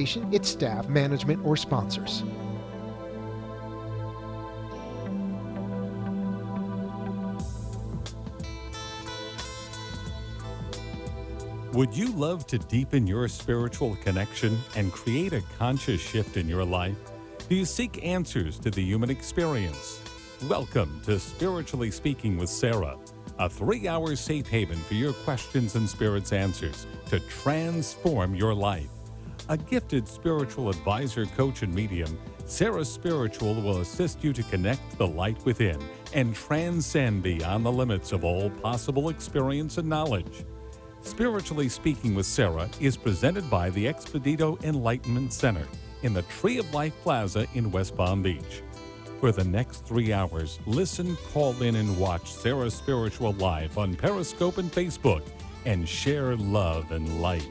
its staff, management, or sponsors. Would you love to deepen your spiritual connection and create a conscious shift in your life? Do you seek answers to the human experience? Welcome to Spiritually Speaking with Sarah, a 3-hour safe haven for your questions and spirit's answers to transform your life. A gifted spiritual advisor, coach, and medium, Sarah Spiritual will assist you to connect the light within and transcend beyond the limits of all possible experience and knowledge. Spiritually Speaking with Sarah is presented by the Expedito Enlightenment Center in the Tree of Life Plaza in West Palm Beach. For the next 3 hours, listen, call in, and watch Sarah Spiritual live on Periscope and Facebook and share love and light.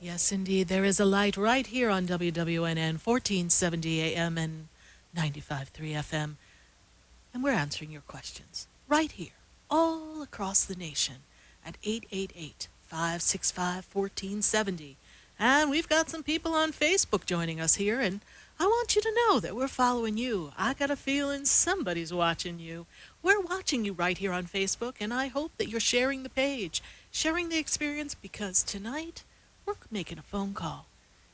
Yes, indeed. There is a light right here on WWNN, 1470 AM and 95.3 FM. And we're answering your questions right here, all across the nation at 888-565-1470. And we've got some people on Facebook joining us here, and I want you to know that we're following you. I got a feeling somebody's watching you. We're watching you right here on Facebook, and I hope that you're sharing the page. sharing the experience, because tonight we're making a phone call.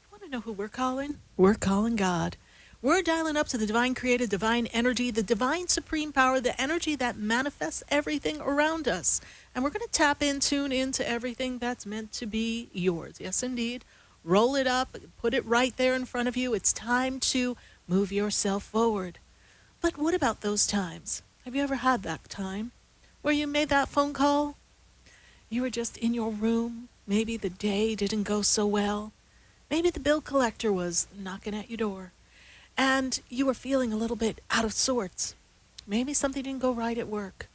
You want to know who we're calling? We're calling God. We're dialing up to the divine creator, divine energy, the divine supreme power, the energy that manifests everything around us. And we're going to tap in, tune into everything that's meant to be yours. Yes, indeed. Roll it up, put it right there in front of you. It's time to move yourself forward. But what about those times? Have you ever had that time where you made that phone call? You were just in your room. Maybe the day didn't go so well. Maybe the bill collector was knocking at your door. And you were feeling a little bit out of sorts. Maybe something didn't go right at work.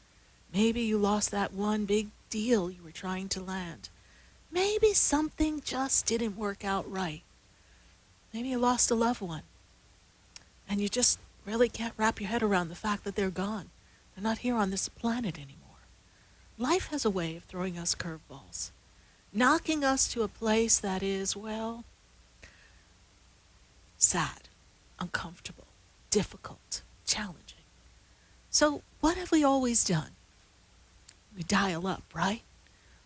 Maybe you lost that one big deal you were trying to land. Maybe something just didn't work out right. Maybe you lost a loved one. And you just really can't wrap your head around the fact that they're gone. They're not here on this planet anymore. Life has a way of throwing us curveballs, knocking us to a place that is, well, sad, uncomfortable, difficult, challenging. So what have we always done? We dial up, right?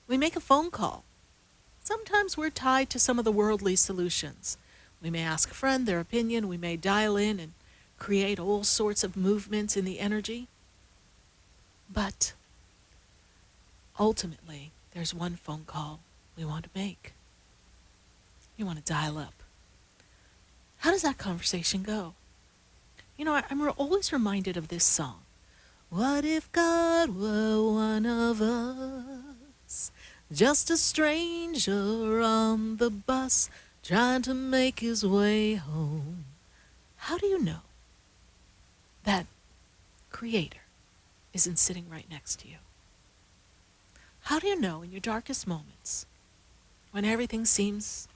We make a phone call. Sometimes we're tied to some of the worldly solutions. We may ask a friend their opinion. We may dial in and create all sorts of movements in the energy. But ultimately, there's one phone call we want to make. You want to dial up. How does that conversation go? You know, I'm always reminded of this song. What if God were one of us? Just a stranger on the bus trying to make his way home. How do you know that Creator isn't sitting right next to you? How do you know in your darkest moments, when everything seems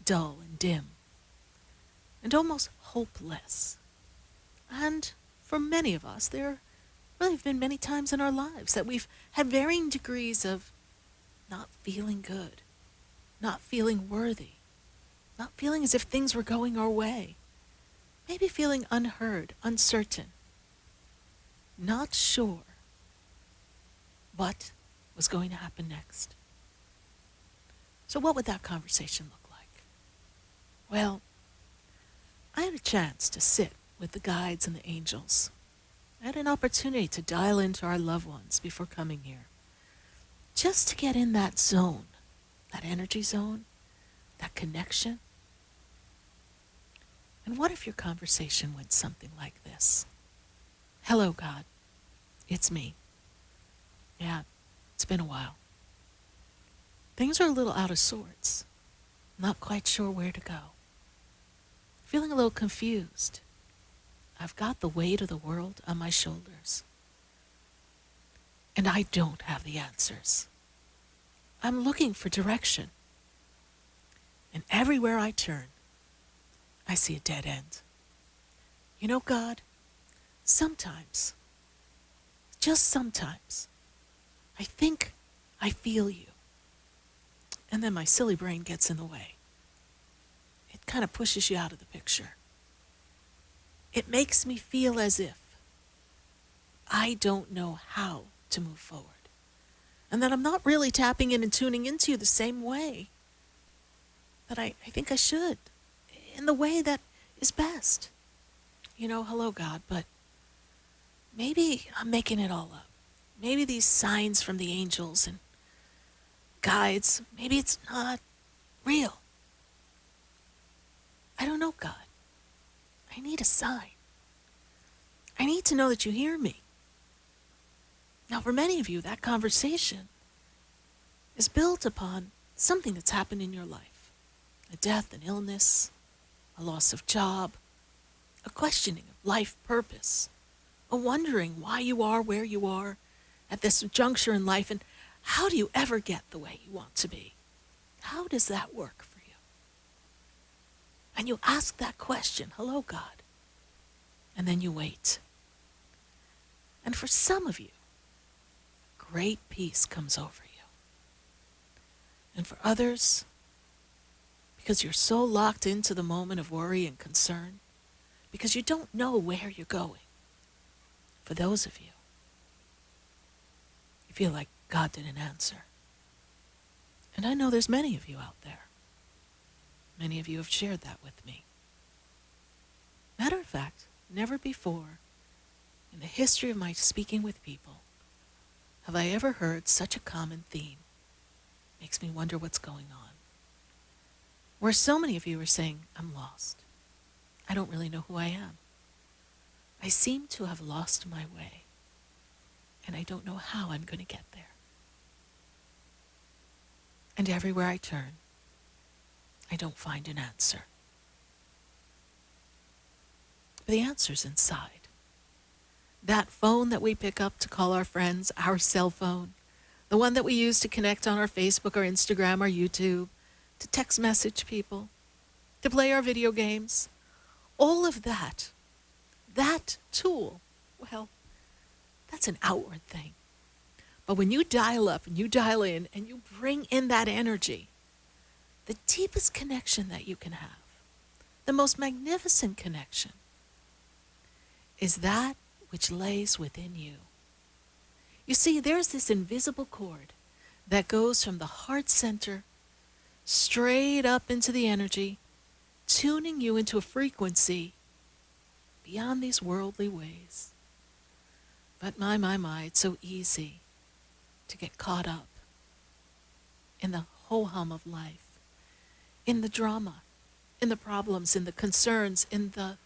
dull and dim and almost hopeless? And for many of us, there really have been many times in our lives that we've had varying degrees of not feeling good, not feeling worthy, not feeling as if things were going our way, maybe feeling unheard, uncertain, not sure what was going to happen next. So what would that conversation look like? Well, I had a chance to sit with the guides and the angels. I had an opportunity to dial into our loved ones before coming here, just to get in that zone, that energy zone, that connection. And what if your conversation went something like this? Hello, God. It's me. Yeah, it's been a while. Things are a little out of sorts. Not quite sure where to go. Feeling a little confused. I've got the weight of the world on my shoulders. And I don't have the answers. I'm looking for direction. And everywhere I turn, I see a dead end. You know, God, sometimes, just sometimes, I think I feel you. And then my silly brain gets in the way. It kind of pushes you out of the picture. It makes me feel as if I don't know how to move forward. And that I'm not really tapping in and tuning into you the same way that I think I should, in the way that is best. You know, hello, God, but maybe I'm making it all up. Maybe these signs from the angels and guides, maybe it's not real. I don't know, God. I need a sign. I need to know that you hear me. Now, for many of you, that conversation is built upon something that's happened in your life. A death, an illness, a loss of job, a questioning of life purpose, a wondering why you are where you are at this juncture in life, and how do you ever get the way you want to be? How does that work for you? And you ask that question, hello, God, and then you wait. And for some of you, great peace comes over you. And for others, because you're so locked into the moment of worry and concern, because you don't know where you're going, for those of you, you feel like God didn't answer. And I know there's many of you out there. Many of you have shared that with me. Matter of fact, never before in the history of my speaking with people have I ever heard such a common theme. Makes me wonder what's going on. Where so many of you are saying, I'm lost. I don't really know who I am. I seem to have lost my way, and I don't know how I'm going to get there. And everywhere I turn, I don't find an answer. But the answer's inside. That phone that we pick up to call our friends, our cell phone, the one that we use to connect on our Facebook or Instagram or YouTube, to text message people, to play our video games, all of that tool, well, that's an outward thing. But when you dial up and you dial in and you bring in that energy, the deepest connection that you can have, the most magnificent connection, is that which lays within you. You see, there's this invisible cord that goes from the heart center straight up into the energy, tuning you into a frequency beyond these worldly ways. But my, it's so easy to get caught up in the ho-hum of life, in the drama, in the problems, in the concerns, in the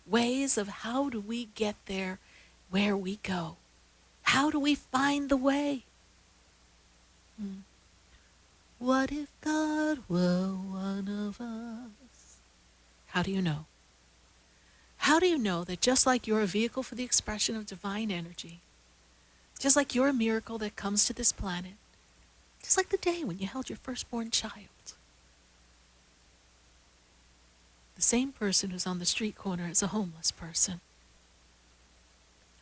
ways of how do we get there where we go? How do we find the way? What if God were one of us? How do you know? How do you know that just like you're a vehicle for the expression of divine energy, just like you're a miracle that comes to this planet, just like the day when you held your firstborn child, the same person who's on the street corner is a homeless person?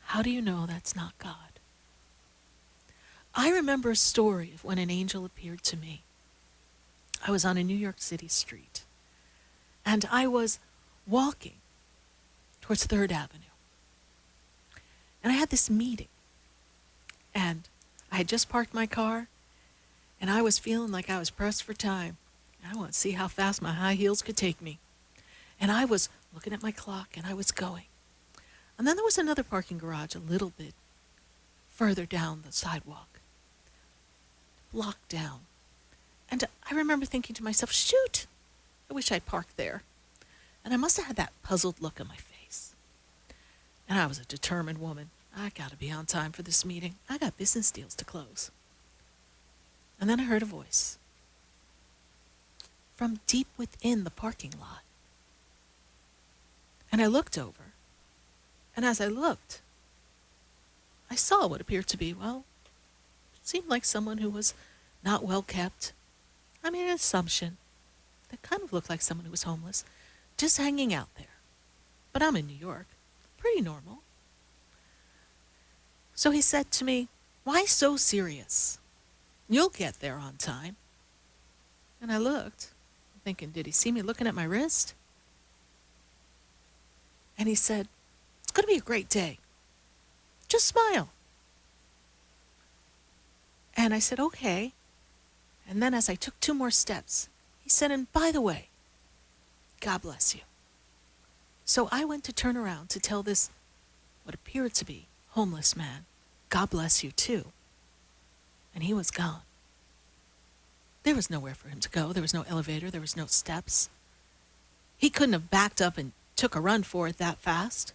How do you know that's not God? I remember a story of when an angel appeared to me. I was on a New York City street, and I was walking towards 3rd Avenue. And I had this meeting, and I had just parked my car, and I was feeling like I was pressed for time. I wanted to see how fast my high heels could take me. And I was looking at my clock, and I was going. And then there was another parking garage a little bit further down the sidewalk, blocked down. And I remember thinking to myself, shoot, I wish I'd parked there. And I must have had that puzzled look on my face. And I was a determined woman. I got to be on time for this meeting. I got business deals to close. And then I heard a voice from deep within the parking lot. And I looked over. And as I looked, I saw what appeared to be, well, it seemed like someone who was not well kept. I made an assumption that kind of looked like someone who was homeless, just hanging out there. But I'm in New York, pretty normal. So he said to me, why so serious? You'll get there on time. And I looked, thinking, did he see me looking at my wrist? And he said, it's going to be a great day. Just smile. And I said, okay. And then as I took 2 more steps, he said, and by the way, God bless you. So I went to turn around to tell this, what appeared to be, homeless man, God bless you too. And he was gone. There was nowhere for him to go. There was no elevator. There was no steps. He couldn't have backed up and took a run for it that fast.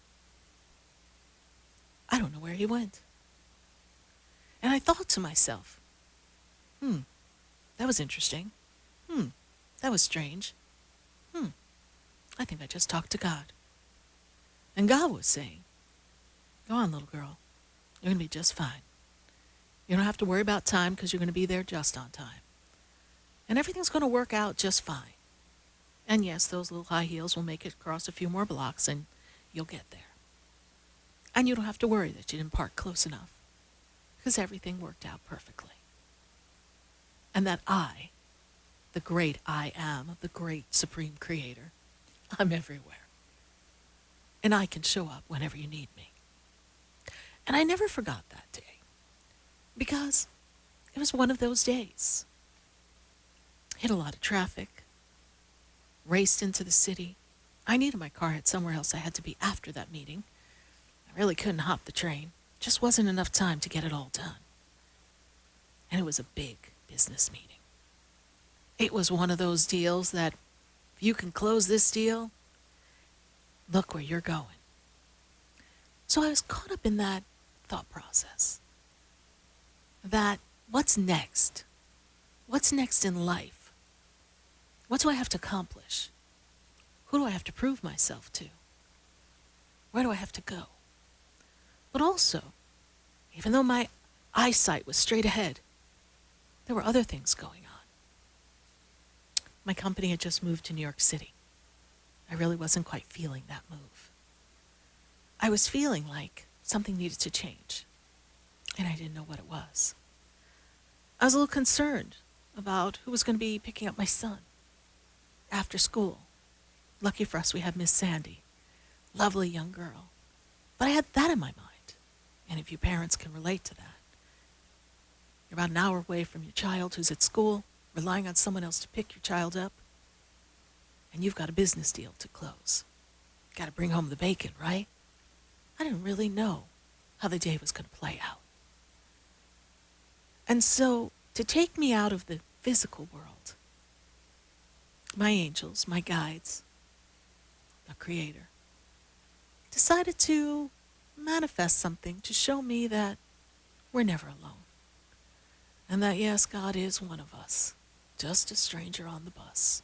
I don't know where he went. And I thought to myself, that was interesting. That was strange. I think I just talked to God. And God was saying, go on, little girl. You're going to be just fine. You don't have to worry about time because you're going to be there just on time. And everything's going to work out just fine. And yes, those little high heels will make it across a few more blocks and you'll get there. And you don't have to worry that you didn't park close enough because everything worked out perfectly. And that I, the great I am of the great Supreme Creator, I'm everywhere. And I can show up whenever you need me. And I never forgot that day because it was one of those days. hit a lot of traffic, raced into the city. I needed my car, had somewhere else I had to be after that meeting. I really couldn't hop the train. Just wasn't enough time to get it all done. And it was a big business meeting. It was one of those deals that if you can close this deal, look where you're going. So I was caught up in that thought process. That what's next? What's next in life? What do I have to accomplish? Who do I have to prove myself to? Where do I have to go? But also, even though my eyesight was straight ahead, there were other things going on. My company had just moved to New York City. I really wasn't quite feeling that move. I was feeling like something needed to change, and I didn't know what it was. I was a little concerned about who was going to be picking up my son after school. Lucky for us, we had Miss Sandy, lovely young girl. But I had that in my mind. And if you parents can relate to that, you're about an hour away from your child who's at school, relying on someone else to pick your child up, and you've got a business deal to close. Got to bring home the bacon, right? I didn't really know how the day was going to play out. And so, to take me out of the physical world, my angels, my guides, the Creator, decided to manifest something to show me that we're never alone. And that, yes, God is one of us, just a stranger on the bus,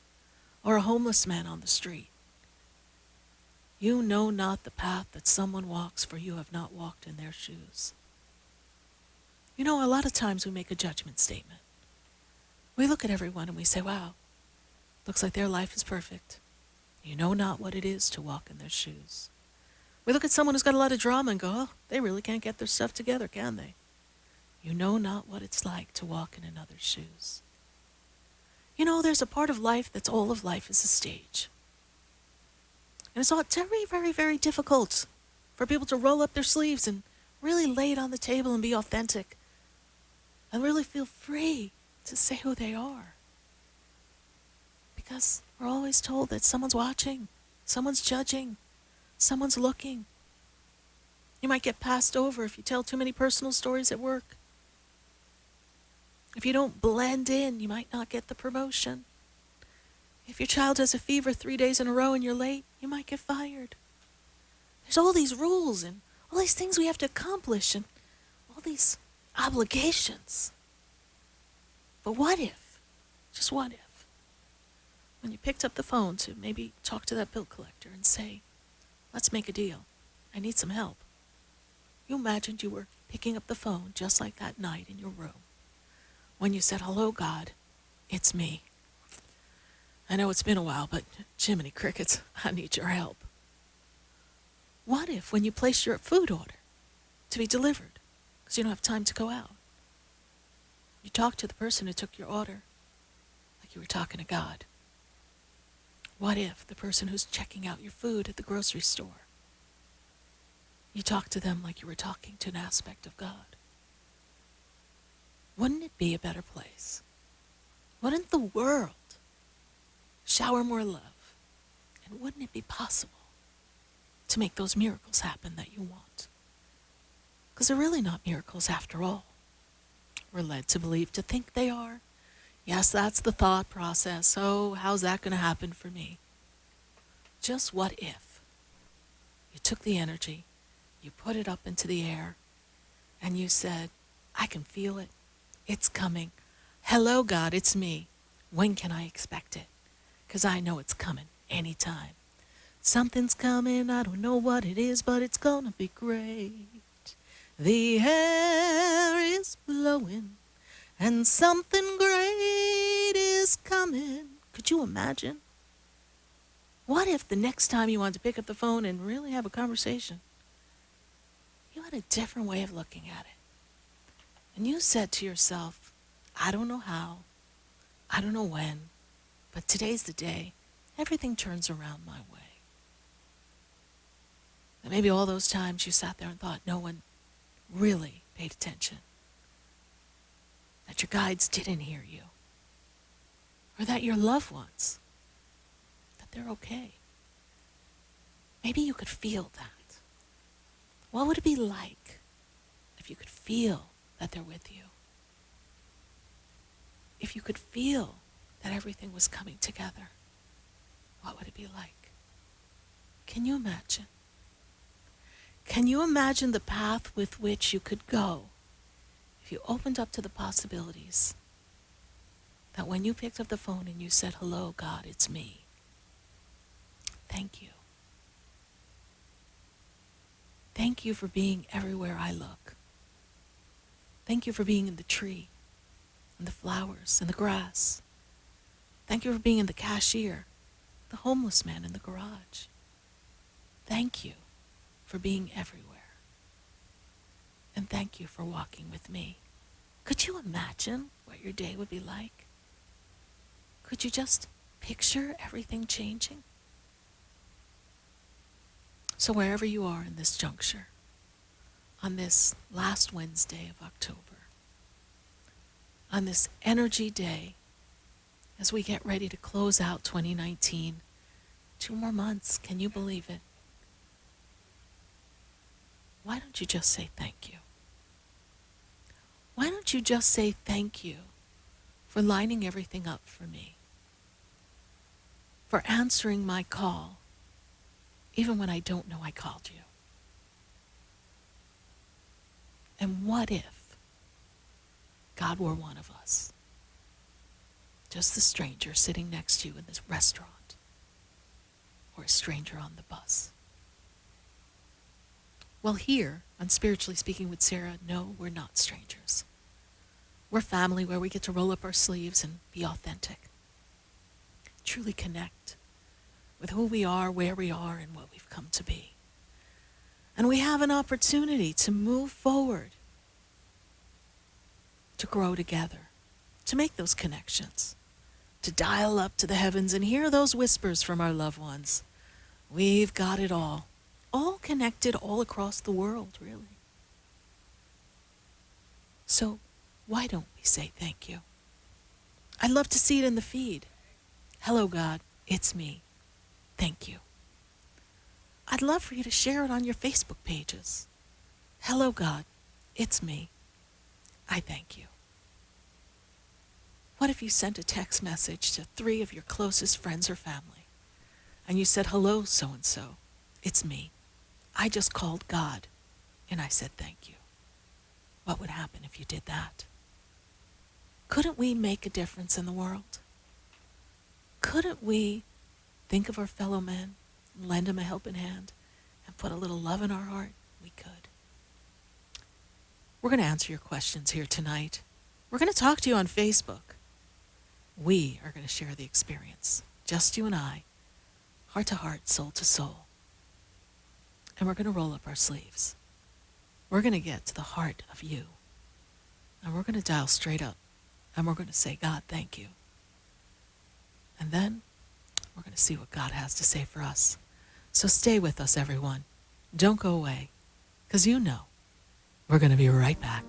or a homeless man on the street. You know not the path that someone walks, for you have not walked in their shoes. You know, a lot of times we make a judgment statement. We look at everyone and we say, wow, looks like their life is perfect. You know not what it is to walk in their shoes. We look at someone who's got a lot of drama and go, oh, they really can't get their stuff together, can they? You know not what it's like to walk in another's shoes. You know, there's a part of life that's all of life is a stage. And it's all very, very, very difficult for people to roll up their sleeves and really lay it on the table and be authentic and really feel free to say who they are. Because we're always told that someone's watching, someone's judging, someone's looking. You might get passed over if you tell too many personal stories at work. If you don't blend in, you might not get the promotion. If your child has a fever 3 days in a row and you're late, you might get fired. There's all these rules and all these things we have to accomplish and all these obligations. But what if, just what if, when you picked up the phone to maybe talk to that bill collector and say, let's make a deal, I need some help. You imagined you were picking up the phone just like that night in your room when you said, hello, God, it's me. I know it's been a while, but Jiminy Crickets, I need your help. What if when you placed your food order to be delivered, because you don't have time to go out, you talked to the person who took your order like you were talking to God? What if the person who's checking out your food at the grocery store, you talked to them like you were talking to an aspect of God? Wouldn't it be a better place? Wouldn't the world shower more love? And wouldn't it be possible to make those miracles happen that you want? Because they're really not miracles after all. We're led to believe, to think they are. Yes, that's the thought process. Oh, how's that going to happen for me? Just what if you took the energy, you put it up into the air, and you said, I can feel it. It's coming. Hello, God, it's me. When can I expect it? Because I know it's coming anytime. Something's coming, I don't know what it is, but it's gonna be great. The air is blowing, and something great is coming. Could you imagine? What if the next time you wanted to pick up the phone and really have a conversation, you had a different way of looking at it? And you said to yourself, I don't know how, I don't know when, but today's the day. Everything turns around my way. And maybe all those times you sat there and thought no one really paid attention, that your guides didn't hear you, or or that your loved ones, that they're okay. Maybe you could feel that. What would it be like if you could feel that they're with you? If you could feel that everything was coming together, what would it be like? Can you imagine? Can you imagine the path with which you could go if you opened up to the possibilities that when you picked up the phone and you said, "Hello, God, it's me. Thank you. Thank you for being everywhere I look. Thank you for being in the tree, and the flowers, and the grass. Thank you for being in the cashier, the homeless man in the garage. Thank you for being everywhere. And thank you for walking with me." Could you imagine what your day would be like? Could you just picture everything changing? So wherever you are in this juncture, on this last Wednesday of October, on this energy day, as we get ready to close out 2019, 2 more months, can you believe it? Why don't you just say thank you? Why don't you just say thank you for lining everything up for me, for answering my call, even when I don't know I called you? And what if God were one of us? Just the stranger sitting next to you in this restaurant, or a stranger on the bus. Well, here on Spiritually Speaking with Sarah, no, we're not strangers. We're family where we get to roll up our sleeves and be authentic. Truly connect with who we are, where we are, and what we've come to be. And we have an opportunity to move forward, to grow together, to make those connections, to dial up to the heavens and hear those whispers from our loved ones. We've got it all connected all across the world, really. So why don't we say thank you? I'd love to see it in the feed. "Hello, God, it's me. Thank you." I'd love for you to share it on your Facebook pages. "Hello, God, it's me. I thank you." What if you sent a text message to 3 of your closest friends or family, and you said, "Hello, so-and-so, it's me. I just called God, and I said thank you." What would happen if you did that? Couldn't we make a difference in the world? Couldn't we think of our fellow men, lend them a helping hand, and put a little love in our heart? We could. We're going to answer your questions here tonight. We're going to talk to you on Facebook. We are going to share the experience, just you and I, heart to heart, soul to soul. And we're going to roll up our sleeves. We're going to get to the heart of you. And we're going to dial straight up. And we're going to say, "God, thank you." And then we're going to see what God has to say for us. So stay with us, everyone. Don't go away, because you know we're going to be right back.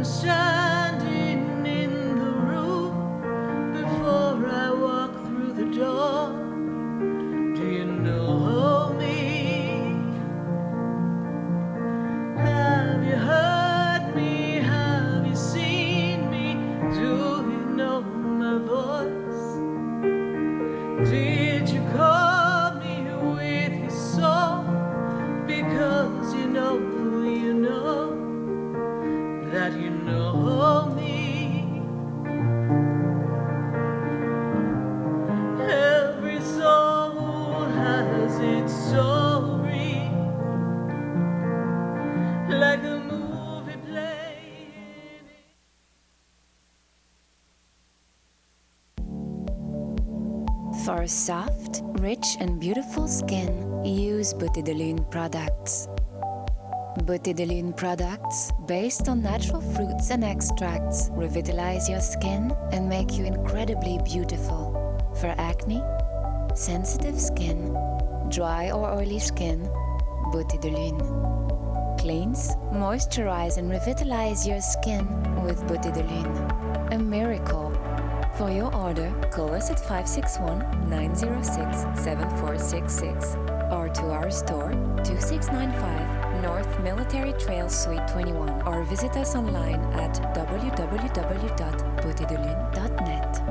Standing in the room before I walk through the door. Do you know me? Have you heard me? Have you seen me? Do you know my voice? Did you call me with your song? Because you know that you know me. Every soul has its story, like a movie playing. For a soft, rich and beautiful skin, use Butidolone products. Beauté de Lune products, based on natural fruits and extracts, revitalize your skin and make you incredibly beautiful. For acne, sensitive skin, dry or oily skin, Beauté de Lune. Cleanse, moisturize and revitalize your skin with Beauté de Lune. A miracle. For your order, call us at 561-906-7466 or to our store, 2695 North Military Trail Suite 21, or visit us online at www.beautédelune.net.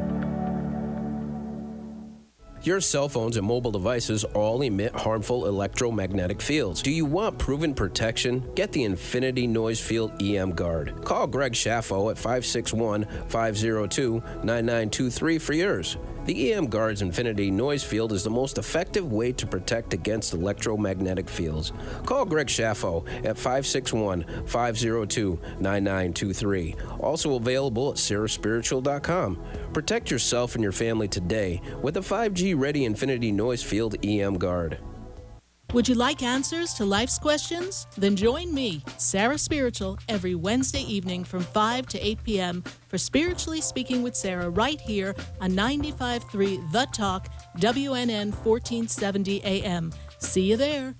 Your cell phones and mobile devices all emit harmful electromagnetic fields. Do you want proven protection? Get the Infinity Noise Field EM Guard. Call Greg Schaffo at 561-502-9923 for yours. The EM Guard's Infinity Noise Field is the most effective way to protect against electromagnetic fields. Call Greg Schaffo at 561-502-9923. Also available at SarahSpiritual.com. Protect yourself and your family today with a 5G-ready Infinity Noise Field EM Guard. Would you like answers to life's questions? Then join me, Sarah Spiritual, every Wednesday evening from 5 to 8 p.m. for Spiritually Speaking with Sarah right here on 95.3 The Talk, WNN 1470 AM. See you there.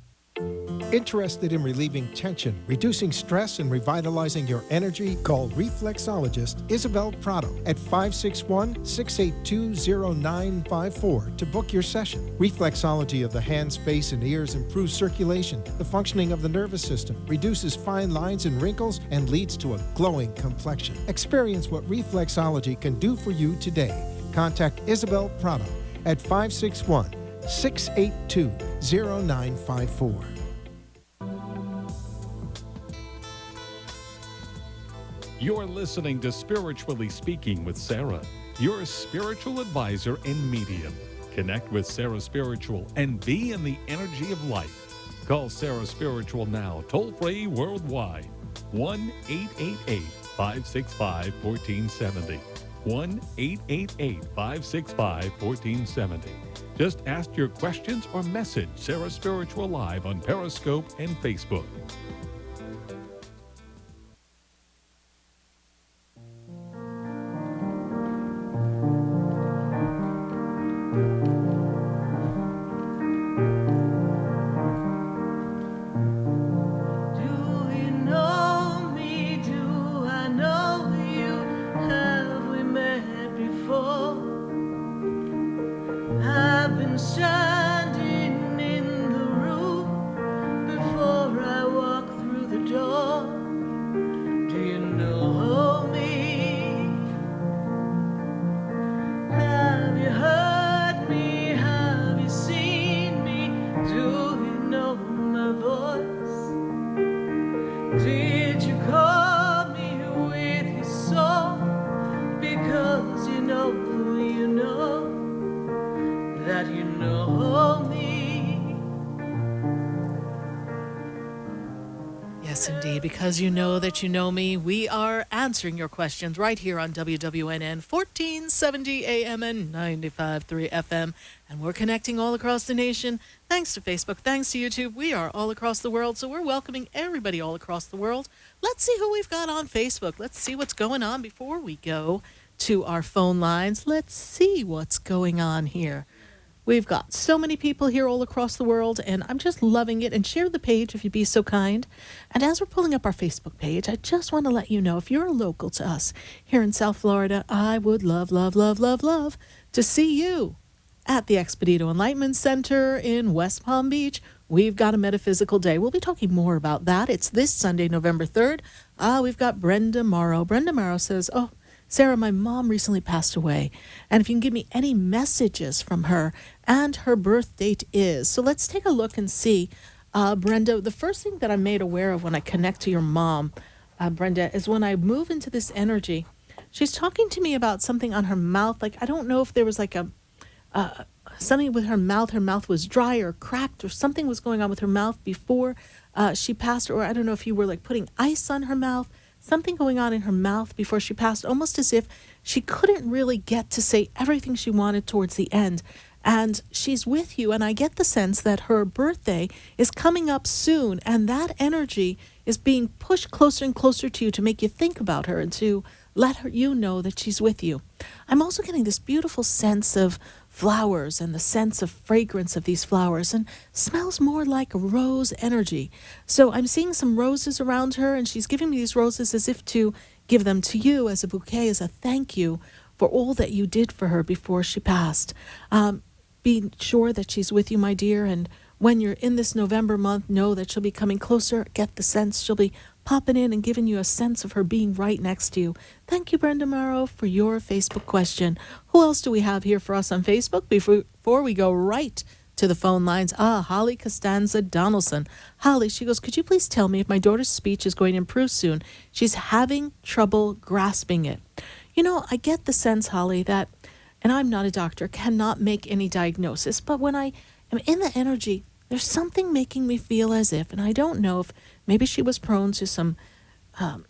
Interested in relieving tension, reducing stress, and revitalizing your energy? Call reflexologist Isabel Prado at 561-682-0954 to book your session. Reflexology of the hands, face, and ears improves circulation, the functioning of the nervous system, reduces fine lines and wrinkles, and leads to a glowing complexion. Experience what reflexology can do for you today. Contact Isabel Prado at 561-682-0954. You're listening to Spiritually Speaking with Sarah, your spiritual advisor and medium. Connect with Sarah Spiritual and be in the energy of life. Call Sarah Spiritual now, toll-free worldwide. 1-888-565-1470. 1-888-565-1470. Just ask your questions or message Sarah Spiritual live on Periscope and Facebook. Standing in the room before I walk through the door. Do you know me? Have you heard me? Have you seen me? Do you know my voice? Did you call me with your song? Because you know that you know me. Yes, indeed. Because you know that you know me, we are answering your questions right here on WWNN 1470 AM and 95.3 FM. And we're connecting all across the nation. Thanks to Facebook, thanks to YouTube. We are all across the world, so we're welcoming everybody all across the world. Let's see who we've got on Facebook. Let's see what's going on before we go to our phone lines. Let's see what's going on here. We've got so many people here all across the world, and I'm just loving it. And share the page if you'd be so kind. And as we're pulling up our Facebook page, I just want to let you know, if you're local to us here in South Florida, I would love, love, love, love, love to see you at the Expedito Enlightenment Center in West Palm Beach. We've got a metaphysical day. We'll be talking more about that. It's this Sunday, November 3rd. We've got Brenda Morrow. Brenda Morrow says, Sarah, my mom recently passed away, and if you can give me any messages from her, and her birth date is. So let's take a look and see. Brenda, the first thing that I'm made aware of when I connect to your mom, Brenda, is when I move into this energy, she's talking to me about something on her mouth. Like, I don't know if there was like something with her mouth was dry or cracked, or something was going on with her mouth before she passed, or I don't know if you were like putting ice on her mouth. Something going on in her mouth before she passed, almost as if she couldn't really get to say everything she wanted towards the end. And she's with you, and I get the sense that her birthday is coming up soon, and that energy is being pushed closer and closer to you to make you think about her and to let her, you know that she's with you. I'm also getting this beautiful sense of flowers and the sense of fragrance of these flowers, and smells more like rose energy. So I'm seeing some roses around her, and she's giving me these roses as if to give them to you as a bouquet, as a thank you for all that you did for her before she passed. Be sure that she's with you, my dear, and when you're in this November month, know that she'll be coming closer. Get the sense she'll be popping in and giving you a sense of her being right next to you. Thank you, Brenda Morrow, for your Facebook question. Who else do we have here for us on Facebook before we go right to the phone lines? Holly Costanza Donaldson. Holly, she goes, could you please tell me if my daughter's speech is going to improve soon? She's having trouble grasping it. You know, I get the sense, Holly, that, and I'm not a doctor, cannot make any diagnosis, but when I am in the energy, there's something making me feel as if, and I don't know if maybe she was prone to some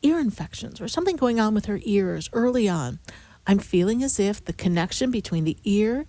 ear infections or something going on with her ears early on. I'm feeling as if the connection between the ear,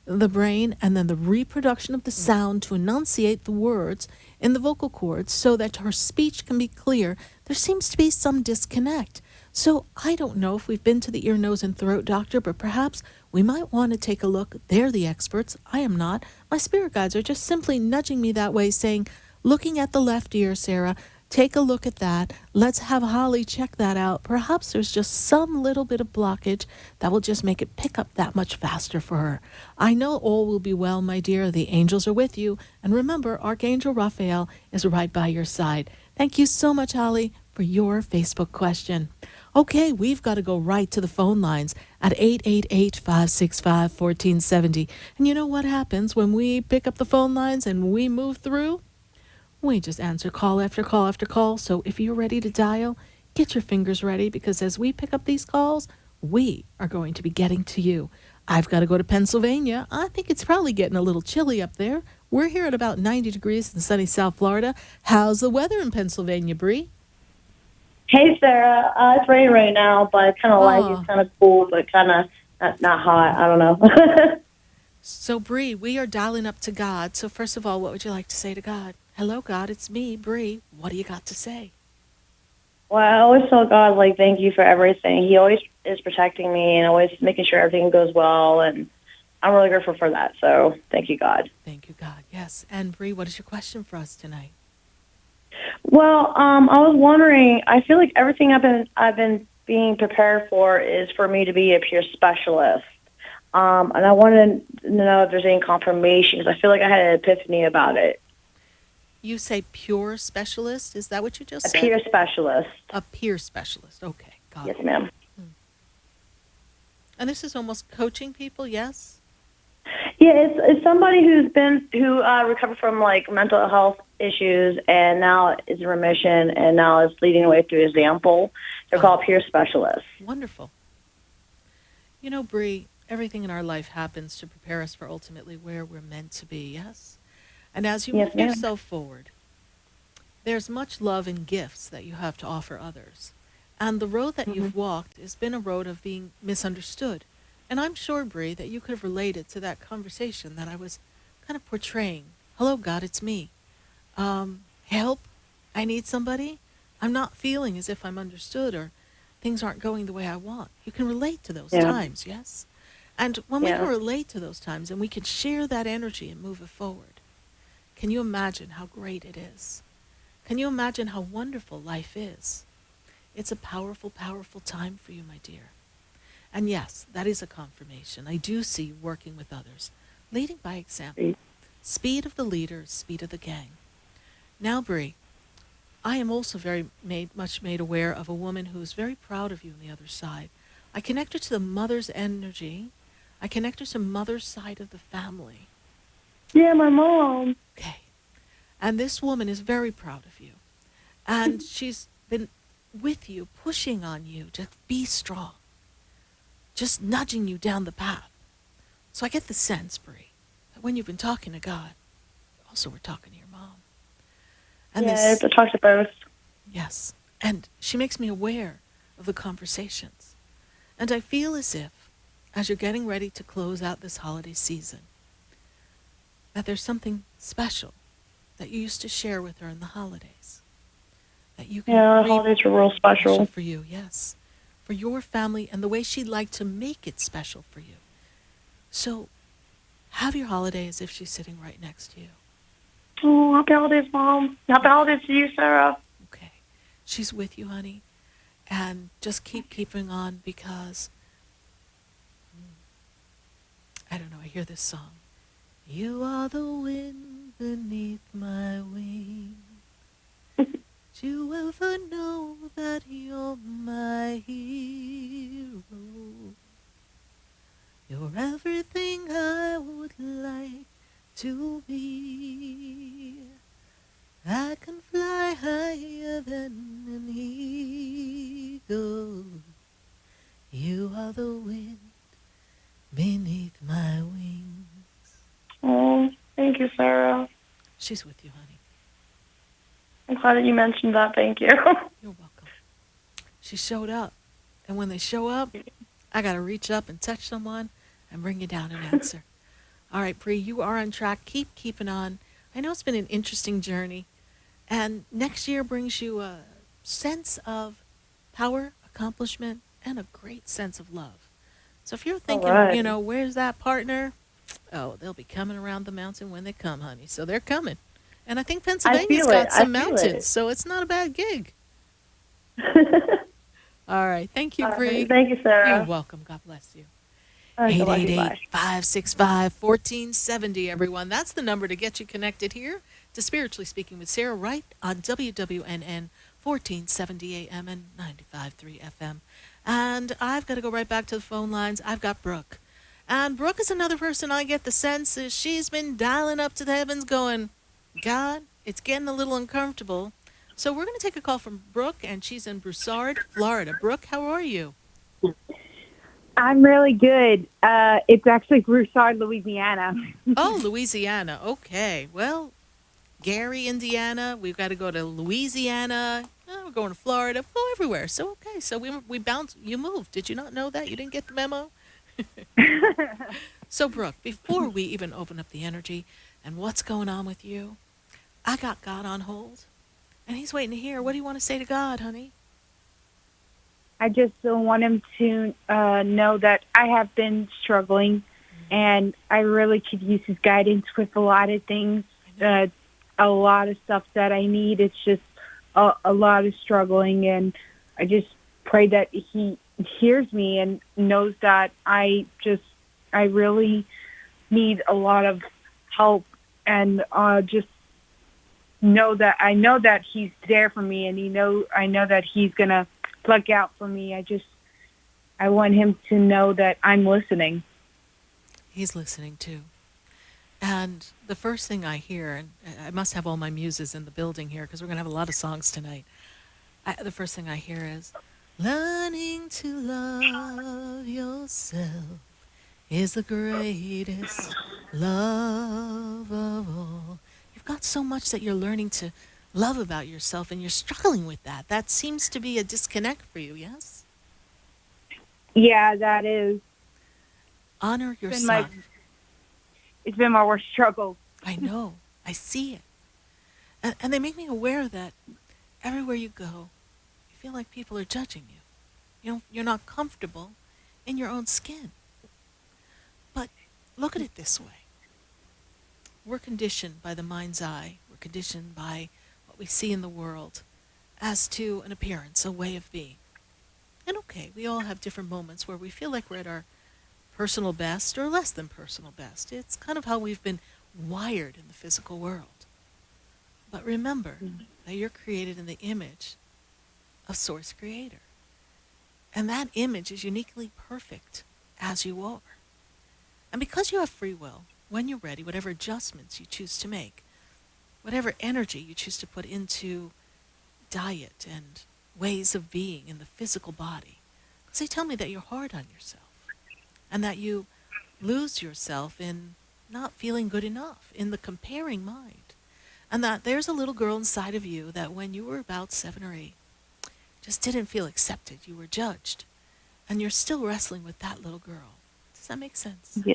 the brain, and then the reproduction of the sound to enunciate the words in the vocal cords so that her speech can be clear, there seems to be some disconnect. So I don't know if we've been to the ear, nose, and throat doctor, but perhaps we might want to take a look. They're the experts. I am not. My spirit guides are just simply nudging me that way, saying, looking at the left ear, Sarah, take a look at that. Let's have Holly check that out. Perhaps there's just some little bit of blockage that will just make it pick up that much faster for her. I know all will be well, my dear. The angels are with you. And remember, Archangel Raphael is right by your side. Thank you so much, Holly, for your Facebook question. Okay, we've got to go right to the phone lines at 888-565-1470. And you know what happens when we pick up the phone lines and we move through? We just answer call after call after call. So if you're ready to dial, get your fingers ready, because as we pick up these calls, we are going to be getting to you. I've got to go to Pennsylvania. I think it's probably getting a little chilly up there. We're here at about 90 degrees in sunny South Florida. How's the weather in Pennsylvania, Bree? Hey, Sarah. It's raining right now, but I kind of like it. It's kind of cool, but kind of not hot. I don't know. So, Bree, we are dialing up to God. So, first of all, what would you like to say to God? Hello, God. It's me, Bree. What do you got to say? Well, I always tell God, like, thank you for everything. He always is protecting me and always making sure everything goes well, and I'm really grateful for that. So, thank you, God. Thank you, God. Yes. And, Bree, what is your question for us tonight? Well, I was wondering, I feel like everything I've been being prepared for is for me to be a peer specialist. And I wanted to know if there's any confirmation, because I feel like I had an epiphany about it. You say pure specialist? Is that what you just said? A peer specialist. A peer specialist. Okay. Got it. Yes, ma'am. And this is almost coaching people, yes? Yeah, it's somebody who recovered from like mental health issues and now is in remission and now is leading the way through example. They're called peer specialists. Wonderful. You know, Bree, everything in our life happens to prepare us for ultimately where we're meant to be, yes? And as you move yourself forward, there's much love and gifts that you have to offer others. And the road that you've walked has been a road of being misunderstood. And I'm sure, Bree, that you could have related to that conversation that I was kind of portraying. Hello, God, it's me. Help? I need somebody? I'm not feeling as if I'm understood or things aren't going the way I want. You can relate to those times, yes? And when we can relate to those times and we can share that energy and move it forward, can you imagine how great it is? Can you imagine how wonderful life is? It's a powerful, powerful time for you, my dear. And yes, that is a confirmation. I do see you working with others, leading by example. Speed of the leader, speed of the gang. Now, Bree, I am also much made aware of a woman who is very proud of you on the other side. I connect her to the mother's energy. I connect her to mother's side of the family. Yeah, my mom. Okay. And this woman is very proud of you. And she's been with you, pushing on you to be strong. Just nudging you down the path. So I get the sense, Bree, that when you've been talking to God, also we're talking to your mom. And I have to talk to both. Yes. And she makes me aware of the conversations. And I feel as if, as you're getting ready to close out this holiday season, that there's something special that you used to share with her in the holidays that you can Yeah, the create holidays are real special. for you, yes, for your family and the way she'd like to make it special for you. So have your holiday as if she's sitting right next to you. Oh, happy holidays, Mom. Happy holidays to you, Sarah. Okay. She's with you, honey. And just keep keeping on because, I don't know, I hear this song. You are the wind beneath my wing. Do you ever know that you're my hero? You're everything I would like to be. I can fly higher than an eagle. You are the wind beneath my wings. Oh, thank you, Sarah. She's with you, honey. I'm glad that you mentioned that. Thank you. You're welcome. She showed up. And when they show up, I got to reach up and touch someone and bring you down an answer. All right, Bree, you are on track. Keep keeping on. I know it's been an interesting journey. And next year brings you a sense of power, accomplishment, and a great sense of love. So if you're thinking, right. Where's that partner? Oh, they'll be coming around the mountain when they come, honey. So they're coming. And I think Pennsylvania's got some mountains, so it's not a bad gig. All right. Thank you, Bree. Thank you, Sarah. You're welcome. God bless you. 888-565-1470, everyone. That's the number to get you connected here to Spiritually Speaking with Sarah, right on WWNN 1470 AM and 95.3 FM. And I've got to go right back to the phone lines. I've got Brooke. And Brooke is another person I get the sense is she's been dialing up to the heavens going, God, it's getting a little uncomfortable. So we're going to take a call from Brooke, and she's in Broussard, Florida. Brooke, how are you? I'm really good. It's actually Broussard, Louisiana. Oh, Louisiana. Okay. Well, Gary, Indiana. We've got to go to Louisiana. We're going to Florida. We'll go everywhere. So, okay. So we bounced. You moved. Did you not know that? You didn't get the memo? So, Brooke, before we even open up the energy and what's going on with you, I got God on hold, and he's waiting to hear. What do you want to say to God, honey? I just want him to know that I have been struggling, and I really could use his guidance with a lot of things, a lot of stuff that I need. It's just a lot of struggling, and I just pray that he hears me and knows that I really need a lot of help, and just know that I know that he's there for me, and I know that he's gonna look out for me. I want him to know that I'm listening. He's listening too. And the first thing I hear, and I must have all my muses in the building here because we're going to have a lot of songs tonight. The first thing I hear is, learning to love yourself is the greatest love of all. You've got so much that you're learning to love about yourself, and you're struggling with that. That seems to be a disconnect for you, yes? Yeah, that is. Honor your son. It's been my worst struggle. I know. I see it. And they make me aware that everywhere you go, you feel like people are judging you. You're not comfortable in your own skin. But look at it this way. We're conditioned by the mind's eye. We're conditioned by what we see in the world as to an appearance, a way of being. And okay, we all have different moments where we feel like we're at our personal best or less than personal best. It's kind of how we've been wired in the physical world. But remember that you're created in the image of Source Creator. And that image is uniquely perfect as you are. And because you have free will, when you're ready, whatever adjustments you choose to make, whatever energy you choose to put into diet and ways of being in the physical body, because they tell me that you're hard on yourself and that you lose yourself in not feeling good enough, in the comparing mind, and that there's a little girl inside of you that when you were about 7 or 8 just didn't feel accepted. You were judged, and you're still wrestling with that little girl. Does that make sense? Yeah.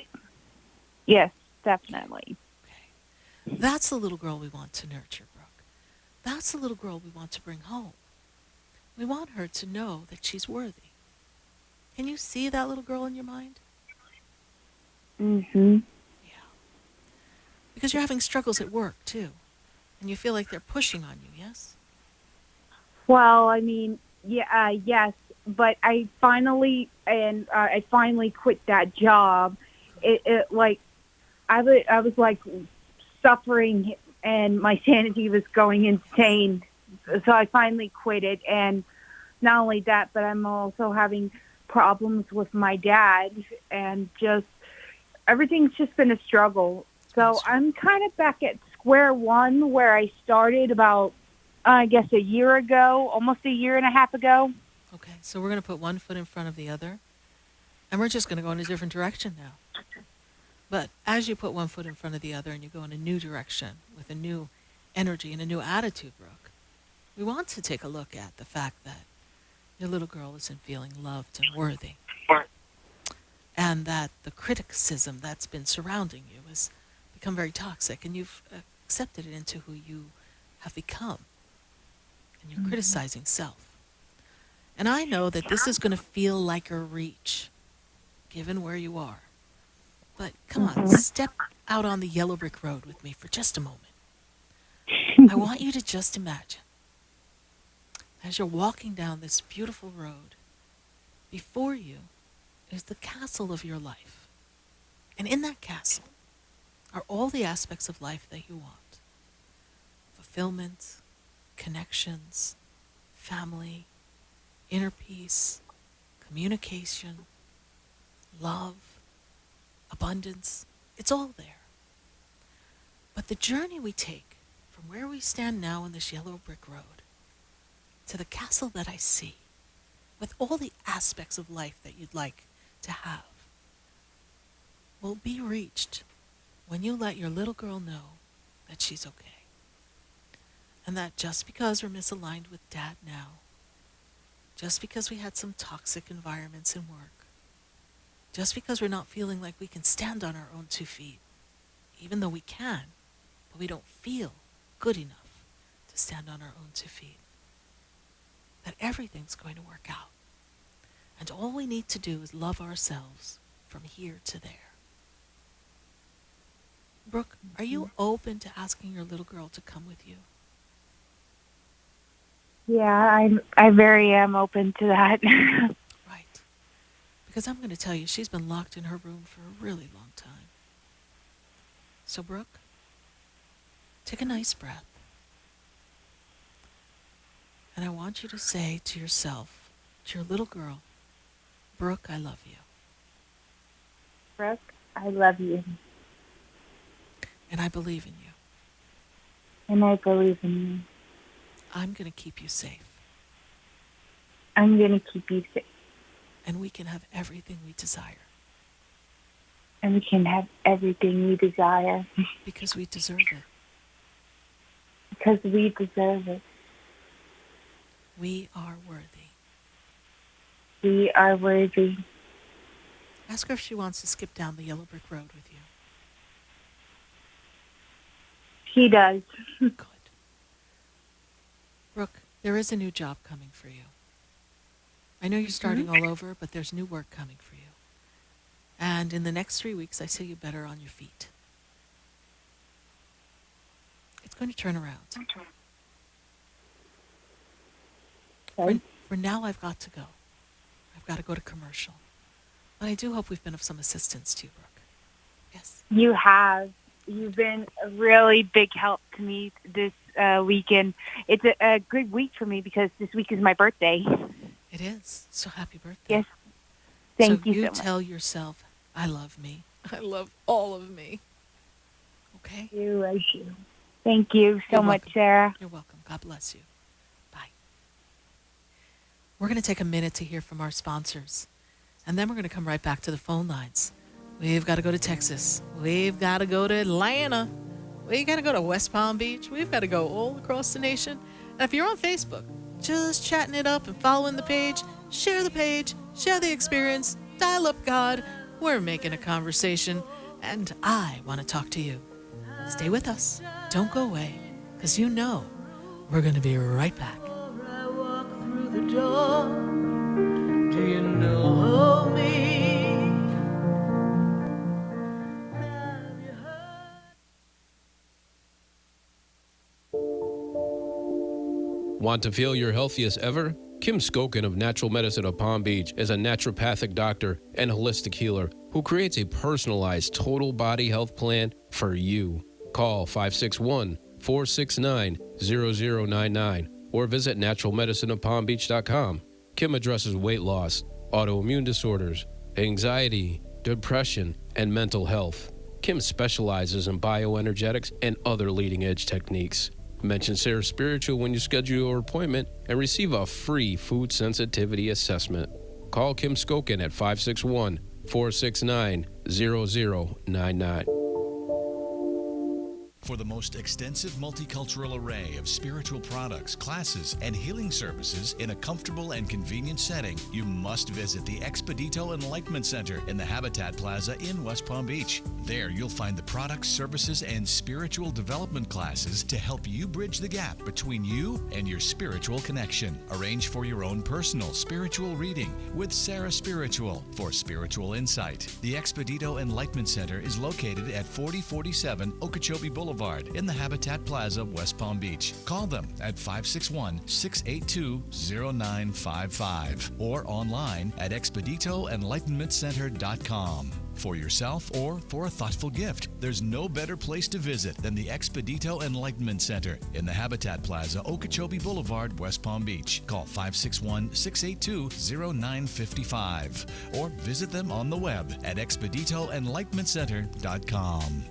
Yes, definitely. Okay. That's the little girl we want to nurture, Brooke. That's the little girl we want to bring home. We want her to know that she's worthy. Can you see that little girl in your mind? Mhm. Yeah. Because you're having struggles at work, too. And you feel like they're pushing on you, yes? Well, I mean, yeah, yes, but I finally quit that job. It like I was like suffering, and my sanity was going insane. So I finally quit it, and not only that, but I'm also having problems with my dad, and just everything's just been a struggle. So I'm kind of back at square one where I started about, I guess, a year ago, almost a year and a half ago. Okay, so we're going to put one foot in front of the other, and we're just going to go in a different direction now. But as you put one foot in front of the other and you go in a new direction with a new energy and a new attitude, Brooke, we want to take a look at the fact that your little girl isn't feeling loved and worthy, and that the criticism that's been surrounding you has become very toxic, and you've accepted it into who you have become, and you're criticizing self. And I know that this is going to feel like a reach, given where you are. But come on, step out on the yellow brick road with me for just a moment. I want you to just imagine, as you're walking down this beautiful road, before you is the castle of your life. And in that castle are all the aspects of life that you want. Fulfillment, connections, family, inner peace, communication, love, abundance. It's all there. But the journey we take from where we stand now on this yellow brick road to the castle that I see, with all the aspects of life that you'd like to have, will be reached when you let your little girl know that she's okay. And that just because we're misaligned with Dad now, just because we had some toxic environments in work, just because we're not feeling like we can stand on our own 2 feet, even though we can, but we don't feel good enough to stand on our own 2 feet, that everything's going to work out. And all we need to do is love ourselves from here to there. Brooke, are you open to asking your little girl to come with you? Yeah, I very am open to that. Right. Because I'm going to tell you, she's been locked in her room for a really long time. So, Brooke, take a nice breath. And I want you to say to yourself, to your little girl, Brooke, I love you. Brooke, I love you. And I believe in you. And I believe in you. I'm going to keep you safe. I'm going to keep you safe. And we can have everything we desire. And we can have everything we desire. Because we deserve it. Because we deserve it. We are worthy. We are worthy. Ask her if she wants to skip down the yellow brick road with you. She does. Good. Brooke, there is a new job coming for you. I know you're starting all over, but there's new work coming for you. And in the next 3 weeks, I see you better on your feet. It's going to turn around. Okay. For now, I've got to go. I've got to go to commercial. But I do hope we've been of some assistance to you, Brooke. Yes? You have. You've been a really big help to me this weekend. It's a good week for me because this week is my birthday. It is. So happy birthday. Yes. Thank you so you much. tell yourself, I love me. I love all of me. Okay? I do. Thank you so You're much, welcome. Sarah. You're welcome. God bless you. Bye. We're going to take a minute to hear from our sponsors, and then we're going to come right back to the phone lines. We've got to go to Texas. We've got to go to Atlanta. We got to go to West Palm Beach. We've got to go all across the nation. And if you're on Facebook, just chatting it up and following the page, share the experience, dial up God. We're making a conversation, and I want to talk to you. Stay with us. Don't go away, because you know We're going to be right back. Before I walk through the door, do you know me? Have you heard? Want to feel your healthiest ever? Kim Skokin of Natural Medicine of Palm Beach is a naturopathic doctor and holistic healer who creates a personalized total body health plan for you. Call 561-469-0099 or visit naturalmedicineofpalmbeach.com. Kim addresses weight loss, autoimmune disorders, anxiety, depression, and mental health. Kim specializes in bioenergetics and other leading-edge techniques. Mention Sarah Spiritual when you schedule your appointment and receive a free food sensitivity assessment. Call Kim Skokin at 561-469-0099. For the most extensive multicultural array of spiritual products, classes, and healing services in a comfortable and convenient setting, you must visit the Expedito Enlightenment Center in the Habitat Plaza in West Palm Beach. There you'll find the products, services, and spiritual development classes to help you bridge the gap between you and your spiritual connection. Arrange for your own personal spiritual reading with Sarah Spiritual for spiritual insight. The Expedito Enlightenment Center is located at 4047 Okeechobee Boulevard in the Habitat Plaza, West Palm Beach. Call them at 561-682-0955 or online at expeditoenlightenmentcenter.com. For yourself or for a thoughtful gift, there's no better place to visit than the Expedito Enlightenment Center in the Habitat Plaza, Okeechobee Boulevard, West Palm Beach. Call 561-682-0955 or visit them on the web at expeditoenlightenmentcenter.com.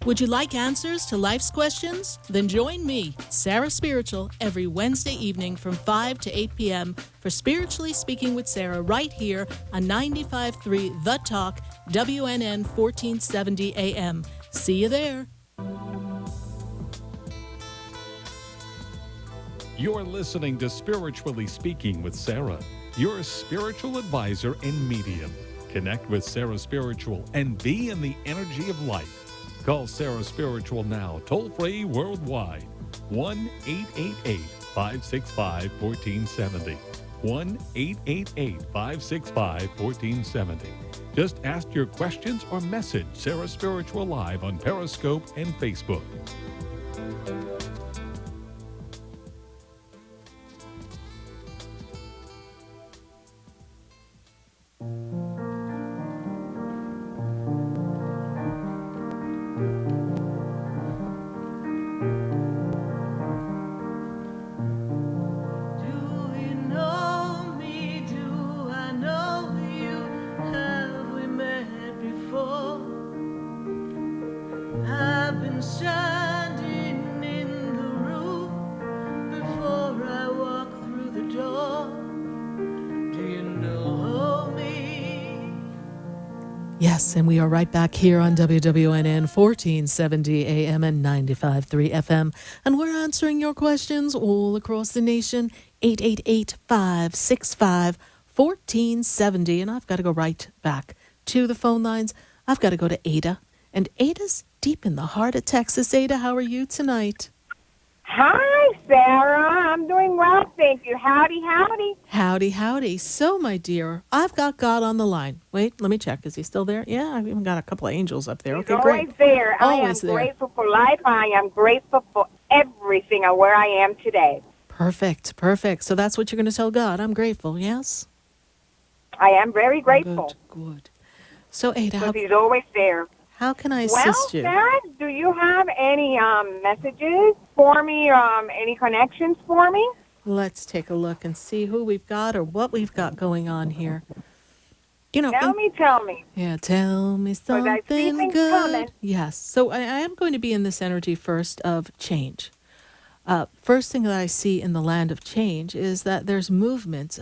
Would you like answers to life's questions? Then join me, Sarah Spiritual, every Wednesday evening from 5 to 8 p.m. for Spiritually Speaking with Sarah right here on 95.3 The Talk, WNN 1470 AM. See you there. You're listening to Spiritually Speaking with Sarah, your spiritual advisor and medium. Connect with Sarah Spiritual and be in the energy of life. Call Sarah Spiritual now, toll-free worldwide, 1-888-565-1470, 1-888-565-1470. Just ask your questions or message Sarah Spiritual live on Periscope and Facebook. Yes, and we are right back here on WWNN 1470 AM and 95.3 FM. And we're answering your questions all across the nation, 888-565-1470. And I've got to go right back to the phone lines. I've got to go to Ada. And Ada's deep in the heart of Texas. Ada, how are you tonight? Hi, Sarah. I'm doing well, thank you. Howdy, howdy. Howdy, howdy. So, my dear, I've got God on the line. Wait, let me check. Is he still there? Yeah, I've even got a couple of angels up there. He's Okay, always great. there. Always I am there. grateful for life. I am grateful for everything and where I am today. Perfect, perfect. So that's what you're going to tell God. I'm grateful, yes? I am very grateful. Good. So, Ada, because he's always there. how can I assist you? Well, Sarah, do you have any messages for me, any connections for me? Let's take a look and see who we've got or what we've got going on here. You know, Tell me. Yeah, tell me 'Cause I see something things good. coming. Yes. So I am going to be in this energy first of change. First thing that I see in the land of change is that there's movement,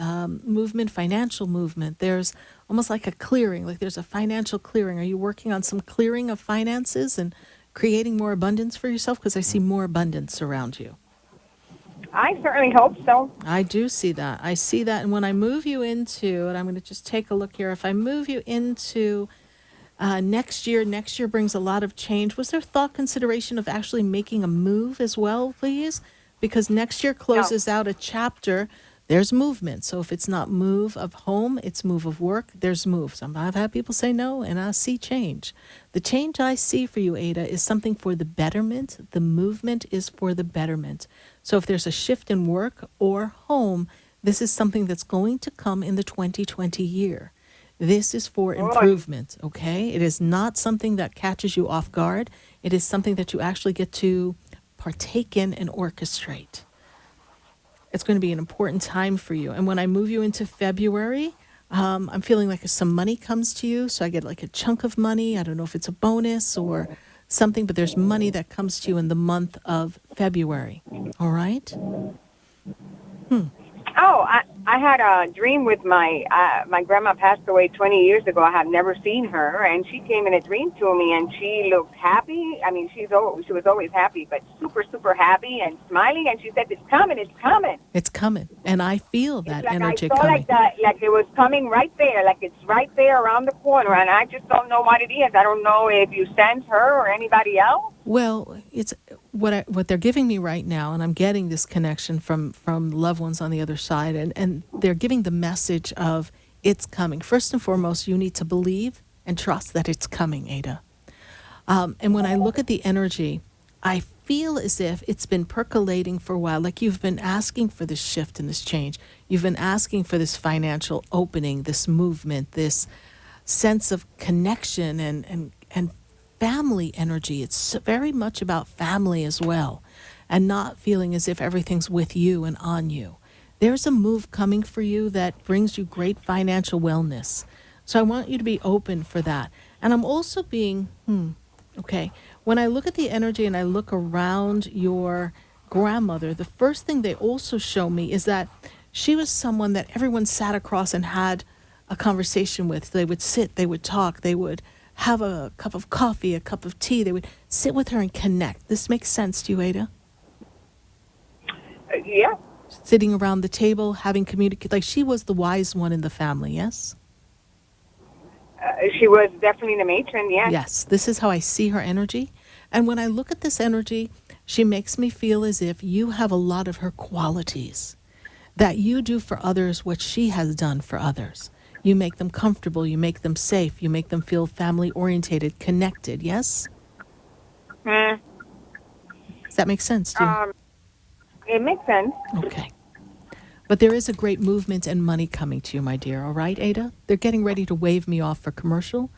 financial movement. There's almost like a clearing, like there's a financial clearing. Are you working on some clearing of finances and creating more abundance for yourself? Because I see more abundance around you. I certainly hope so. I do see that. I see that. And when I move you into, and I'm going to just take a look here, if I move you into Next year brings a lot of change. Was there thought consideration of actually making a move as well, please? Because next year closes out a chapter. There's movement. So if it's not move of home, it's move of work. There's moves. I've had people say no, and I see change. The change I see for you, Ada, is something for the betterment. The movement is for the betterment. So if there's a shift in work or home, this is something that's going to come in the 2020 year. This is for improvement, okay? It is not something that catches you off guard. It is something that you actually get to partake in and orchestrate. It's going to be an important time for you. And when I move you into February, I'm feeling like some money comes to you. So I get like a chunk of money. I don't know if it's a bonus or something, but there's money that comes to you in the month of February. All right? Oh, I had a dream with my grandma passed away 20 years ago. I have never seen her, and she came in a dream to me, and she looked happy. I mean, she was always happy, but super, super happy and smiling. And she said, "It's coming, it's coming." It's coming, and I feel that like energy I saw coming. Like it was coming right there, like it's right there around the corner, and I just don't know what it is. I don't know if you sent her or anybody else. Well, it's what they're giving me right now, and I'm getting this connection from loved ones on the other side, and they're giving the message of it's coming. First and foremost, you need to believe and trust that it's coming, Ada. And when I look at the energy, I feel as if it's been percolating for a while, like you've been asking for this shift and this change. You've been asking for this financial opening, this movement, this sense of connection and family energy. It's very much about family as well, and not feeling as if everything's with you and on you. There's a move coming for you that brings you great financial wellness. So I want you to be open for that. And I'm also being, okay, when I look at the energy and I look around your grandmother, the first thing they also show me is that she was someone that everyone sat across and had a conversation with. They would sit, they would talk, they would have a cup of coffee, a cup of tea. They would sit with her and connect. This makes sense to you, Ada? Yeah. Sitting around the table, having communicate. Like she was the wise one in the family, yes? She was definitely the matron, yes. Yes, this is how I see her energy. And when I look at this energy, she makes me feel as if you have a lot of her qualities, that you do for others what she has done for others. You make them comfortable, you make them safe, you make them feel family-orientated, connected, yes? Does that make sense to you? It makes sense. Okay. But there is a great movement and money coming to you, my dear, all right, Ada? They're getting ready to wave me off for commercial,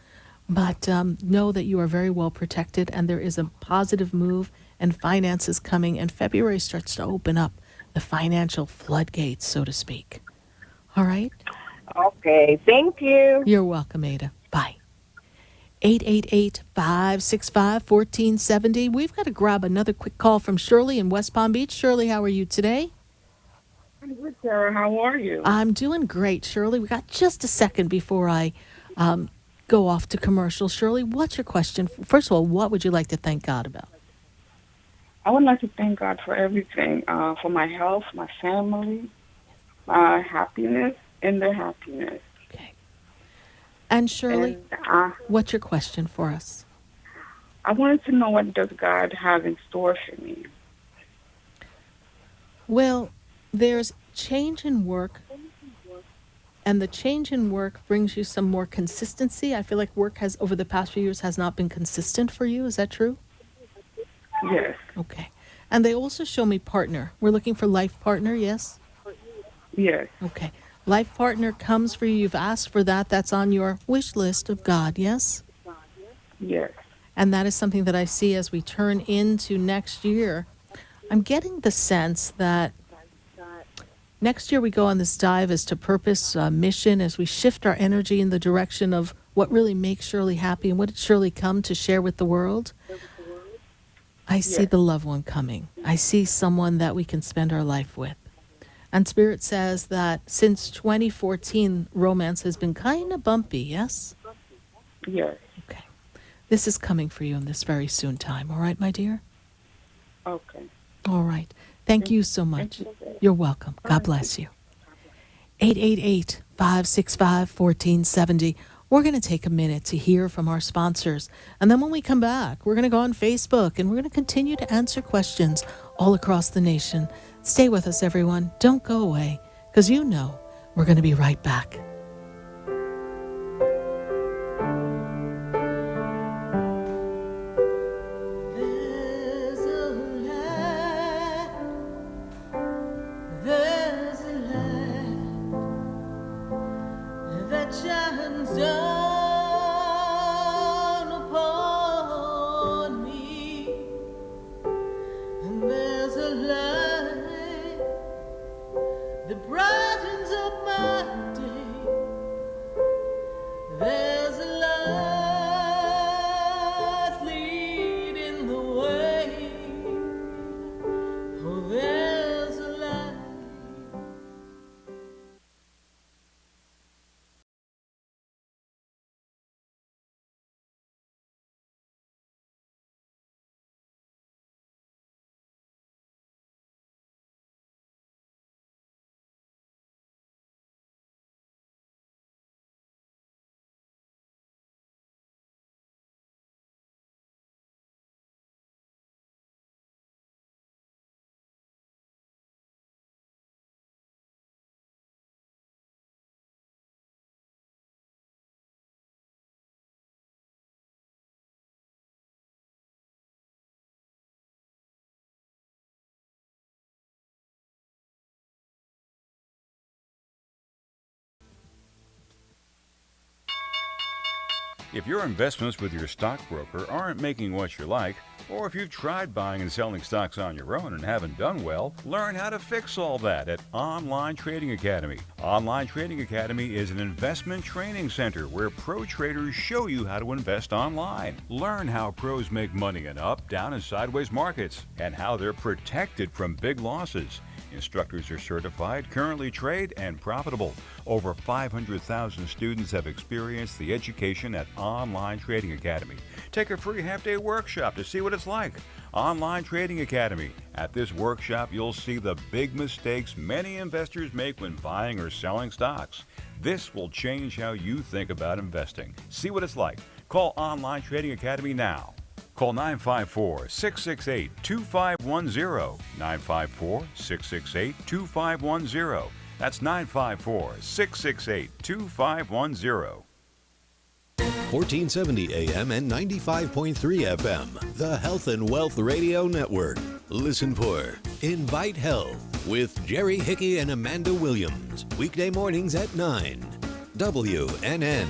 but know that you are very well protected, and there is a positive move and finances coming, and February starts to open up the financial floodgates, so to speak. All right? Okay, thank you. You're welcome, Ada. Bye. 888-565-1470. We've got to grab another quick call from Shirley in West Palm Beach. Shirley, how are you today? I'm good, Sarah. How are you? I'm doing great, Shirley. We got just a second before I go off to commercial. Shirley, what's your question? First of all, what would you like to thank God about? I would like to thank God for everything, for my health, my family, my happiness, and their happiness. Okay. And Shirley, what's your question for us? I wanted to know, what does God have in store for me? Well, there's change in work, and the change in work brings you some more consistency. I feel like work has, over the past few years, has not been consistent for you. Is that true? Yes. Okay. And they also show me partner. We're looking for life partner, yes? Yes. Okay. Life partner comes for you. You've asked for that. That's on your wish list of God, yes? Yes. And that is something that I see as we turn into next year. I'm getting the sense that next year we go on this dive as to purpose, mission, as we shift our energy in the direction of what really makes Shirley happy and what did Shirley come to share with the world. I see the loved one coming. I see someone that we can spend our life with. And Spirit says that since 2014, romance has been kind of bumpy, yes? Yes. Okay. This is coming for you in this very soon time. All right, my dear? Okay. All right. Thank you so much. You're welcome. God bless you. 888-565-1470. We're going to take a minute to hear from our sponsors. And then when we come back, we're going to go on Facebook and we're going to continue to answer questions all across the nation. Stay with us, everyone. Don't go away, because you know we're going to be right back. If your investments with your stockbroker aren't making what you like, or if you've tried buying and selling stocks on your own and haven't done well, learn how to fix all that at Online Trading Academy. Online Trading Academy is an investment training center where pro traders show you how to invest online. Learn how pros make money in up, down, and sideways markets, and how they're protected from big losses. Instructors are certified, currently trade, and profitable. Over 500,000 students have experienced the education at Online Trading Academy. Take a free half-day workshop to see what it's like. Online Trading Academy. At this workshop, you'll see the big mistakes many investors make when buying or selling stocks. This will change how you think about investing. See what it's like. Call Online Trading Academy now. Call 954-668-2510, 954-668-2510. That's 954-668-2510. 1470 AM and 95.3 FM, the Health and Wealth Radio Network. Listen for Invite Health with Jerry Hickey and Amanda Williams. Weekday mornings at 9. WNN.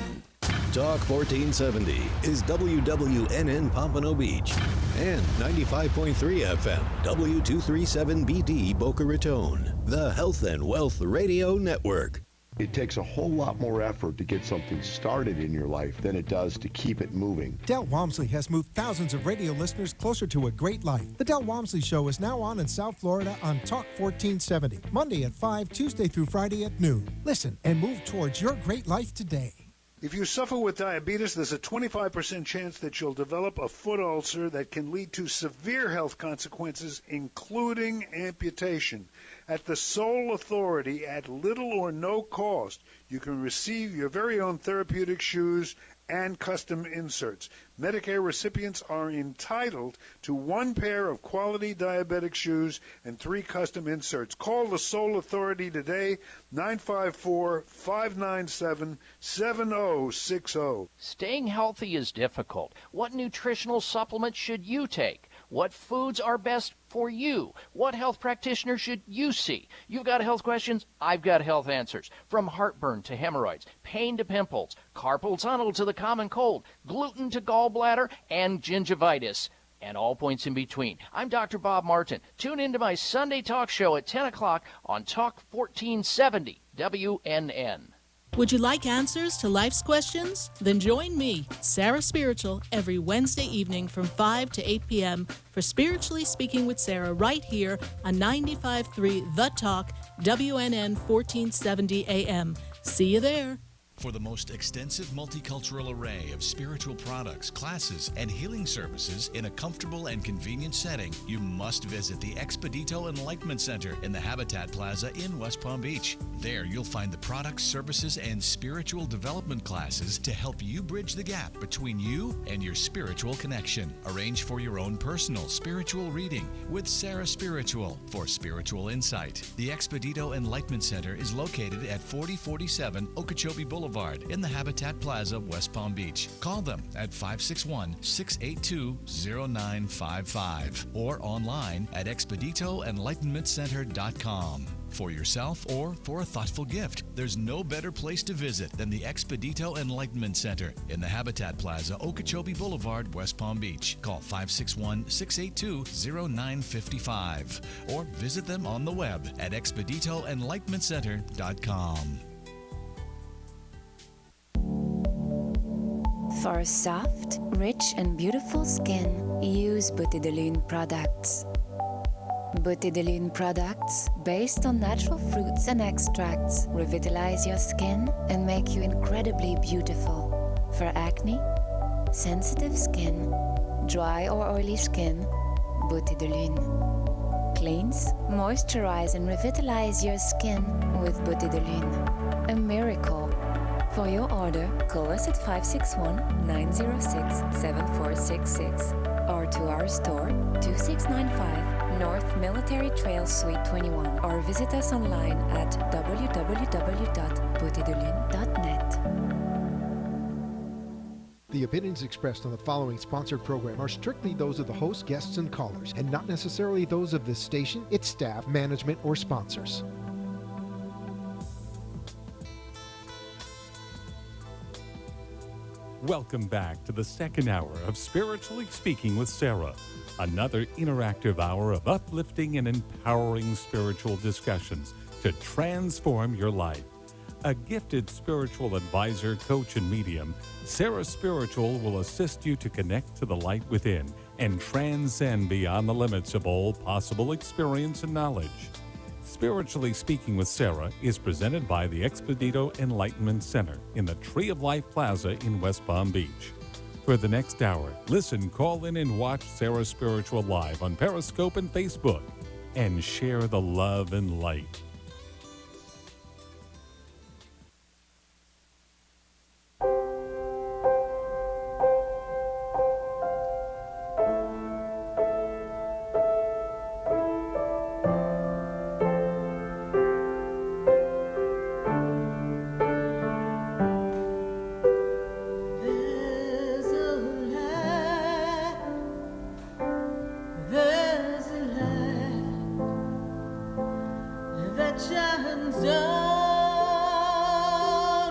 Talk 1470 is WWNN Pompano Beach and 95.3 FM W237BD Boca Raton, the Health and Wealth Radio Network. It takes a whole lot more effort to get something started in your life than it does to keep it moving. Del Walmsley has moved thousands of radio listeners closer to a great life. The Del Walmsley Show is now on in South Florida on Talk 1470, Monday at 5, Tuesday through Friday at noon. Listen and move towards your great life today. If you suffer with diabetes, there's a 25% chance that you'll develop a foot ulcer that can lead to severe health consequences, including amputation. At the sole authority, at little or no cost, you can receive your very own therapeutic shoes and custom inserts. Medicare recipients are entitled to 1 pair of quality diabetic shoes and 3 custom inserts. Call the Sole Authority today, 954-597-7060. Staying healthy is difficult. What nutritional supplements should you take? What foods are best for you? What health practitioner should you see? You've got health questions, I've got health answers. From heartburn to hemorrhoids, pain to pimples, carpal tunnel to the common cold, gluten to gallbladder, and gingivitis, and all points in between. I'm Dr. Bob Martin. Tune into my Sunday talk show at 10 o'clock on Talk 1470 WNN. Would you like answers to life's questions? Then join me, Sarah Spiritual, every Wednesday evening from 5 to 8 p.m. for Spiritually Speaking with Sarah right here on 95.3 The Talk, WNN 1470 AM. See you there. For the most extensive multicultural array of spiritual products, classes, and healing services in a comfortable and convenient setting, you must visit the Expedito Enlightenment Center in the Habitat Plaza in West Palm Beach. There you'll find the products, services, and spiritual development classes to help you bridge the gap between you and your spiritual connection. Arrange for your own personal spiritual reading with Sarah Spiritual for spiritual insight. The Expedito Enlightenment Center is located at 4047 Okeechobee Boulevard in the Habitat Plaza, West Palm Beach. Call them at 561-682-0955 or online at expeditoenlightenmentcenter.com. For yourself or for a thoughtful gift, there's no better place to visit than the Expedito Enlightenment Center in the Habitat Plaza, Okeechobee Boulevard, West Palm Beach. Call 561-682-0955 or visit them on the web at expeditoenlightenmentcenter.com. For soft, rich, and beautiful skin, use Butidolune products. Butidolune products, based on natural fruits and extracts, revitalize your skin and make you incredibly beautiful. For acne, sensitive skin, dry or oily skin, Butidolune. Cleanse, moisturize, and revitalize your skin with Butidolune. A miracle. For your order, call us at 561-906-7466 or to our store, 2695 North Military Trail Suite 21, or visit us online at www.butidolune.net. The opinions expressed on the following sponsored program are strictly those of the host, guests, and callers, and not necessarily those of this station, its staff, management, or sponsors. Welcome back to the second hour of Spiritually Speaking with Sarah, another interactive hour of uplifting and empowering spiritual discussions to transform your life. A gifted spiritual advisor, coach, and medium, Sarah Spiritual will assist you to connect to the light within and transcend beyond the limits of all possible experience and knowledge. Spiritually Speaking with Sarah is presented by the Expedito Enlightenment Center in the Tree of Life Plaza in West Palm Beach. For the next hour, listen, call in, and watch Sarah Spiritual live on Periscope and Facebook, and share the love and light. There's a light that shines down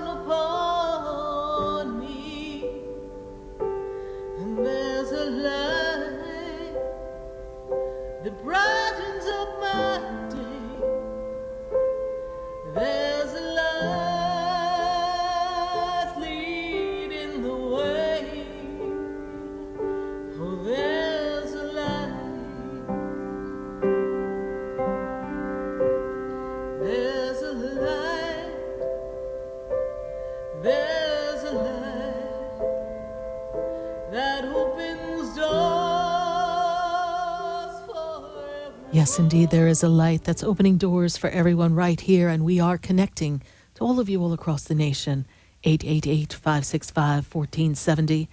upon me, and there's a light that brightens up my day. There's a light leading the way. Oh, there's a light. There's a light. There's a light that opens doors for everyone. Yes, indeed, there is a light that's opening doors for everyone right here, and we are connecting to all of you all across the nation. 888-565-1470.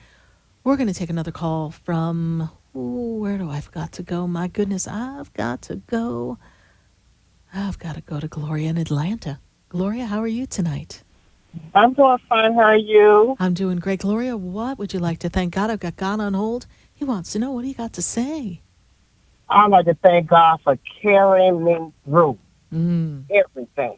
We're going to take another call from, where do I got to go? My goodness, I've got to go to Gloria in Atlanta. Gloria, how are you tonight? I'm doing fine. How are you? I'm doing great. Gloria, what would you like to thank God? I've got God on hold. He wants to know, what do you got to say? I'd like to thank God for carrying me through everything.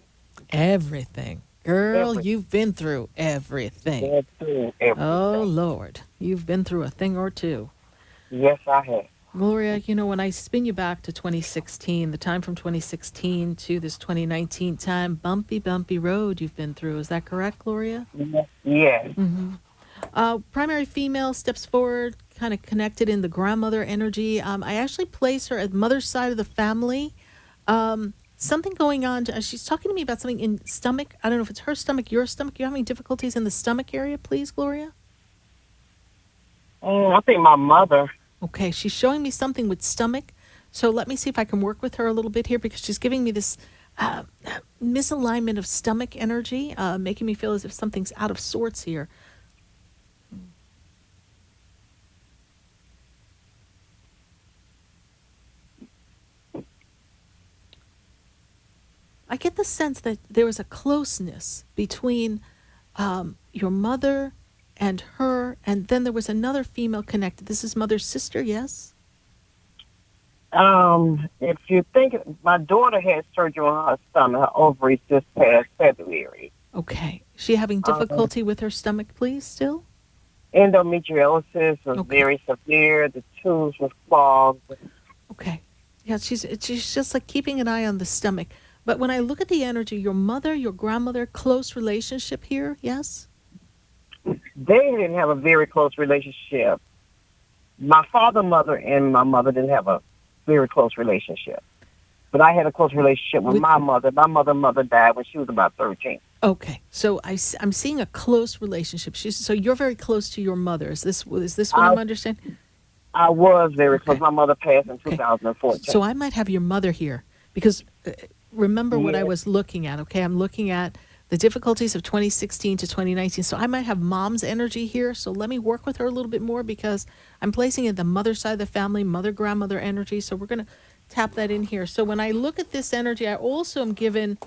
Everything. Girl, Everything. you've been through everything. Been through everything. Oh, Lord. You've been through a thing or two. Yes, I have. Gloria, you know, when I spin you back to 2016, the time from 2016 to this 2019 time, bumpy road you've been through. Is that correct, Gloria? Yes. Primary female steps forward, kind of connected in the grandmother energy. I actually place her at mother's side of the family. something going on. She's talking to me about something in stomach. I don't know if it's her stomach, your stomach. You having difficulties in the stomach area, please, Gloria? I think my mother. Okay, she's showing me something with stomach. So let me see if I can work with her a little bit here, because she's giving me this misalignment of stomach energy, making me feel as if something's out of sorts here. I get the sense that there was a closeness between your mother and her, and then there was another female connected. This is mother's sister, yes? If you think, my daughter had surgery on her stomach, her ovaries, this past February. Okay. She having difficulty with her stomach, please, still? Endometriosis was very severe. The tubes were clogged. Okay. Yeah, she's just like keeping an eye on the stomach. But when I look at the energy, your mother, your grandmother, close relationship here, yes? They didn't have a very close relationship. My father, mother, and my mother didn't have a very close relationship. But I had a close relationship with my mother. My mother died when she was about 13. Okay. So I'm seeing a close relationship. So you're very close to your mother. Is this what I'm understanding? I was very close. My mother passed in 2014. So I might have your mother here, because remember what I was looking at, okay? I'm looking at the difficulties of 2016 to 2019. So I might have mom's energy here. So let me work with her a little bit more, because I'm placing in the mother side of the family, mother, grandmother energy. So we're going to tap that in here. So when I look at this energy, I also am given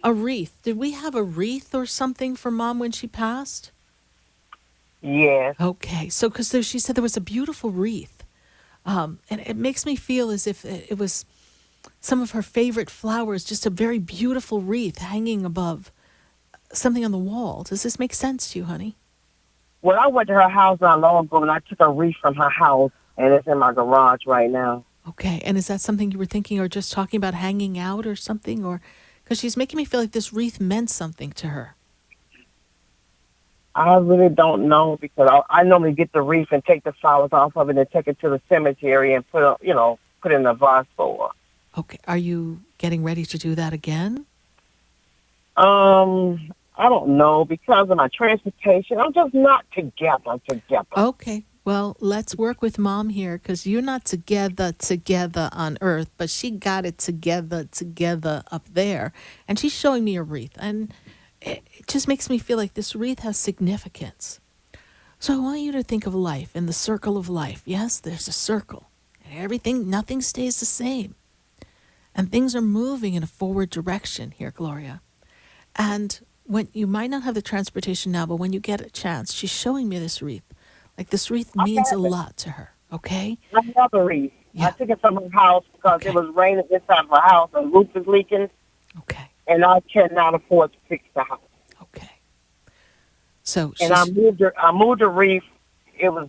a wreath. Did we have a wreath or something for mom when she passed? Yes. Okay. So because she said there was a beautiful wreath. And it makes me feel as if it was some of her favorite flowers, just a very beautiful wreath hanging above something on the wall. Does this make sense to you, honey? Well, I went to her house not long ago, and I took a wreath from her house, and it's in my garage right now. Okay. And is that something you were thinking or just talking about hanging out or something? Or because she's making me feel like this wreath meant something to her. I really don't know, because I normally get the wreath and take the flowers off of it and take it to the cemetery and put it in a vase for her. Okay. Are you getting ready to do that again? I don't know, because of my transportation. I'm just not together. Okay. Well, let's work with mom here, because you're not together on earth, but she got it together up there. And she's showing me a wreath. And it just makes me feel like this wreath has significance. So I want you to think of life in the circle of life. Yes, there's a circle. And nothing stays the same. And things are moving in a forward direction here, Gloria. And when you might not have the transportation now, but when you get a chance, she's showing me this wreath. Like this wreath means a lot to her, okay? I have a wreath. Yeah. I took it from her house because it was raining inside my house and the roof is leaking. Okay. And I cannot afford to fix the house. Okay. So I moved the wreath. It was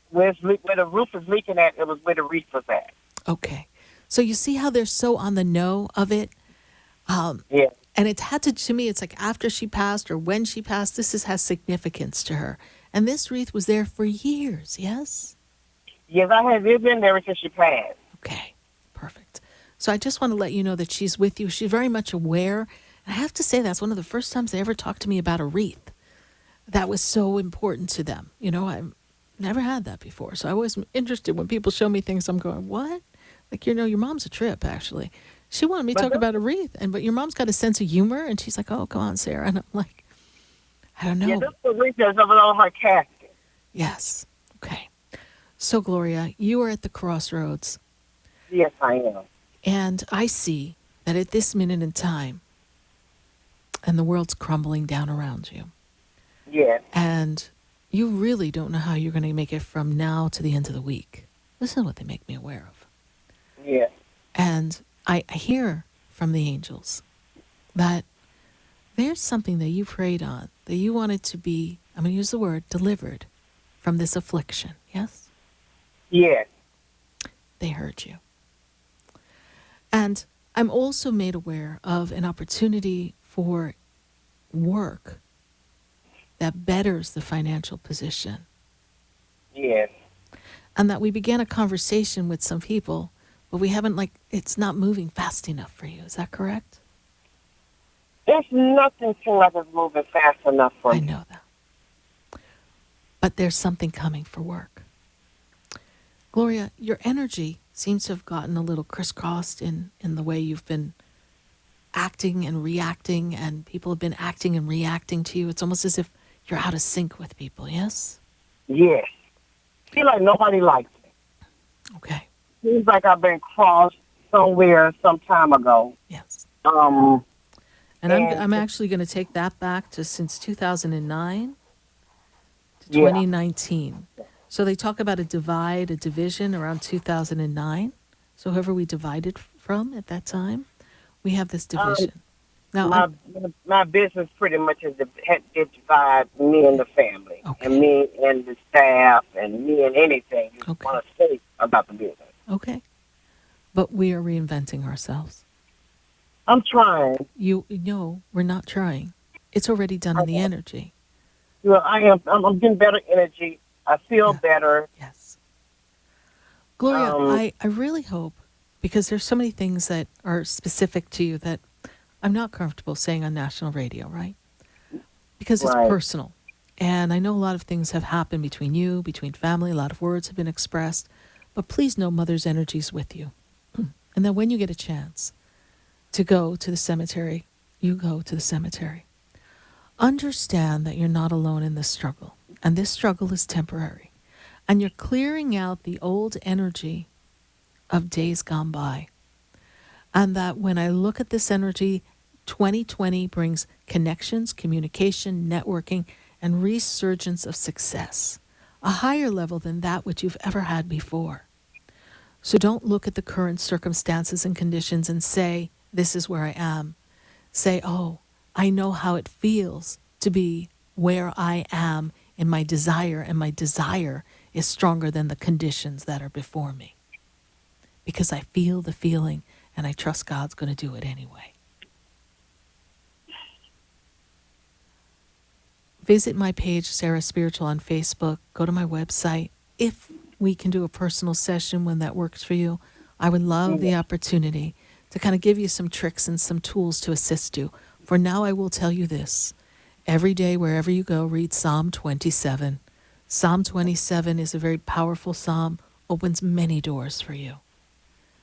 where the roof is leaking at. It was where the wreath was at. Okay. So you see how they're so on the know of it? Yeah. And it had to me, it's like after she passed or when she passed, has significance to her. And this wreath was there for years, yes? Yes, it's been there since she passed. Okay, perfect. So I just want to let you know that she's with you. She's very much aware. And I have to say that's one of the first times they ever talked to me about a wreath. That was so important to them. I've never had that before. So I was interested when people show me things. I'm going, what? Like, your mom's a trip, actually. She wanted me to talk about a wreath, but your mom's got a sense of humor, and she's like, oh, come on, Sarah. And I'm like, I don't know. Yeah, this is the wreath that's over on her casket. Yes. Okay. So, Gloria, you are at the crossroads. Yes, I am. And I see that at this minute in time, and the world's crumbling down around you. Yes. And you really don't know how you're going to make it from now to the end of the week. Listen to what they make me aware of. Yes. And I hear from the angels that there's something that you prayed on, that you wanted to be, I'm going to use the word, delivered from this affliction. Yes? Yes. They heard you. And I'm also made aware of an opportunity for work that betters the financial position. Yes. And that we began a conversation with some people, but we haven't, like, it's not moving fast enough for you. Is that correct? There's nothing seems like it's moving fast enough for me. I know that. But there's something coming for work. Gloria, your energy seems to have gotten a little crisscrossed in the way you've been acting and reacting, and people have been acting and reacting to you. It's almost as if you're out of sync with people, yes? Yes. Feel like nobody likes me. Okay. Seems like I've been crossed somewhere some time ago. Yes. And I'm actually going to take that back to since 2009 to Yeah. 2019. So they talk about a division around 2009. So whoever we divided from at that time, we have this division. Now, my business pretty much is it divide me and the family, and me and the staff, and me and anything you want to say about the business. okay. But we are reinventing ourselves. I'm trying. No, we're not trying. It's already done in the energy. Well, I am. I'm getting better energy. I feel better. Yes. Gloria, I really hope, because there's so many things that are specific to you that I'm not comfortable saying on national radio, right? Because it's personal. And I know a lot of things have happened between you, between family, a lot of words have been expressed. But please know Mother's energy is with you. And then when you get a chance to go to the cemetery, you go to the cemetery. Understand that you're not alone in this struggle. And this struggle is temporary. And you're clearing out the old energy of days gone by. And that when I look at this energy, 2020 brings connections, communication, networking, and resurgence of success, a higher level than that which you've ever had before. So don't look at the current circumstances and conditions and say, this is where I am. Say, oh, I know how it feels to be where I am in my desire, and my desire is stronger than the conditions that are before me. Because I feel the feeling, and I trust God's going to do it anyway. Visit my page, Sarah Spiritual, on Facebook. Go to my website. If we can do a personal session when that works for you, I would love the opportunity to kind of give you some tricks and some tools to assist you. For now, I will tell you this. Every day, wherever you go, read Psalm 27. Psalm 27 is a very powerful psalm, opens many doors for you,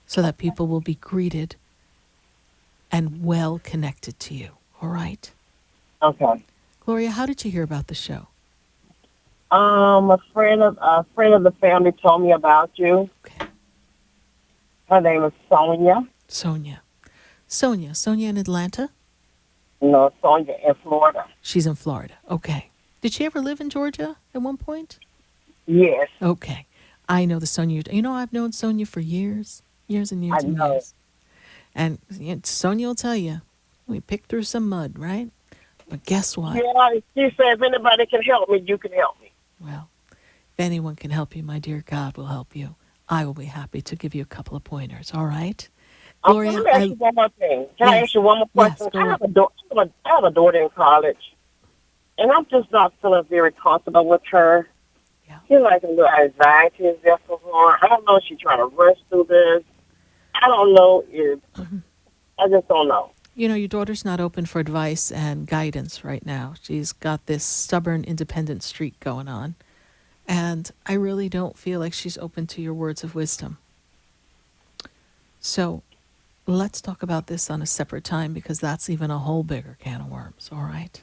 so that people will be greeted and well connected to you. All right? Okay. Gloria, how did you hear about the show? A friend of the family told me about you. Okay. Her name is Sonia. Sonia in Atlanta? No, Sonia in Florida. She's in Florida. Okay. Did she ever live in Georgia at one point? Yes. Okay. I know the Sonia. You know, I've known Sonia for years and years and years. And Sonia will tell you, we picked through some mud, right? But guess what? Yeah, she said, if anybody can help me, you can help me. Well, if anyone can help you, my dear, God will help you. I will be happy to give you a couple of pointers, all right? Gloria, let me ask you one more thing. Can I ask you one more question? Yes, I have a daughter in college, and I'm just not feeling very comfortable with her. Yeah. I feel like a little anxiety is there for her. I don't know if she's trying to rush through this. I don't know if, I just don't know. You know, your daughter's not open for advice and guidance right now. She's got this stubborn, independent streak going on. And I really don't feel like she's open to your words of wisdom. So let's talk about this on a separate time, because that's even a whole bigger can of worms, all right?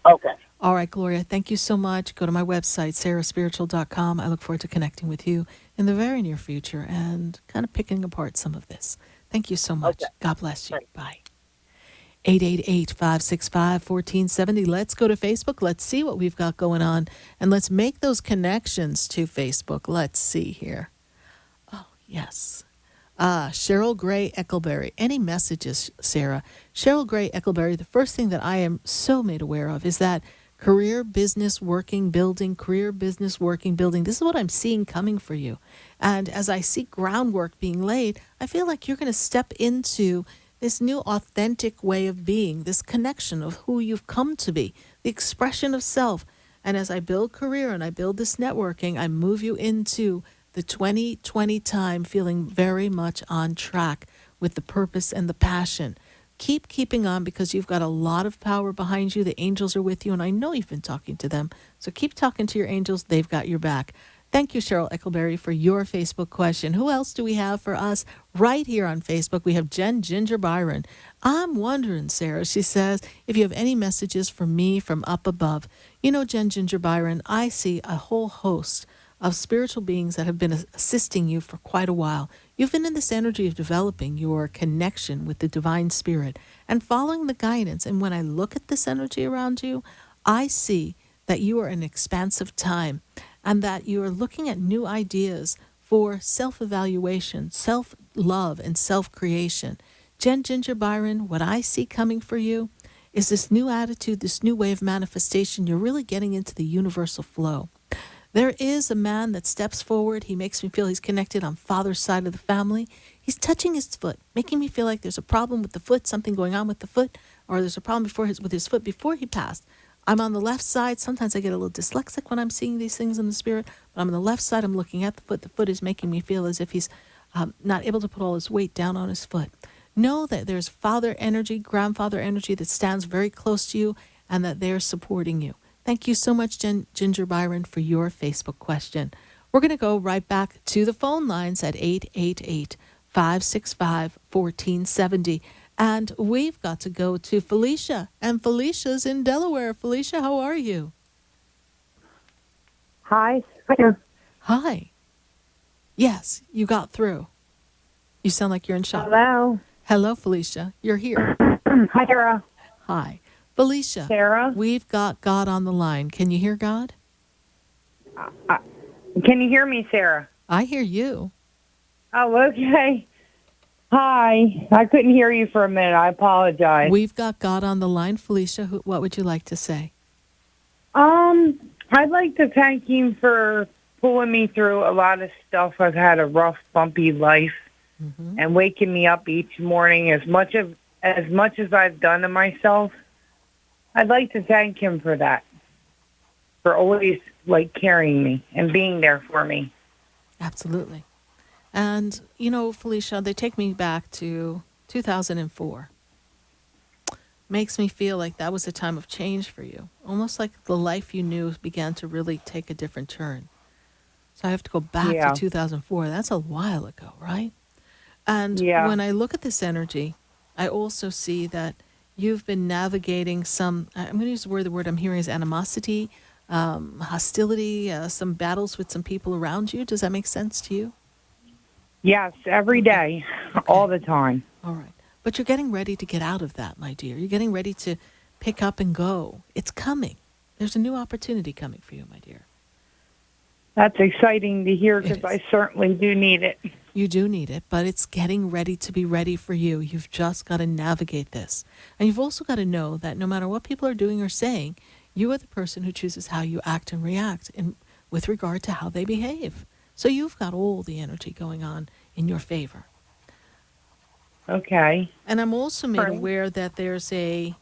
Okay. All right, Gloria, thank you so much. Go to my website, sarahspiritual.com. I look forward to connecting with you in the very near future and kind of picking apart some of this. Thank you so much. Okay. God bless you. Bye. 888-565-1470. Let's go to Facebook. Let's see what we've got going on. And let's make those connections to Facebook. Let's see here. Oh, yes. Cheryl Gray Eckleberry. Any messages, Sarah? Cheryl Gray Eckleberry, the first thing that I am so made aware of is that career, business, working, building, this is what I'm seeing coming for you. And as I see groundwork being laid, I feel like you're going to step into this new authentic way of being, this connection of who you've come to be, the expression of self. And as I build career and I build this networking, I move you into the 2020 time feeling very much on track with the purpose and the passion. Keep keeping on because you've got a lot of power behind you. The angels are with you, and I know you've been talking to them. So keep talking to your angels. They've got your back. Thank you, Cheryl Eccleberry, for your Facebook question. Who else do we have for us right here on Facebook? We have Jen Ginger Byron. I'm wondering, Sarah, she says, if you have any messages for me from up above. You know, Jen Ginger Byron, I see a whole host of spiritual beings that have been assisting you for quite a while. You've been in this energy of developing your connection with the divine spirit and following the guidance. And when I look at this energy around you, I see that you are in expansive time and that you are looking at new ideas for self-evaluation, self-love, and self-creation. Jen Ginger Byron, what I see coming for you is this new attitude, this new way of manifestation. You're really getting into the universal flow. There is a man that steps forward. He makes me feel he's connected on father's side of the family. He's touching his foot, making me feel like there's a problem with the foot, something going on with the foot, or there's a problem with his foot before he passed. I'm on the left side. Sometimes I get a little dyslexic when I'm seeing these things in the spirit, but I'm on the left side. I'm looking at the foot. The foot is making me feel as if he's not able to put all his weight down on his foot. Know that there's father energy, grandfather energy that stands very close to you and that they're supporting you. Thank you so much, Ginger Byron, for your Facebook question. We're going to go right back to the phone lines at 888-565-1470. And we've got to go to Felicia. And Felicia's in Delaware. Felicia, how are you? Hi. Hi. Yes, you got through. You sound like you're in shock. Hello. Hello, Felicia. You're here. Hi, Sarah. Hi. Felicia. Sarah. We've got God on the line. Can you hear God? Can you hear me, Sarah? I hear you. Oh, okay. Hi. I couldn't hear you for a minute. I apologize. We've got God on the line. Felicia, what would you like to say? I'd like to thank him for pulling me through a lot of stuff. I've had a rough, bumpy life, and waking me up each morning as much as I've done to myself. I'd like to thank him for that, for always carrying me and being there for me. Absolutely. And, you know, Felicia, they take me back to 2004. Makes me feel like that was a time of change for you. Almost like the life you knew began to really take a different turn. So I have to go back to 2004. That's a while ago, right? And when I look at this energy, I also see that you've been navigating some, I'm going to use the word I'm hearing is animosity, hostility, some battles with some people around you. Does that make sense to you? Yes, every day, all the time. All right. But you're getting ready to get out of that, my dear. You're getting ready to pick up and go. It's coming. There's a new opportunity coming for you, my dear. That's exciting to hear because I certainly do need it. You do need it, but it's getting ready to be ready for you. You've just got to navigate this. And you've also got to know that no matter what people are doing or saying, you are the person who chooses how you act and react with regard to how they behave. So you've got all the energy going on in your favor. Okay. And I'm also made aware that there's a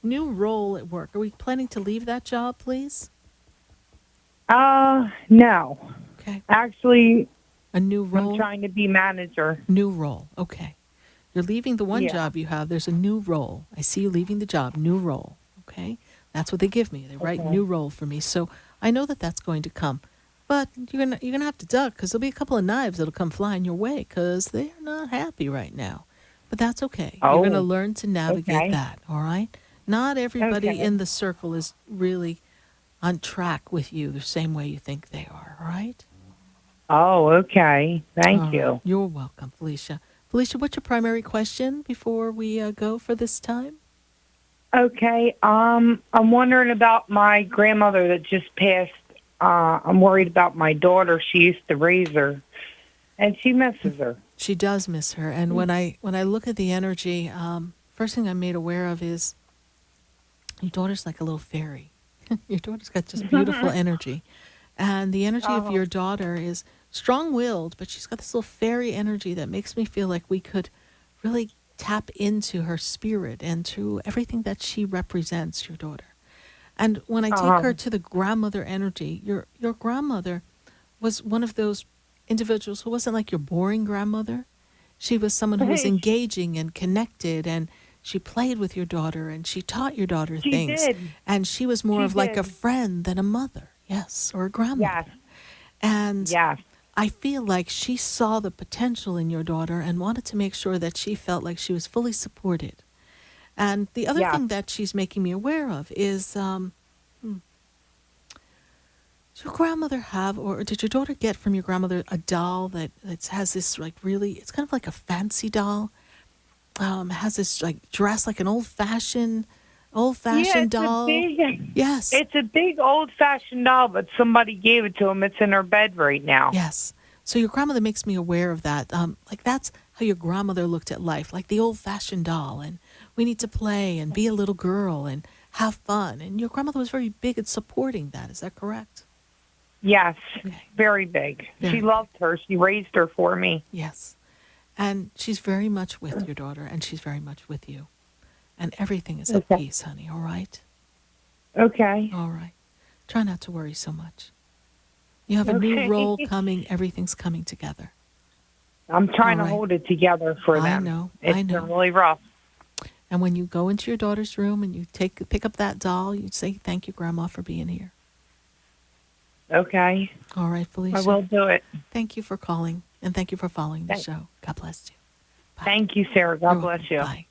new role at work. Are we planning to leave that job, please? No. Okay. Actually, a new role? I'm trying to be manager. New role. Okay. You're leaving the one job you have. There's a new role. I see you leaving the job. New role. Okay. That's what they give me. They write new role for me. So I know that that's going to come. But you're gonna have to duck because there'll be a couple of knives that'll come flying your way because they're not happy right now. But that's okay. You're going to learn to navigate that, all right? Not everybody in the circle is really on track with you the same way you think they are, all right? Oh, okay. Thank you. You're welcome, Felicia. Felicia, what's your primary question before we go for this time? Okay. I'm wondering about my grandmother that just passed. I'm worried about my daughter. She used to raise her, and she misses her. She does miss her. And when I look at the energy, first thing I'm made aware of is your daughter's like a little fairy. Your daughter's got just beautiful energy. And the energy of your daughter is strong-willed, but she's got this little fairy energy that makes me feel like we could really tap into her spirit and to everything that she represents, your daughter. And when I take her to the grandmother energy, your grandmother was one of those individuals who wasn't like your boring grandmother. She was someone who was engaging and connected, and she played with your daughter, and she taught your daughter things. Did. And she was more of like a did. friend than a mother, yes, or a grandmother. Yes. And Yes. I feel like she saw the potential in your daughter and wanted to make sure that she felt like she was fully supported. And the other thing that she's making me aware of is, did your grandmother have, or did your daughter get from your grandmother a doll that has this like really, it's kind of like a fancy doll, has this like dress like an old-fashioned doll. Yes. It's a big old-fashioned doll, but somebody gave it to him. It's in her bed right now. Yes. So your grandmother makes me aware of that. Like that's how your grandmother looked at life, like the old-fashioned doll. And we need to play and be a little girl and have fun. And your grandmother was very big at supporting that. Is that correct? Yes, very big. She loved her. She raised her for me. Yes. And she's very much with your daughter, and she's very much with you. And everything is at peace, honey, all right? Okay. All right. Try not to worry so much. You have a new role coming. Everything's coming together. I'm trying to hold it together for them. I know. It's been really rough. And when you go into your daughter's room and you pick up that doll, you say, "Thank you, Grandma, for being here." Okay. All right, Felicia. I will do it. Thank you for calling, and thank you for following the show. God bless you. Bye. Thank you, Sarah. God bless you. Bye.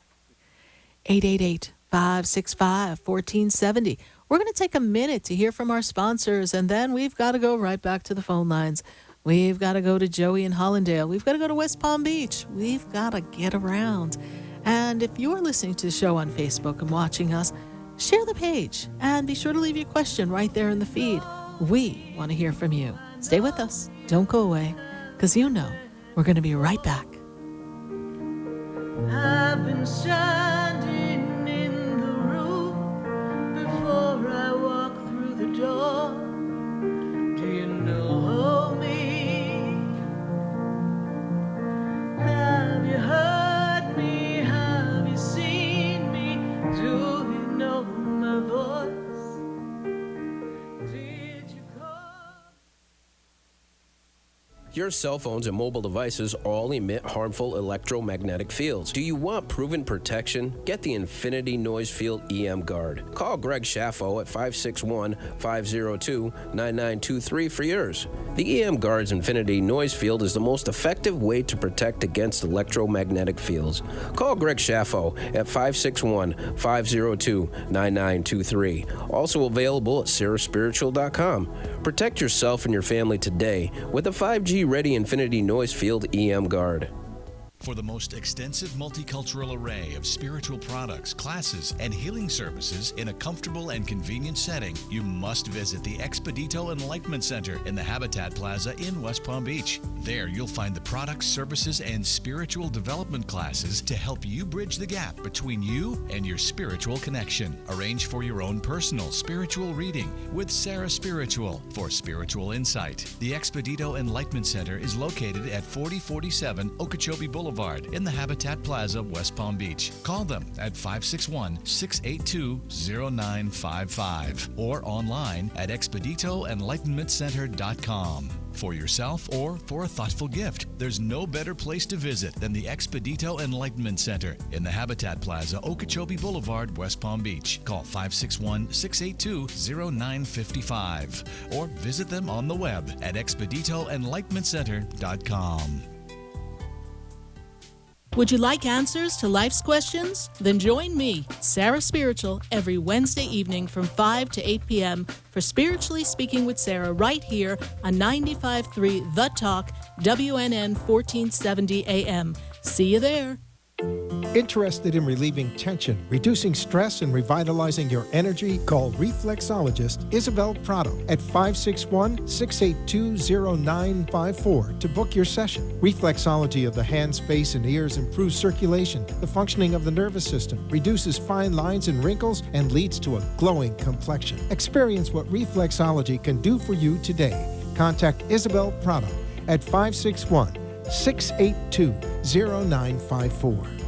888-565-1470. We're going to take a minute to hear from our sponsors, and then we've got to go right back to the phone lines. We've got to go to Joey in Hollandale. We've got to go to West Palm Beach. We've got to get around. And if you're listening to the show on Facebook and watching us, share the page and be sure to leave your question right there in the feed. We want to hear from you. Stay with us. Don't go away, because you know we're going to be right back. I've been standing in the room before I walk through the door. Do you know me? Have you heard me? Have you seen me? Do you know my voice? Your cell phones and mobile devices all emit harmful electromagnetic fields. Do you want proven protection? Get the Infinity Noise Field EM Guard. Call Greg Schaffo at 561-502-9923 for yours. The EM Guard's Infinity Noise Field is the most effective way to protect against electromagnetic fields. Call Greg Schaffo at 561-502-9923. Also available at SarahSpiritual.com. Protect yourself and your family today with a 5G Ready Infinity Noise Field EM Guard. For the most extensive multicultural array of spiritual products, classes, and healing services in a comfortable and convenient setting, you must visit the Expedito Enlightenment Center in the Habitat Plaza in West Palm Beach. There you'll find the products, services, and spiritual development classes to help you bridge the gap between you and your spiritual connection. Arrange for your own personal spiritual reading with Sarah Spiritual for spiritual insight. The Expedito Enlightenment Center is located at 4047 Okeechobee Boulevard in the Habitat Plaza, West Palm Beach. Call them at 561-682-0955 or online at expeditoenlightenmentcenter.com. For yourself or for a thoughtful gift, there's no better place to visit than the Expedito Enlightenment Center in the Habitat Plaza, Okeechobee Boulevard, West Palm Beach. Call 561-682-0955 or visit them on the web at expeditoenlightenmentcenter.com. Would you like answers to life's questions? Then join me, Sarah Spiritual, every Wednesday evening from 5 to 8 p.m. for Spiritually Speaking with Sarah right here on 95.3 The Talk, WNN 1470 AM. See you there. Interested in relieving tension, reducing stress, and revitalizing your energy? Call reflexologist Isabel Prado at 561-682-0954 to book your session. Reflexology of the hands, face, and ears improves circulation, the functioning of the nervous system, reduces fine lines and wrinkles, and leads to a glowing complexion. Experience what reflexology can do for you today. Contact Isabel Prado at 561-682-0954.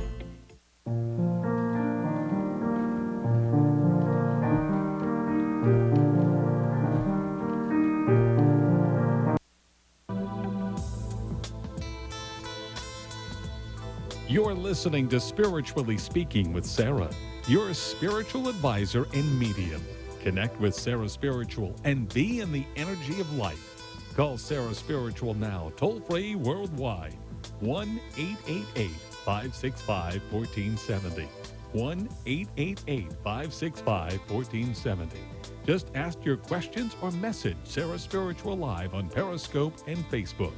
You're listening to Spiritually Speaking with Sarah, your spiritual advisor and medium. Connect with Sarah Spiritual and be in the energy of light. Call Sarah Spiritual now, toll-free worldwide. 1-888-565-1470. 1-888-565-1470. Just ask your questions or message Sarah Spiritual live on Periscope and Facebook.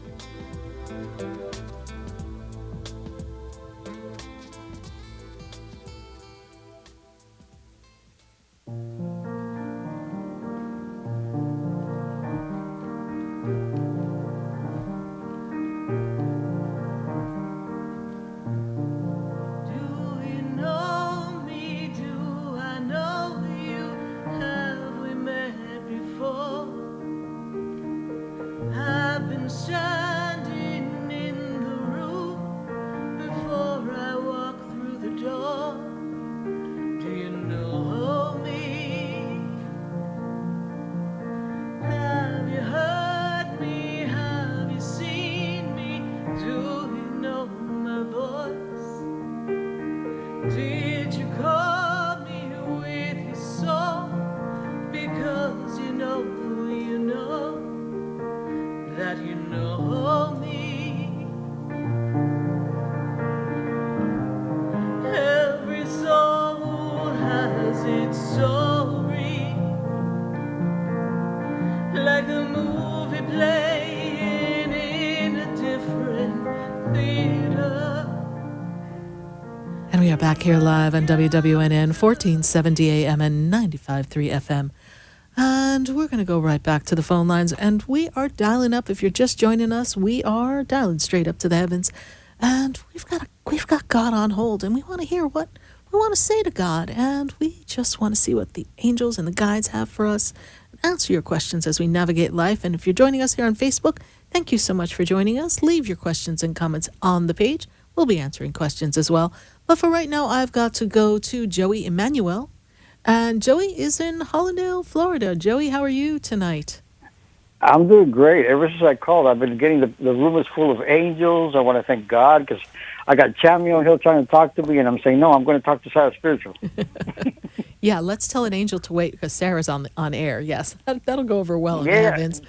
And we are back here live on WWNN 1470 AM and 95.3 FM. And we're going to go right back to the phone lines. And we are dialing up. If you're just joining us, we are dialing straight up to the heavens. And we've got God on hold. And we want to hear what we want to say to God. And we just want to see what the angels and the guides have for us. Answer your questions as we navigate life. And if you're joining us here on Facebook, thank you so much for joining us. Leave your questions and comments on the page. We'll be answering questions as well. But for right now, I've got to go to Joey Emmanuel. And Joey is in Hollandale, Florida. Joey, how are you tonight? I'm doing great. Ever since I called, I've been getting the room is full of angels. I want to thank God because I got Chammy on here trying to talk to me, and I'm saying, no, I'm going to talk to Sarah Spiritual. Yeah, let's tell an angel to wait because Sarah's on air. Yes, that'll go over well in the Yeah, heavens.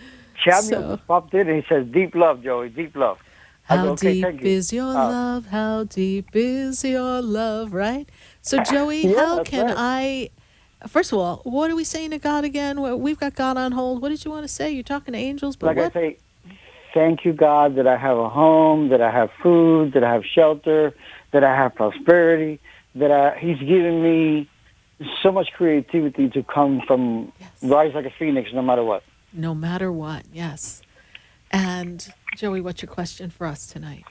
Chammy So- just popped in, and he says, deep love, Joey, deep love. I How go, okay, deep thank you. is your love? How deep is your love? Right? So, Joey, Yeah, how that's can right. first of all, what are we saying to God again? We've got God on hold. What did you want to say? You're talking to angels, but Like what? I say, thank you, God, that I have a home, that I have food, that I have shelter, that I have prosperity, that He's given me so much creativity to come from rise like a phoenix no matter what. No matter what, yes. And, Joey, what's your question for us tonight?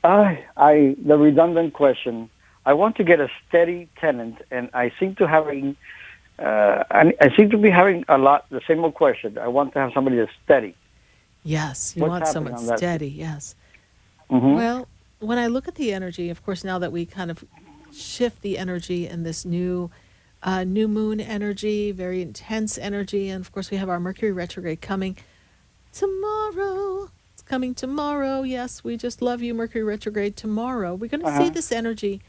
The redundant question. I want to get a steady tenant, and I seem to having, I seem to be having a lot the same old question. I want to have somebody that's steady. Yes, you What's want happening someone on that? steady, yes. Mhm. Well, when I look at the energy, of course, now that we kind of shift the energy in this new moon energy, very intense energy, and of course we have our Mercury retrograde coming tomorrow. It's coming tomorrow. Yes, we just love you, Mercury retrograde tomorrow. We're going to see this energy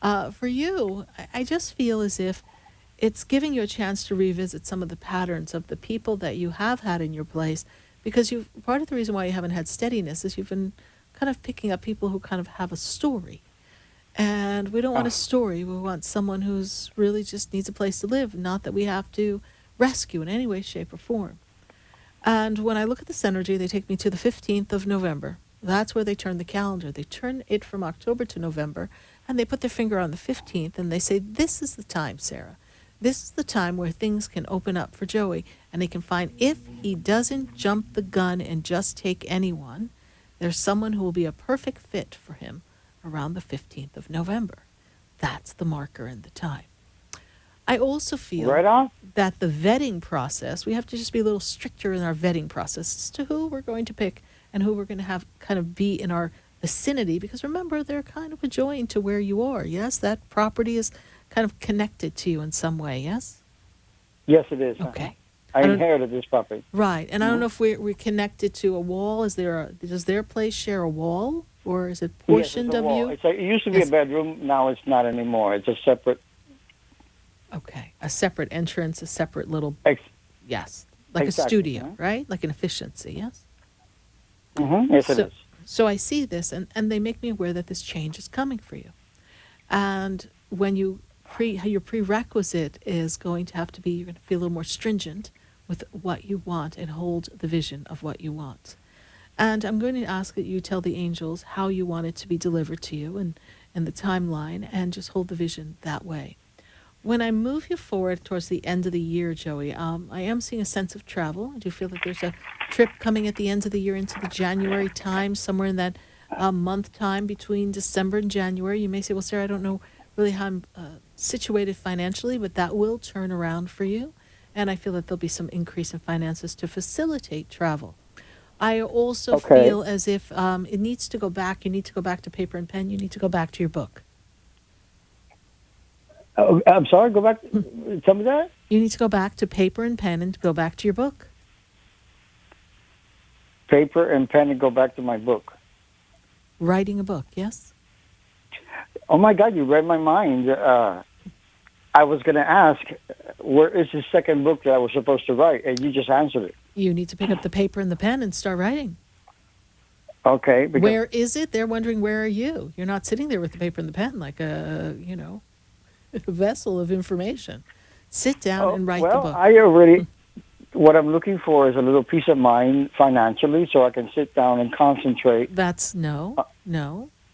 for you. I just feel as if it's giving you a chance to revisit some of the patterns of the people that you have had in your place, because part of the reason why you haven't had steadiness is you've been kind of picking up people who kind of have a story. And we don't want a story. We want someone who's really just needs a place to live, not that we have to rescue in any way, shape, or form. And when I look at this energy, they take me to the 15th of November. That's where they turn the calendar. They turn it from October to November, and they put their finger on the 15th, and they say, this is the time, Sarah. This is the time where things can open up for Joey, and he can find, if he doesn't jump the gun and just take anyone, there's someone who will be a perfect fit for him around the 15th of November. That's the marker and the time. I also feel Right on. that the vetting process, we have to just be a little stricter in our vetting process as to who we're going to pick and who we're going to have kind of be in our vicinity, because remember, they're kind of adjoined to where you are. Yes, that property is kind of connected to you in some way, yes? Yes, it is. Okay. I inherited this property. Right, and I don't know if we're connected to a wall. Does their place share a wall? or is it Yes, portioned it's a of wall. you? It used to be a bedroom. Now it's not anymore. It's a separate. Okay, a separate entrance, a separate little. Yes, like Exactly, a studio, uh-huh. right? Like an efficiency, yes. Yes, it is. So I see this, and they make me aware that this change is coming for you. And when your prerequisite is going to have to be, you're going to feel a little more stringent with what you want and hold the vision of what you want. And I'm going to ask that you tell the angels how you want it to be delivered to you and the timeline, and just hold the vision that way. When I move you forward towards the end of the year, Joey, I am seeing a sense of travel. I do feel that there's a trip coming at the end of the year into the January time, somewhere in that month time between December and January. You may say, well, Sarah, I don't know really how I'm situated financially, but that will turn around for you. And I feel that there'll be some increase in finances to facilitate travel. I also feel as if it needs to go back. You need to go back to paper and pen. You need to go back to your book. Oh, I'm sorry, go back. Tell me that. You need to go back to paper and pen and go back to your book. Paper and pen and go back to my book. Writing a book, yes? Oh, my God, you read my mind. I was going to ask, where is the second book that I was supposed to write? And you just answered it. You need to pick up the paper and the pen and start writing. Okay. Where is it? They're wondering, where are you? You're not sitting there with the paper and the pen like a vessel of information. Sit down and write the book. What I'm looking for is a little peace of mind financially, so I can sit down and concentrate. That's no.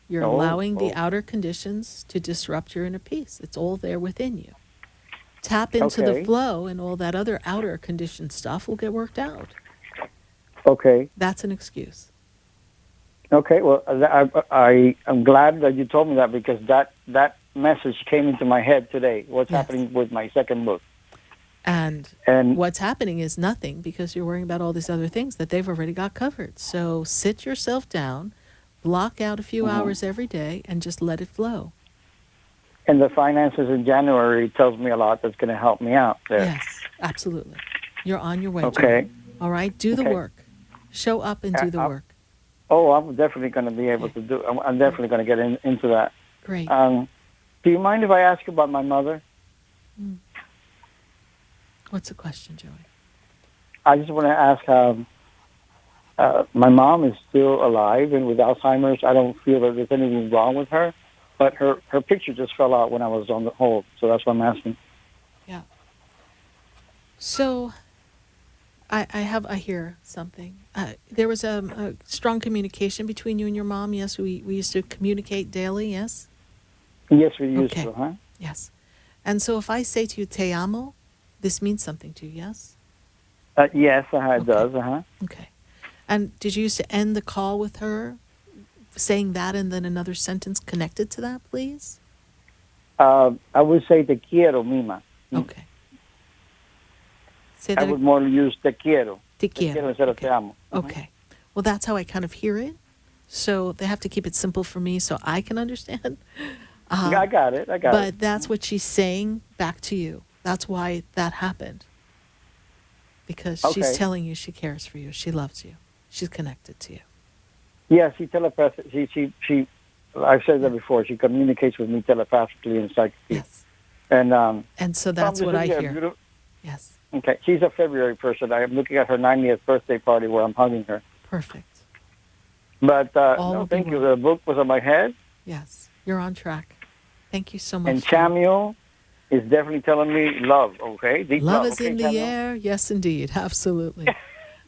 You're allowing the outer conditions to disrupt your inner peace. It's all there within you. Tap into the flow, and all that other outer conditioned stuff will get worked out. Okay. That's an excuse. Okay, well, I'm glad that you told me that, because that message came into my head today. What's happening with my second book? And what's happening is nothing, because you're worrying about all these other things that they've already got covered. So sit yourself down, block out a few hours every day, and just let it flow. And the finances in January tells me a lot that's going to help me out there. Yes, absolutely. You're on your way. Okay. Joe. All right, do the work. Show up and do the work. Oh, I'm definitely going to be able to do. I'm definitely going to get into that. Great. Do you mind if I ask about my mother? What's the question, Joey? I just want to ask how my mom is still alive and with Alzheimer's. I don't feel that there's anything wrong with her, but her picture just fell out when I was on the hold, so that's why I'm asking. Yeah. So I hear something. There was a strong communication between you and your mom. Yes, we used to communicate daily. Yes. Yes, we used to. Huh? Yes. And so if I say to you "te amo," this means something to you. Yes. Yes, it does. Okay. And did you used to end the call with her saying that, and then another sentence connected to that, please? I would say "te quiero, mima." Okay. Say that I would more use "te quiero." Te quiero instead of "te amo." Okay. Well, that's how I kind of hear it. So they have to keep it simple for me so I can understand. I got it. But that's what she's saying back to you. That's why that happened. Because she's telling you she cares for you. She loves you. She's connected to you. Yeah, she telepathically. She. I've said that before. She communicates with me telepathically and psychically. Yes. And so that's what I hear. Yes. Okay. She's a February person. I am looking at her 90th birthday party where I'm hugging her. Perfect. But no, thank you. The book was on my head. Yes. You're on track. Thank you so much. And Samuel is definitely telling me love, okay? Deep love is in the air. Yes, indeed. Absolutely.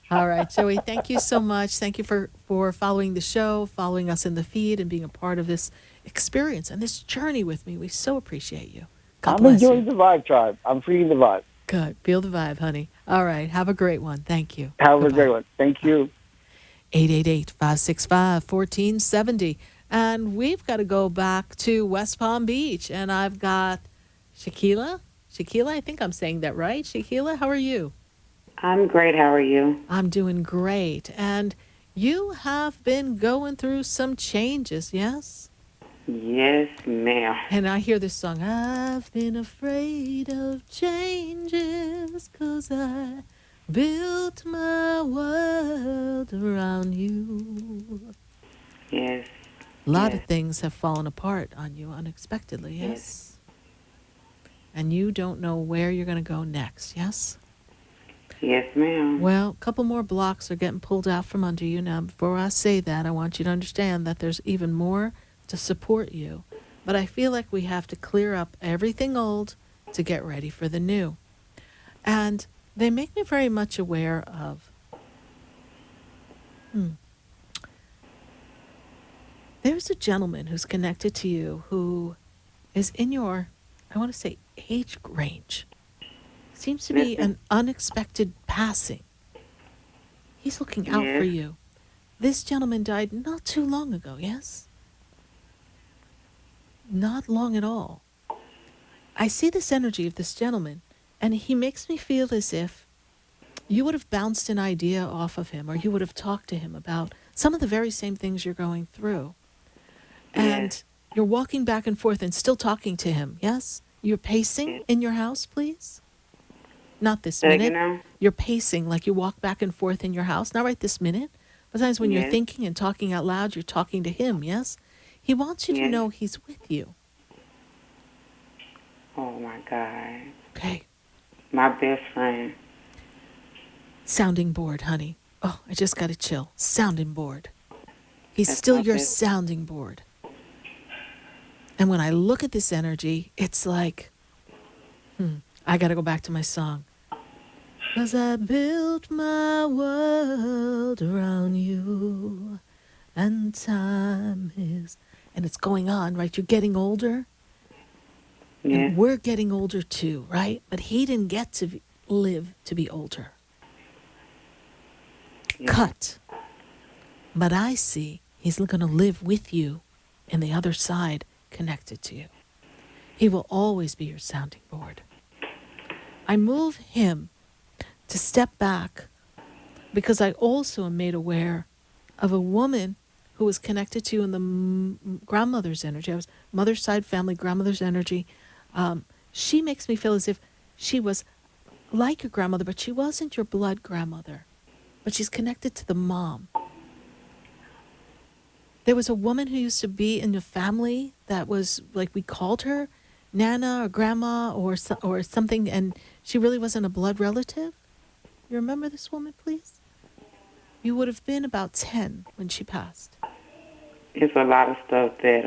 All right, Joey, thank you so much. Thank you for following the show, following us in the feed, and being a part of this experience and this journey with me. We so appreciate you. God bless enjoying the vibe, tribe. I'm feeling the vibe. Good. Feel the vibe, honey. All right. Have a great one. Thank you. Have a great one. Thank you. 888-565-1470. And we've got to go back to West Palm Beach. And I've got Shaquila. Shaquila, I think I'm saying that right. Shaquila, how are you? I'm great. How are you? I'm doing great. And you have been going through some changes, yes? Yes, ma'am. And I hear this song, I've been afraid of changes 'cause I built my world around you. Yes. A lot of things have fallen apart on you unexpectedly, yes? And you don't know where you're going to go next, yes? Yes, ma'am. Well, a couple more blocks are getting pulled out from under you. Now, before I say that, I want you to understand that there's even more to support you. But I feel like we have to clear up everything old to get ready for the new. And they make me very much aware of, there's a gentleman who's connected to you who is in your, I want to say, age range. Seems to be an unexpected passing. He's looking out for you. This gentleman died not too long ago, yes? Not long at all. I see this energy of this gentleman, and he makes me feel as if you would have bounced an idea off of him, or you would have talked to him about some of the very same things you're going through. And you're walking back and forth and still talking to him, yes? You're pacing in your house, please? Not this minute. You're pacing like you walk back and forth in your house. Not right this minute. But sometimes when you're thinking and talking out loud, you're talking to him, yes? He wants you to know he's with you. Oh, my God. Okay. My best friend. Sounding board, honey. Oh, I just got a chill. Sounding board. He's still your sounding board. And when I look at this energy, it's like, I got to go back to my song. 'Cause I built my world around you, and time is, and it's going on, right? You're getting older, and we're getting older too, right? But he didn't get to live to be older. Cut. But I see he's going to live with you in the other side, connected to you. He will always be your sounding board. I move him to step back because I also am made aware of a woman who was connected to you in the grandmother's energy. I was mother's side family, grandmother's energy. She makes me feel as if she was like your grandmother, but she wasn't your blood grandmother. But she's connected to the mom. There was a woman who used to be in your family that was like, we called her Nana or Grandma or something, and she really wasn't a blood relative. You remember this woman, please? You would have been about 10 when she passed. It's a lot of stuff that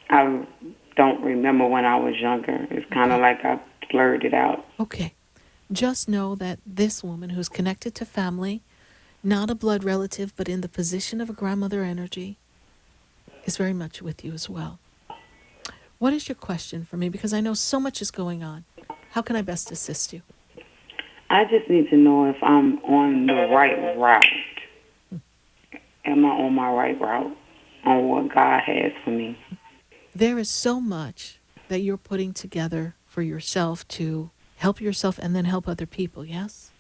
I don't remember when I was younger. It's kind of like I blurred it out. Okay. Just know that this woman who's connected to family, not a blood relative, but in the position of a grandmother energy, is very much with you as well. What is your question for me? Because I know so much is going on. How can I best assist you? I just need to know if I'm on the right route. Am I on my right route on what God has for me? There is so much that you're putting together for yourself to help yourself and then help other people, yes?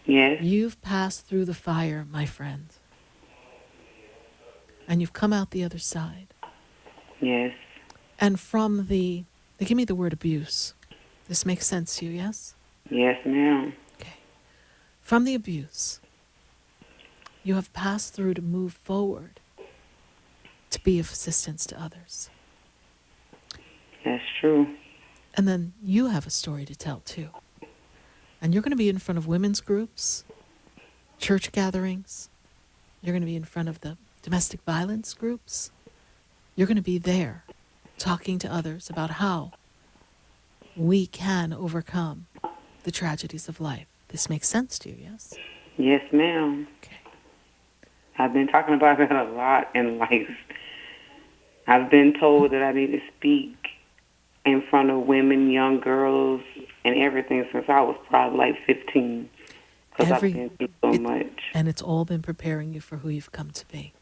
Yes. You've passed through the fire, my friend. And you've come out the other side. Yes. And from they give me the word abuse. This makes sense to you, yes? Yes, ma'am. Okay. From the abuse, you have passed through to move forward to be of assistance to others. That's true. And then you have a story to tell, too. And you're going to be in front of women's groups, church gatherings. You're going to be in front of the domestic violence groups. You're going to be there talking to others about how we can overcome the tragedies of life. This makes sense to you, yes? Yes, ma'am. Okay. I've been talking about it a lot in life. I've been told that I need to speak in front of women, young girls, and everything since I was probably like 15. Because I've been through so much. And it's all been preparing you for who you've come to be.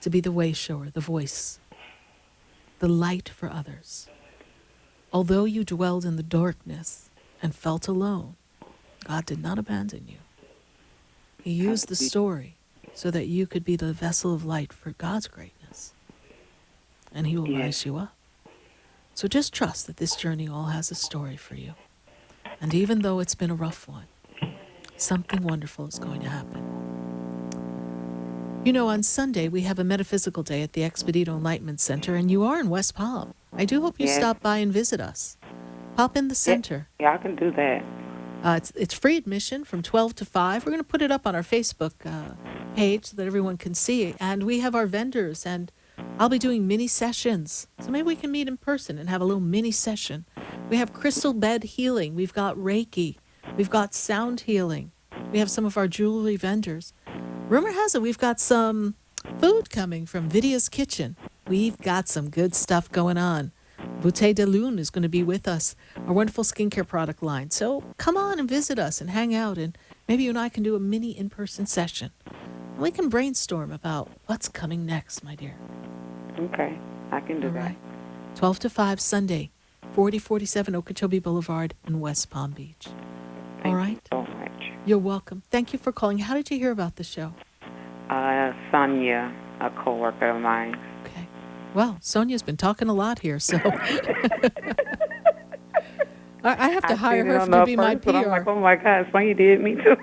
To be the way shower, the voice, the light for others. Although you dwelled in the darkness and felt alone, God did not abandon you. He used the story so that you could be the vessel of light for God's greatness. And He will rise you up. So just trust that this journey all has a story for you. And even though it's been a rough one, something wonderful is going to happen. You know, on Sunday, we have a metaphysical day at the Expedito Enlightenment Center, and you are in West Palm. I do hope you Yes. stop by and visit us. Pop in the center. Yeah, I can do that. It's free admission from 12 to 5. We're going to put it up on our Facebook page so that everyone can see. And we have our vendors, and I'll be doing mini sessions. So maybe we can meet in person and have a little mini session. We have crystal bed healing. We've got Reiki. We've got sound healing. We have some of our jewelry vendors. Rumor has it we've got some food coming from Vidya's Kitchen. We've got some good stuff going on. Bouteille de Lune is going to be with us, our wonderful skincare product line. So come on and visit us and hang out, and maybe you and I can do a mini in-person session. And we can brainstorm about what's coming next, my dear. Okay, I can do that. 12 to 5 Sunday, 4047 Okeechobee Boulevard in West Palm Beach. All right? So much. You're welcome. Thank you for calling. How did you hear about the show? Sonia, a coworker of mine. Well, Sonia's been talking a lot here, so I have to hire her to be my PR. I'm like, oh my God, Sonia did me too.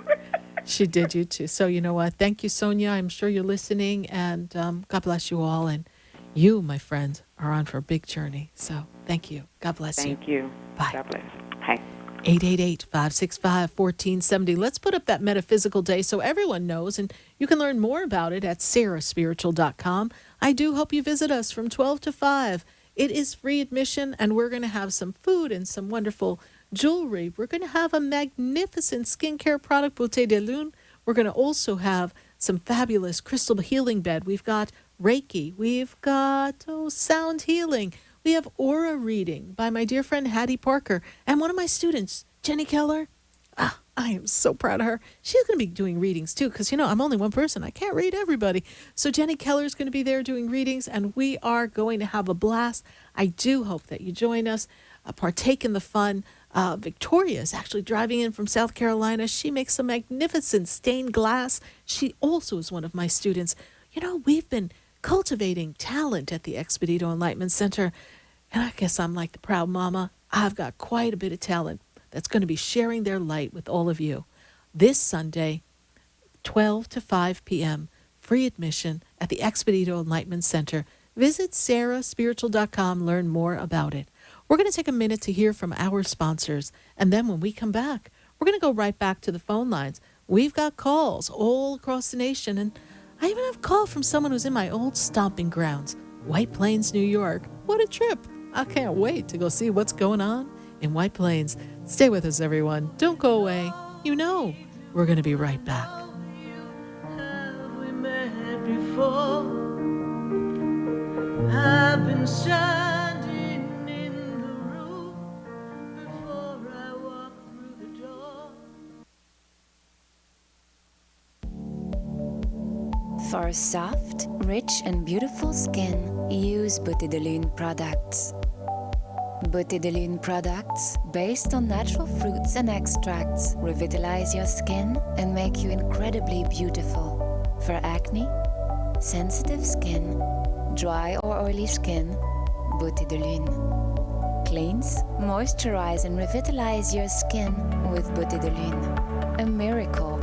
She did you too. So you know what? Thank you, Sonia. I'm sure you're listening, and God bless you all. And you, my friends, are on for a big journey. So thank you. God bless you. Thank you. Bye. God bless. Hi. 888-565-1470. Let's put up that metaphysical day so everyone knows, and you can learn more about it at sarahspiritual.com. I do hope you visit us from 12 to 5. It is free admission, and we're going to have some food and some wonderful jewelry. We're going to have a magnificent skincare product, Bouteille de Lune. We're going to also have some fabulous crystal healing bed. We've got Reiki. We've got sound healing. We have aura reading by my dear friend Hattie Parker and one of my students, Jenny Keller. I am so proud of her. She's going to be doing readings too because, I'm only one person. I can't read everybody. So Jenny Keller is going to be there doing readings, and we are going to have a blast. I do hope that you join us, partake in the fun. Victoria is actually driving in from South Carolina. She makes some magnificent stained glass. She also is one of my students. We've been cultivating talent at the Expedito Enlightenment Center, and I guess I'm like the proud mama. I've got quite a bit of talent that's going to be sharing their light with all of you. This Sunday, 12 to 5 p.m., free admission at the Expedito Enlightenment Center. Visit sarahspiritual.com, learn more about it. We're going to take a minute to hear from our sponsors, and then when we come back, we're going to go right back to the phone lines. We've got calls all across the nation, and I even have a call from someone who's in my old stomping grounds, White Plains, New York. What a trip. I can't wait to go see what's going on in White Plains. Stay with us, everyone. Don't go away. We're going to be right back. Have we met before? I've been standing in the room before I walk through the door. For soft, rich, and beautiful skin, use Bouteille de Lune products. Bouteille de Lune products, based on natural fruits and extracts, revitalize your skin and make you incredibly beautiful. For acne, sensitive skin, dry or oily skin, Bouteille de Lune. Cleanse, moisturize, and revitalize your skin with Bouteille de Lune. A miracle.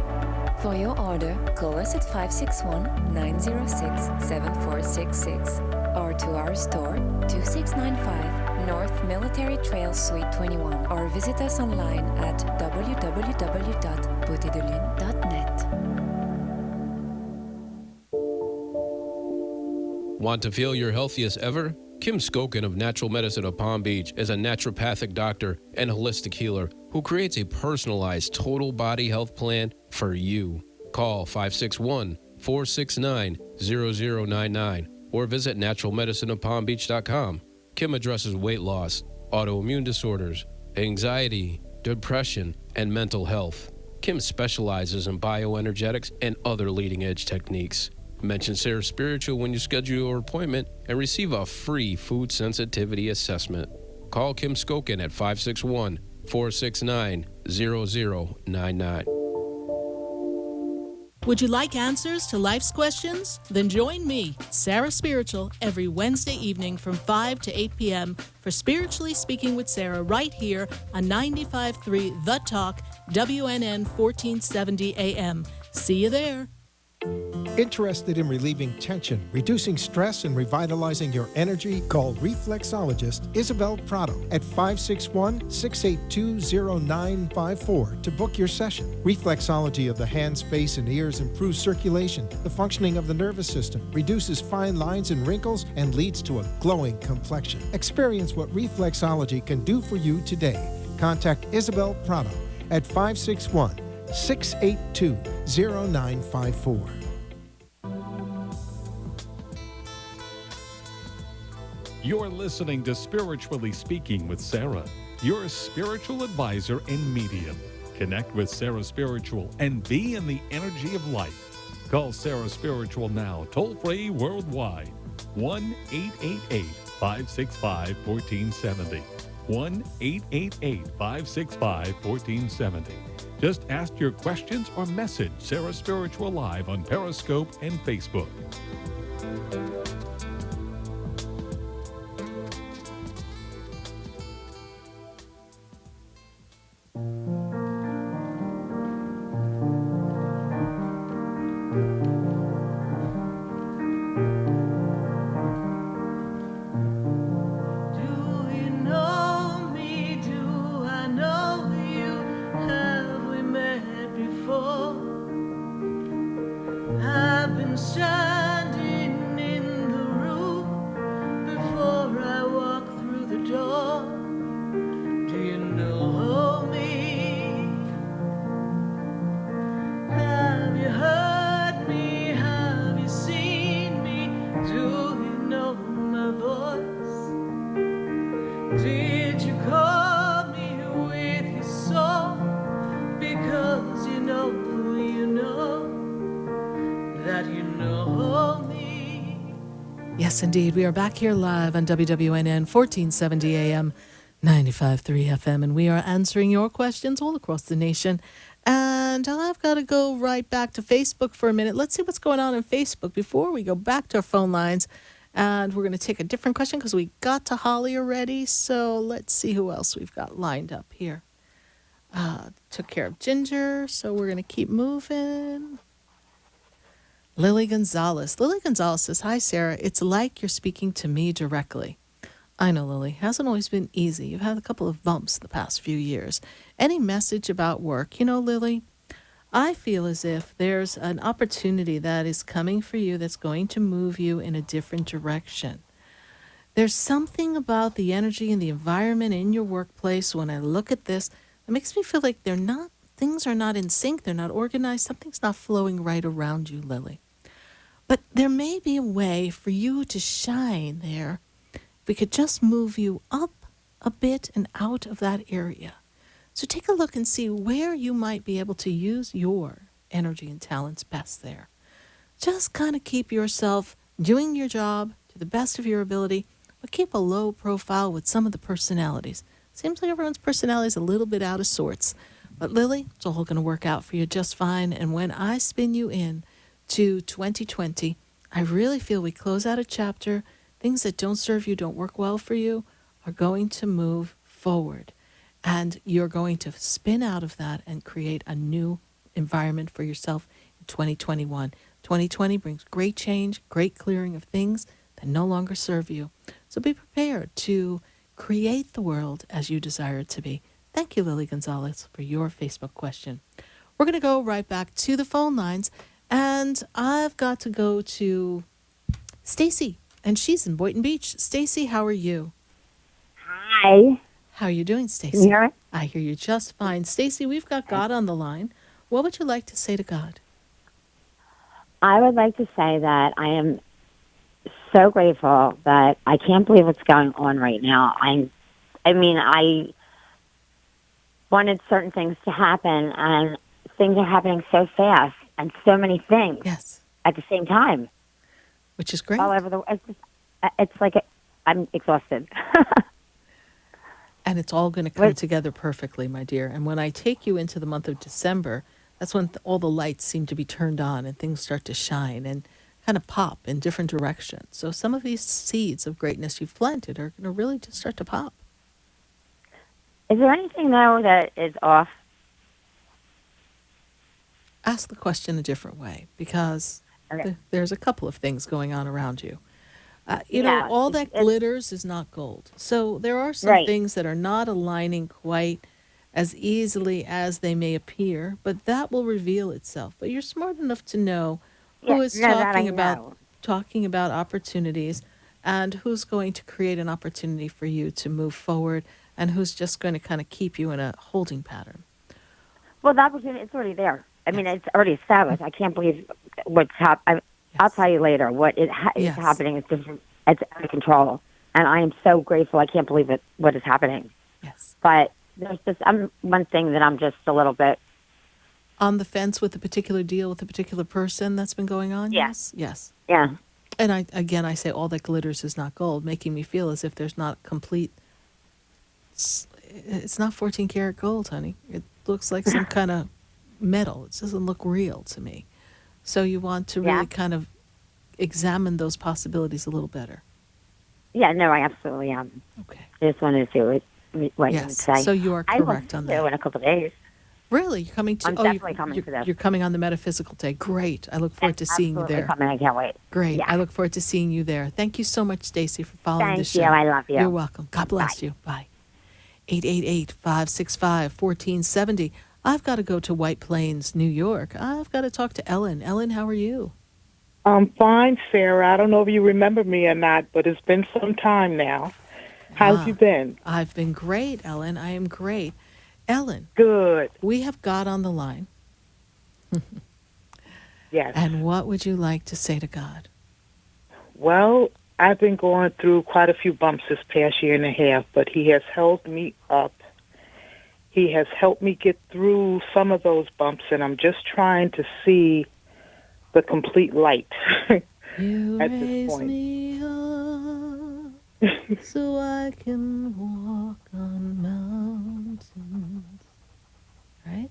For your order, call us at 561-906-7466 or to our store, 2695 North Military Trail Suite 21, or visit us online at www.beautydelune.net. Want to feel your healthiest ever? Kim Skokin of Natural Medicine of Palm Beach is a naturopathic doctor and holistic healer who creates a personalized total body health plan for you. Call 561-469-0099 or visit naturalmedicineofpalmbeach.com. Kim addresses weight loss, autoimmune disorders, anxiety, depression, and mental health. Kim specializes in bioenergetics and other leading-edge techniques. Mention Sarah Spiritual when you schedule your appointment and receive a free food sensitivity assessment. Call Kim Skokin at 561-469-0099. Would you like answers to life's questions? Then join me, Sarah Spiritual, every Wednesday evening from 5 to 8 p.m. for Spiritually Speaking with Sarah right here on 95.3 The Talk, WNN 1470 AM. See you there. Interested in relieving tension, reducing stress, and revitalizing your energy? Call reflexologist Isabel Prado at 561-682-0954 to book your session. Reflexology of the hands, face, and ears improves circulation, the functioning of the nervous system, reduces fine lines and wrinkles, and leads to a glowing complexion. Experience what reflexology can do for you today. Contact Isabel Prado at 561-682-0954. You're listening to Spiritually Speaking with Sarah, your spiritual advisor and medium. Connect with Sarah Spiritual and be in the energy of life. Call Sarah Spiritual now, toll-free worldwide. 1-888-565-1470. 1-888-565-1470. Just ask your questions or message Sarah Spiritual live on Periscope and Facebook. Yes, indeed. We are back here live on WWNN 1470 AM, 95.3 FM, and we are answering your questions all across the nation. And I've got to go right back to Facebook for a minute. Let's see what's going on Facebook before we go back to our phone lines. And we're going to take a different question because we got to Holly already. So let's see who else we've got lined up here. Took care of Ginger, so we're going to keep moving. Lily Gonzalez. Lily Gonzalez says, "Hi, Sarah. It's like you're speaking to me directly." I know, Lily. Hasn't always been easy. You've had a couple of bumps the past few years. Any message about work? You know, Lily, I feel as if there's an opportunity that is coming for you that's going to move you in a different direction. There's something about the energy and the environment in your workplace when I look at this that makes me feel like things are not in sync. They're not organized. Something's not flowing right around you, Lily. But there may be a way for you to shine there. We could just move you up a bit and out of that area. So take a look and see where you might be able to use your energy and talents best there. Just kind of keep yourself doing your job to the best of your ability, but keep a low profile with some of the personalities. Seems like everyone's personality is a little bit out of sorts. But Lily, it's all going to work out for you just fine. And when I spin you in to 2020, I really feel we close out a chapter. Things that don't serve you, don't work well for you, are going to move forward. And you're going to spin out of that and create a new environment for yourself in 2021. 2020 brings great change, great clearing of things that no longer serve you. So be prepared to create the world as you desire it to be. Thank you, Lily Gonzalez, for your Facebook question. We're going to go right back to the phone lines. And I've got to go to Stacy, and she's in Boynton Beach. Stacy, how are you? Hi. How are you doing, Stacy? Can you hear me? I hear you just fine. Stacy, we've got God on the line. What would you like to say to God? I would like to say that I am so grateful that I can't believe what's going on right now. I wanted certain things to happen, and things are happening so fast. And so many things at the same time. Which is great. All over the world. It's like I'm exhausted. And it's all going to come together perfectly, my dear. And when I take you into the month of December, that's when all the lights seem to be turned on and things start to shine and kind of pop in different directions. So some of these seeds of greatness you've planted are going to really just start to pop. Is there anything, though, that is off? Ask the question a different way, because Okay. There's a couple of things going on around you. Yeah, All that glitters is not gold. So there are some Right. things that are not aligning quite as easily as they may appear, but that will reveal itself. But you're smart enough to know Yeah, who is no, that I talking about opportunities and who's going to create an opportunity for you to move forward and who's just going to kind of keep you in a holding pattern. Well, the opportunity, it's already there. I mean, it's already established. I can't believe what's happening. I'll tell you later what is happening. It's just, it's out of control. And I am so grateful. I can't believe what is happening. Yes. But there's just one thing that I'm just a little bit on the fence with a particular deal with a particular person that's been going on. Yeah. Yes. Yeah. And I say all that glitters is not gold, making me feel as if there's not complete. It's not 14 karat gold, honey. It looks like some kind of metal. It doesn't look real to me. So you want to really kind of examine those possibilities a little better. Yeah, no, I absolutely am. Okay. I just wanted to see what you would say. So you are correct on that. In a couple of days. Really? You're coming to? I'm definitely coming to this. You're coming on the metaphysical day. Great. I look forward to seeing you there. Coming. I can't wait. Great. Yeah. I look forward to seeing you there. Thank you so much, Stacy, for following the show. Thank you. I love you. You're welcome. God bless you. Bye. 888-565-1470. I've got to go to White Plains, New York. I've got to talk to Ellen. Ellen, how are you? I'm fine, Sarah. I don't know if you remember me or not, but it's been some time now. How's you been? I've been great, Ellen. I am great. Ellen. Good. We have God on the line. Yes. And what would you like to say to God? Well, I've been going through quite a few bumps this past year and a half, but he has held me up. He has helped me get through some of those bumps, and I'm just trying to see the complete light You at this raise point. me up so I can walk on mountains. Right?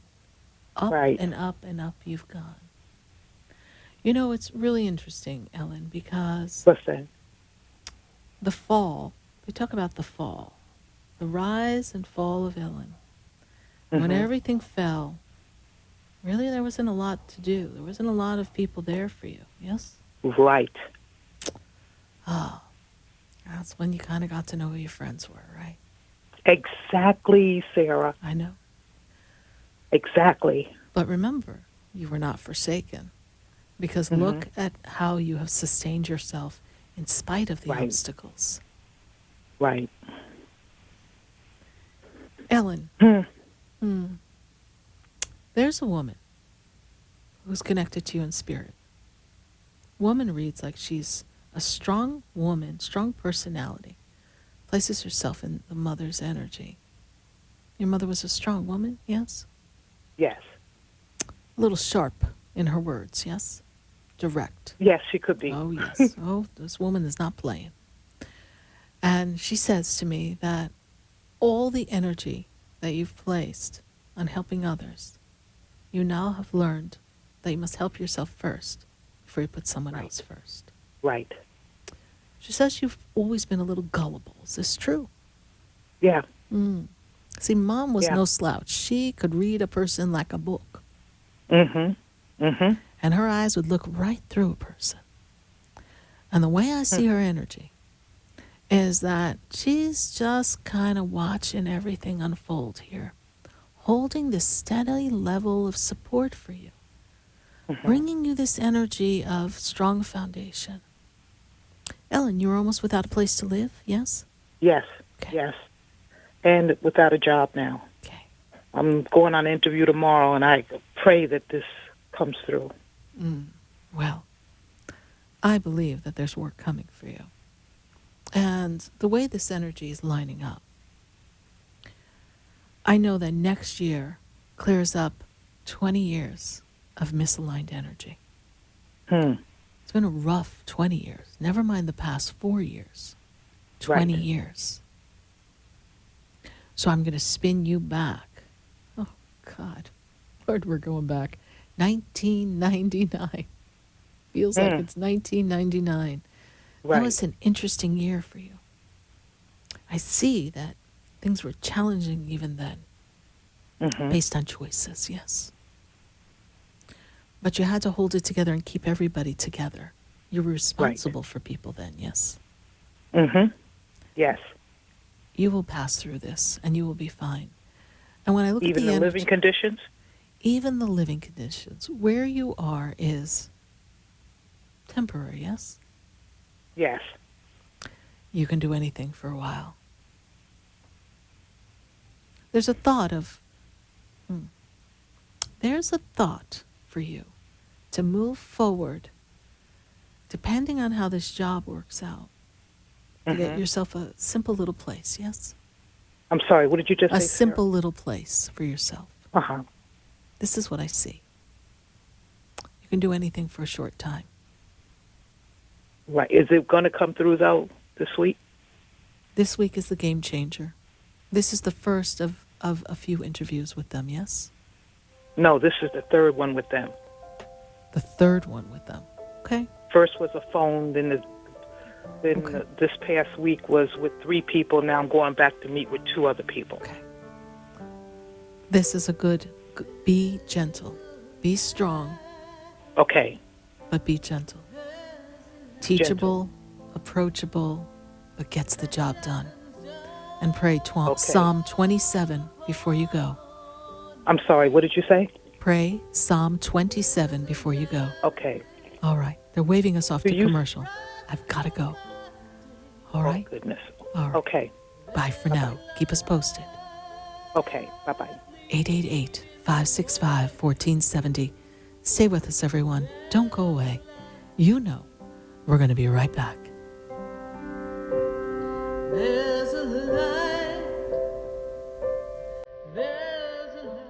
Up and up and up you've gone. You know, it's really interesting, Ellen, because Listen. the fall, we talk about the fall, the rise and fall of Ellen. When everything fell, really there wasn't a lot to do. There wasn't a lot of people there for you, yes? Right. Oh, that's when you kind of got to know who your friends were, right? Exactly, Sarah. I know. Exactly. But remember, you were not forsaken. Because look at how you have sustained yourself in spite of the obstacles. Right. Ellen, there's a woman who's connected to you in spirit. Woman reads like she's a strong woman, strong personality, places herself in the mother's energy. Your mother was a strong woman, yes? Yes. A little sharp in her words, yes? Direct. Yes, she could be. Oh, yes. Oh, this woman is not playing. And she says to me that all the energy that you've placed on helping others, you now have learned that you must help yourself first before you put someone else first. Right. She says you've always been a little gullible. Is this true? Yeah. See, Mom was no slouch. She could read a person like a book. And her eyes would look right through a person. And the way I see her energy is that she's just kind of watching everything unfold here, holding this steady level of support for you, bringing you this energy of strong foundation. Ellen, you're almost without a place to live, yes? Yes, yes. And without a job now. Okay. I'm going on an interview tomorrow, and I pray that this comes through. Well, I believe that there's work coming for you. And the way this energy is lining up, I know that next year clears up 20 years of misaligned energy. It's been a rough 20 years. Never mind the past 4 years. 20 years. So I'm going to spin you back. Oh, God. Lord, we're going back. 1999. Feels like it's 1999. That was an interesting year for you. I see that things were challenging even then, based on choices, yes. But you had to hold it together and keep everybody together. You're responsible for people then, yes? Mm-hmm. Yes. You will pass through this, and you will be fine. And when I look at the energy, living conditions? Even the living conditions. Where you are is temporary, yes? Yes. You can do anything for a while. There's a thought for you to move forward, depending on how this job works out, to get yourself a simple little place, yes? I'm sorry, what did you just say, A simple little place for yourself. Uh-huh. This is what I see. You can do anything for a short time. Right. Is it going to come through, though, this week? This week is the game changer. This is the first of a few interviews with them, yes? No, this is the third one with them. The third one with them. Okay. First was a phone, then this past week was with 3 people. Now I'm going back to meet with 2 other people. Okay. This is a good, be gentle, be strong. Okay. But be gentle. Teachable, approachable, but gets the job done. And pray Psalm 27 before you go. I'm sorry, what did you say? Pray Psalm 27 before you go. Okay. All right. They're waving us off to commercial. I've got to go. All right? Oh, goodness. All right. Okay. Bye for now. Keep us posted. Okay. Bye-bye. 888-565-1470. Stay with us, everyone. Don't go away. You know we're going to be right back. There's a light. There's a light.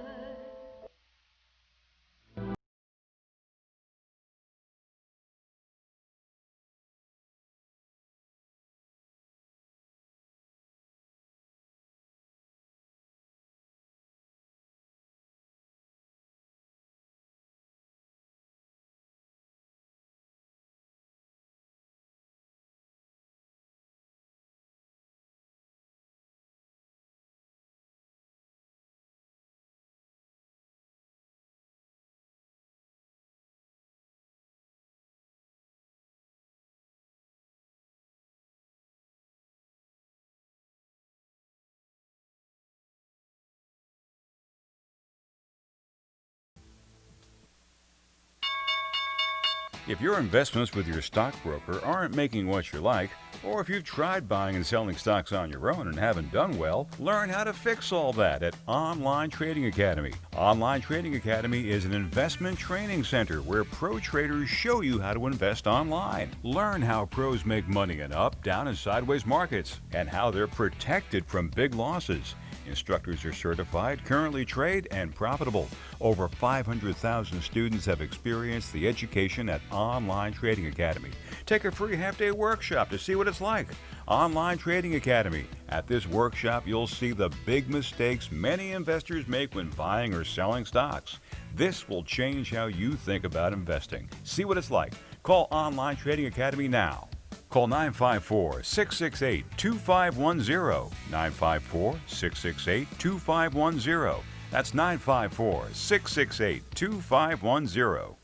If your investments with your stockbroker aren't making what you like, or if you've tried buying and selling stocks on your own and haven't done well, learn how to fix all that at Online Trading Academy. Online Trading Academy is an investment training center where pro traders show you how to invest online. Learn how pros make money in up, down, and sideways markets, and how they're protected from big losses. Instructors are certified, currently trade, and profitable. Over 500,000 students have experienced the education at Online Trading Academy. Take a free half-day workshop to see what it's like. Online Trading Academy. At this workshop, you'll see the big mistakes many investors make when buying or selling stocks. This will change how you think about investing. See what it's like. Call Online Trading Academy now. Call 954-668-2510, 954-668-2510. That's 954-668-2510.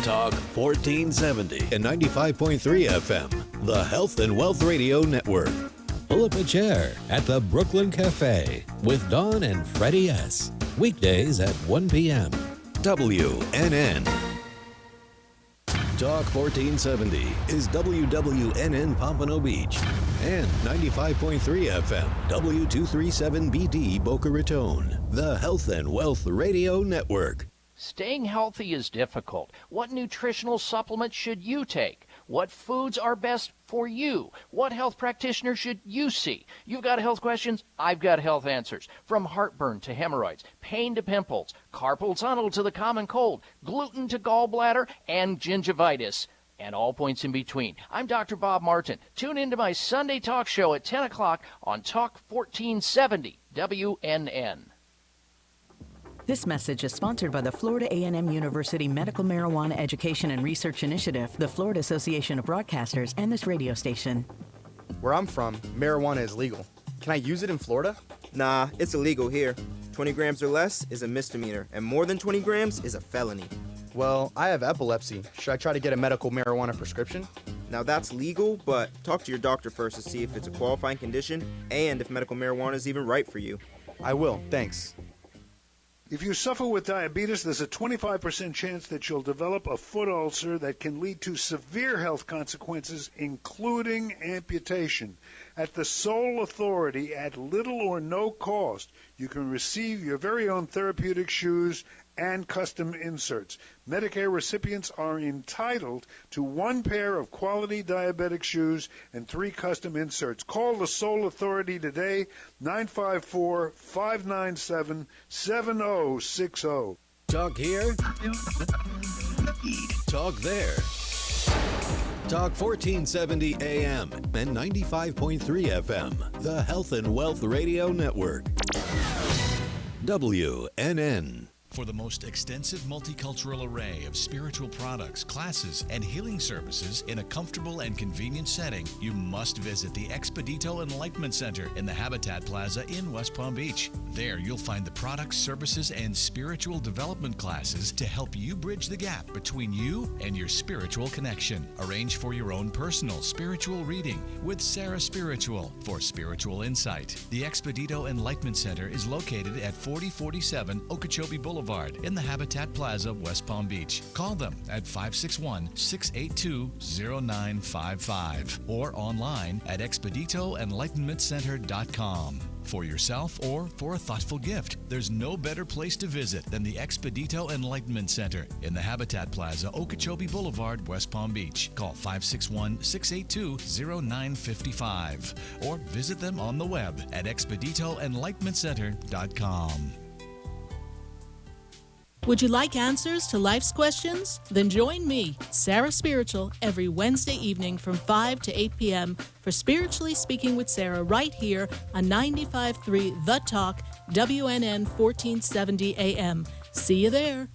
Talk 1470 and 95.3 FM, the Health and Wealth Radio Network. Pull up a chair at the Brooklyn Cafe with Dawn and Freddie S. Weekdays at 1 p.m. WNN. Talk 1470 is WWNN Pompano Beach and 95.3 FM W237BD Boca Raton, the Health and Wealth Radio Network. Staying healthy is difficult. What nutritional supplements should you take? What foods are best for you? What health practitioner should you see? You've got health questions, I've got health answers. From heartburn to hemorrhoids, pain to pimples, carpal tunnel to the common cold, gluten to gallbladder, and gingivitis, and all points in between. I'm Dr. Bob Martin. Tune into my Sunday talk show at 10 o'clock on Talk 1470 WNN. This message is sponsored by the Florida A&M University Medical Marijuana Education and Research Initiative, the Florida Association of Broadcasters, and this radio station. Where I'm from, marijuana is legal. Can I use it in Florida? Nah, it's illegal here. 20 grams or less is a misdemeanor, and more than 20 grams is a felony. Well, I have epilepsy. Should I try to get a medical marijuana prescription? Now that's legal, but talk to your doctor first to see if it's a qualifying condition and if medical marijuana is even right for you. I will, thanks. If you suffer with diabetes, there's a 25% chance that you'll develop a foot ulcer that can lead to severe health consequences, including amputation. At the sole authority, at little or no cost, you can receive your very own therapeutic shoes and custom inserts. Medicare recipients are entitled to 1 pair of quality diabetic shoes and 3 custom inserts. Call the Sole Authority today, 954-597-7060. Talk here. Talk there. Talk 1470 AM and 95.3 FM. The Health and Wealth Radio Network. WNN. For the most extensive multicultural array of spiritual products, classes, and healing services in a comfortable and convenient setting, you must visit the Expedito Enlightenment Center in the Habitat Plaza in West Palm Beach. There you'll find the products, services, and spiritual development classes to help you bridge the gap between you and your spiritual connection. Arrange for your own personal spiritual reading with Sarah Spiritual for spiritual insight. The Expedito Enlightenment Center is located at 4047 Okeechobee Boulevard in the Habitat Plaza, West Palm Beach. Call them at 561-682-0955 or online at expeditoenlightenmentcenter.com. For yourself or for a thoughtful gift, there's no better place to visit than the Expedito Enlightenment Center in the Habitat Plaza, Okeechobee Boulevard, West Palm Beach. Call 561-682-0955 or visit them on the web at expeditoenlightenmentcenter.com. Would you like answers to life's questions? Then join me, Sarah Spiritual, every Wednesday evening from 5 to 8 p.m. for Spiritually Speaking with Sarah right here on 95.3 The Talk, WNN 1470 AM. See you there.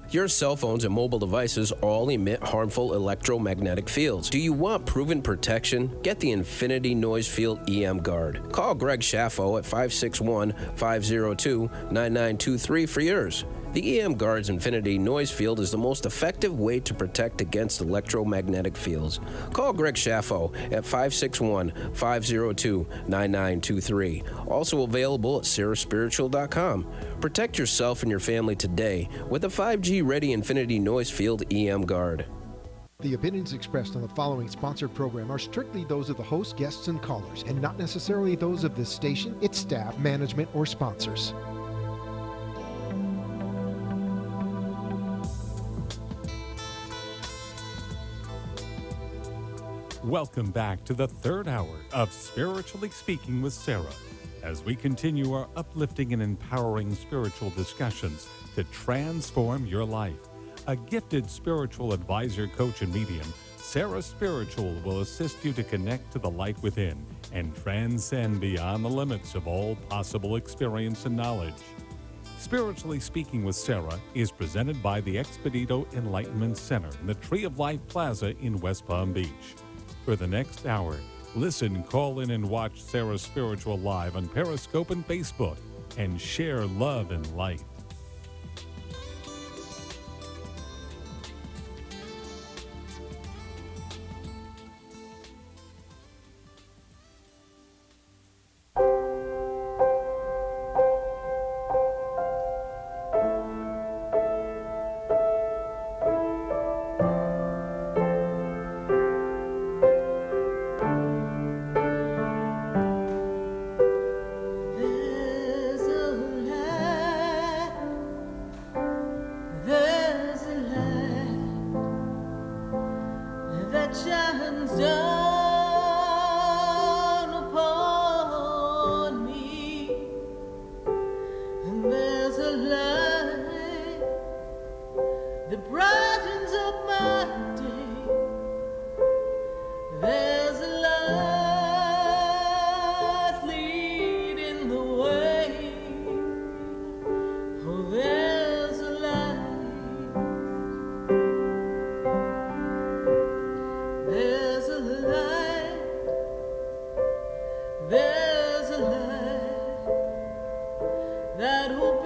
Your cell phones and mobile devices all emit harmful electromagnetic fields. Do you want proven protection? Get the Infinity Noise Field EM Guard. Call Greg Schaffo at 561-502-9923 for yours. The EM Guard's Infinity Noise Field is the most effective way to protect against electromagnetic fields. Call Greg Schaffo at 561-502-9923. Also available at sarahspiritual.com. Protect yourself and your family today with a 5G-ready Infinity Noise Field EM Guard. The opinions expressed on the following sponsored program are strictly those of the host, guests, and callers, and not necessarily those of this station, its staff, management, or sponsors. Welcome back to the third hour of Spiritually Speaking with Sarah, as we continue our uplifting and empowering spiritual discussions to transform your life. A gifted spiritual advisor, coach, and medium, Sarah Spiritual will assist you to connect to the light within and transcend beyond the limits of all possible experience and knowledge. Spiritually Speaking with Sarah is presented by the Expedito Enlightenment Center in the Tree of Life Plaza in West Palm Beach. For the next hour, listen, call in, and watch Sarah Spiritual live on Periscope and Facebook, and share love and light. There's a light that will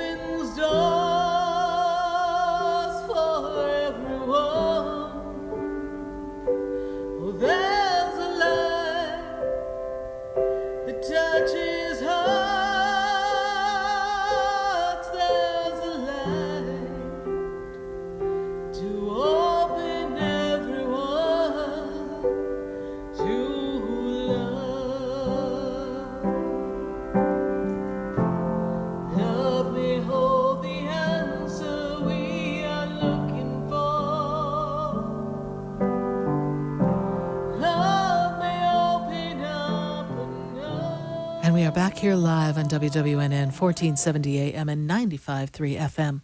back here live on WWNN 1470 AM and 95.3 FM.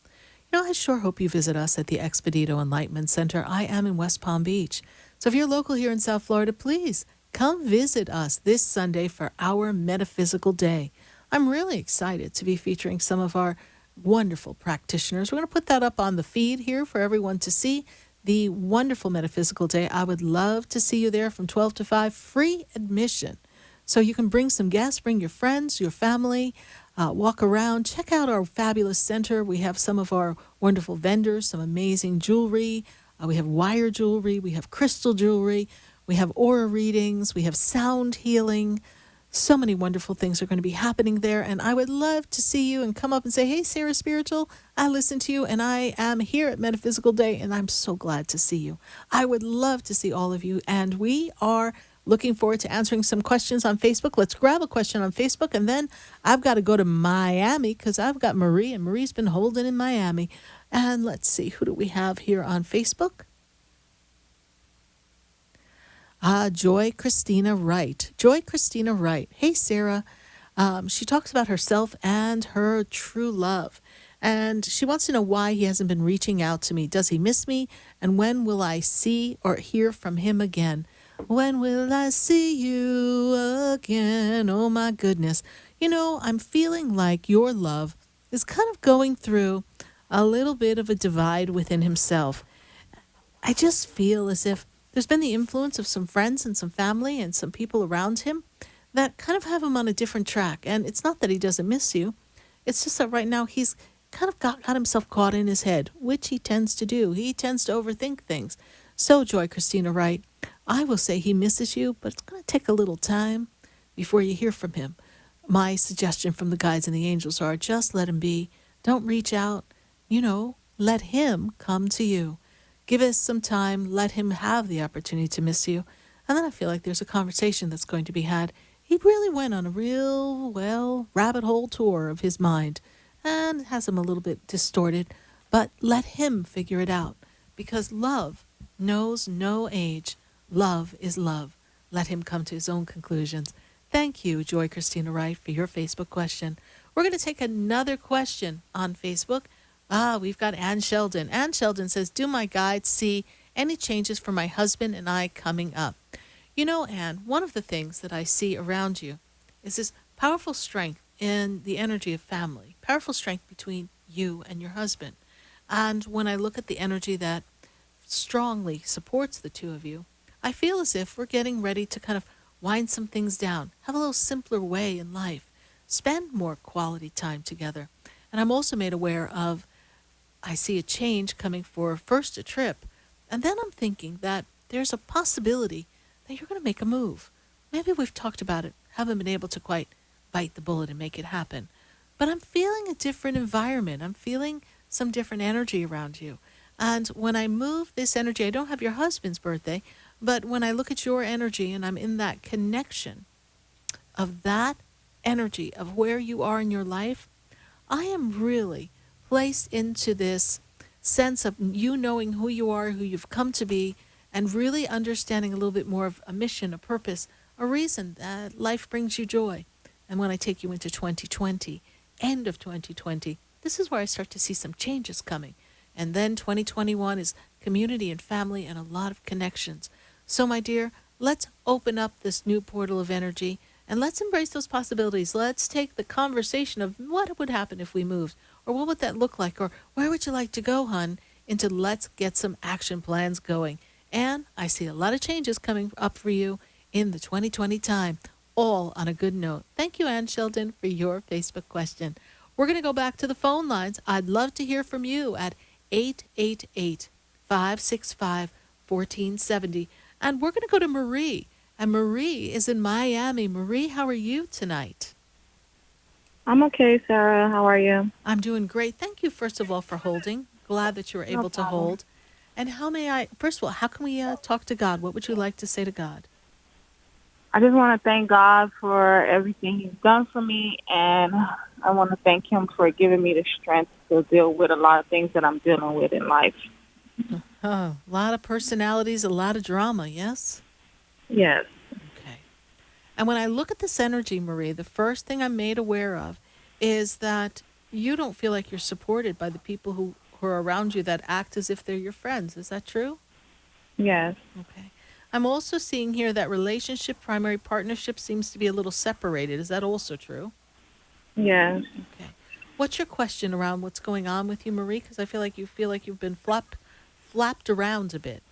I sure hope you visit us at the Expedito Enlightenment Center. I am in West Palm Beach. So if you're local here in South Florida, please come visit us this Sunday for our Metaphysical Day. I'm really excited to be featuring some of our wonderful practitioners. We're going to put that up on the feed here for everyone to see. The wonderful Metaphysical Day. I would love to see you there from 12 to 5, free admission. So you can bring some guests, bring your friends, your family, walk around, check out our fabulous center. We have some of our wonderful vendors, some amazing jewelry. We have wire jewelry, we have crystal jewelry, we have aura readings, we have sound healing. So many wonderful things are going to be happening there, and I would love to see you and come up and say, hey, Sarah Spiritual, I listen to you, and I am here at Metaphysical Day, and I'm so glad to see you. I would love to see all of you, and we are looking forward to answering some questions on Facebook. Let's grab a question on Facebook, and then I've got to go to Miami because I've got Marie, and Marie's been holding in Miami. And let's see, who do we have here on Facebook? Joy Christina Wright. Joy Christina Wright. Hey, Sarah. She talks about herself and her true love. And she wants to know why he hasn't been reaching out to me. Does he miss me? And when will I see or hear from him again? When will I see you again? Oh, my goodness. I'm feeling like your love is kind of going through a little bit of a divide within himself. I just feel as if there's been the influence of some friends and some family and some people around him that kind of have him on a different track. And it's not that he doesn't miss you. It's just that right now he's kind of got himself caught in his head, which he tends to do. He tends to overthink things. So, Joy Christina Wright, I will say he misses you, but it's going to take a little time before you hear from him. My suggestion from the guides and the angels are just let him be. Don't reach out. Let him come to you. Give us some time. Let him have the opportunity to miss you. And then I feel like there's a conversation that's going to be had. He really went on a real, rabbit hole tour of his mind and has him a little bit distorted. But let him figure it out because love knows no age. Love is love. Let him come to his own conclusions. Thank you, Joy Christina Wright, for your Facebook question. We're going to take another question on Facebook. We've got Ann Sheldon. Ann Sheldon says, do my guides see any changes for my husband and I coming up? Ann, one of the things that I see around you is this powerful strength in the energy of family, powerful strength between you and your husband. And when I look at the energy that strongly supports the two of you, I feel as if we're getting ready to kind of wind some things down, have a little simpler way in life, spend more quality time together. And I'm also made aware of, I see a change coming for first a trip, and then I'm thinking that there's a possibility that you're going to make a move. Maybe we've talked about it, haven't been able to quite bite the bullet and make it happen. But I'm feeling a different environment. I'm feeling some different energy around you. And when I move this energy, I don't have your husband's birthday, but when I look at your energy and I'm in that connection of that energy of where you are in your life, I am really placed into this sense of you knowing who you are, who you've come to be, and really understanding a little bit more of a mission, a purpose, a reason that life brings you joy. And when I take you into 2020, end of 2020, this is where I start to see some changes coming. And then 2021 is community and family and a lot of connections. So, my dear, let's open up this new portal of energy and let's embrace those possibilities. Let's take the conversation of what would happen if we moved, or what would that look like, or where would you like to go, hon, into let's get some action plans going. And I see a lot of changes coming up for you in the 2020 time, all on a good note. Thank you, Ann Sheldon, for your Facebook question. We're going to go back to the phone lines. I'd love to hear from you at 888-565-1470. And we're going to go to Marie. And Marie is in Miami. Marie, how are you tonight? I'm okay, Sarah. How are you? I'm doing great. Thank you, first of all, for holding. Glad that you were able to hold. And how may I, first of all, how can we talk to God? What would you like to say to God? I just want to thank God for everything He's done for me, and I want to thank Him for giving me the strength to deal with a lot of things that I'm dealing with in life. Oh, a lot of personalities, a lot of drama, yes? Yes. Okay. And when I look at this energy, Marie, the first thing I'm made aware of is that you don't feel like you're supported by the people who are around you that act as if they're your friends. Is that true? Yes. Okay. I'm also seeing here that relationship, primary partnership seems to be a little separated. Is that also true? Yes. Okay. What's your question around what's going on with you, Marie? Because I feel like you've been flapped around a bit.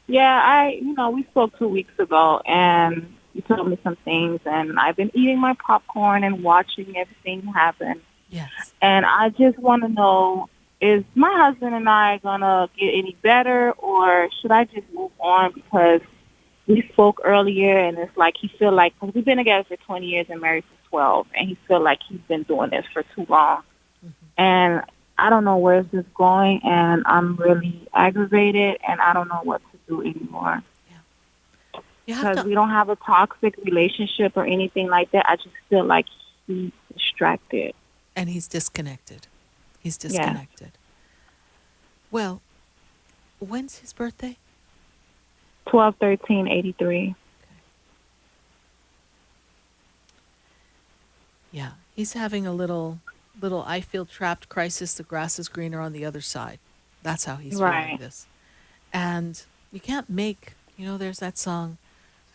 Yeah, we spoke 2 weeks ago, and you told me some things, and I've been eating my popcorn and watching everything happen. Yes. And I just want to know, is my husband and I going to get any better, or should I just move on? Because we spoke earlier, and it's like he feel like, because we've been together for 20 years and married for 12, and he feel like he's been doing this for too long. And I don't know where this is going, and I'm really aggravated, and I don't know what to do anymore. Because we don't have a toxic relationship or anything like that. I just feel like he's distracted. And he's disconnected. He's disconnected. Yeah. Well, when's his birthday? 12/13/83. Okay. Yeah, he's having a little I feel trapped crisis. The grass is greener on the other side. That's how he's feeling this. And you can't make, there's that song,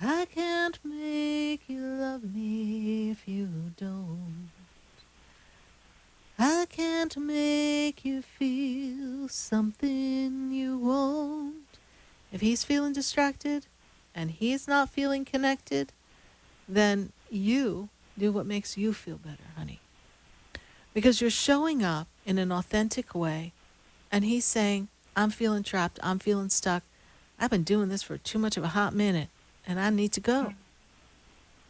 I can't make you love me if you don't. I can't make you feel something you won't. If he's feeling distracted and he's not feeling connected, then you do what makes you feel better, honey. Because you're showing up in an authentic way, and he's saying, I'm feeling trapped, I'm feeling stuck. I've been doing this for too much of a hot minute, and I need to go.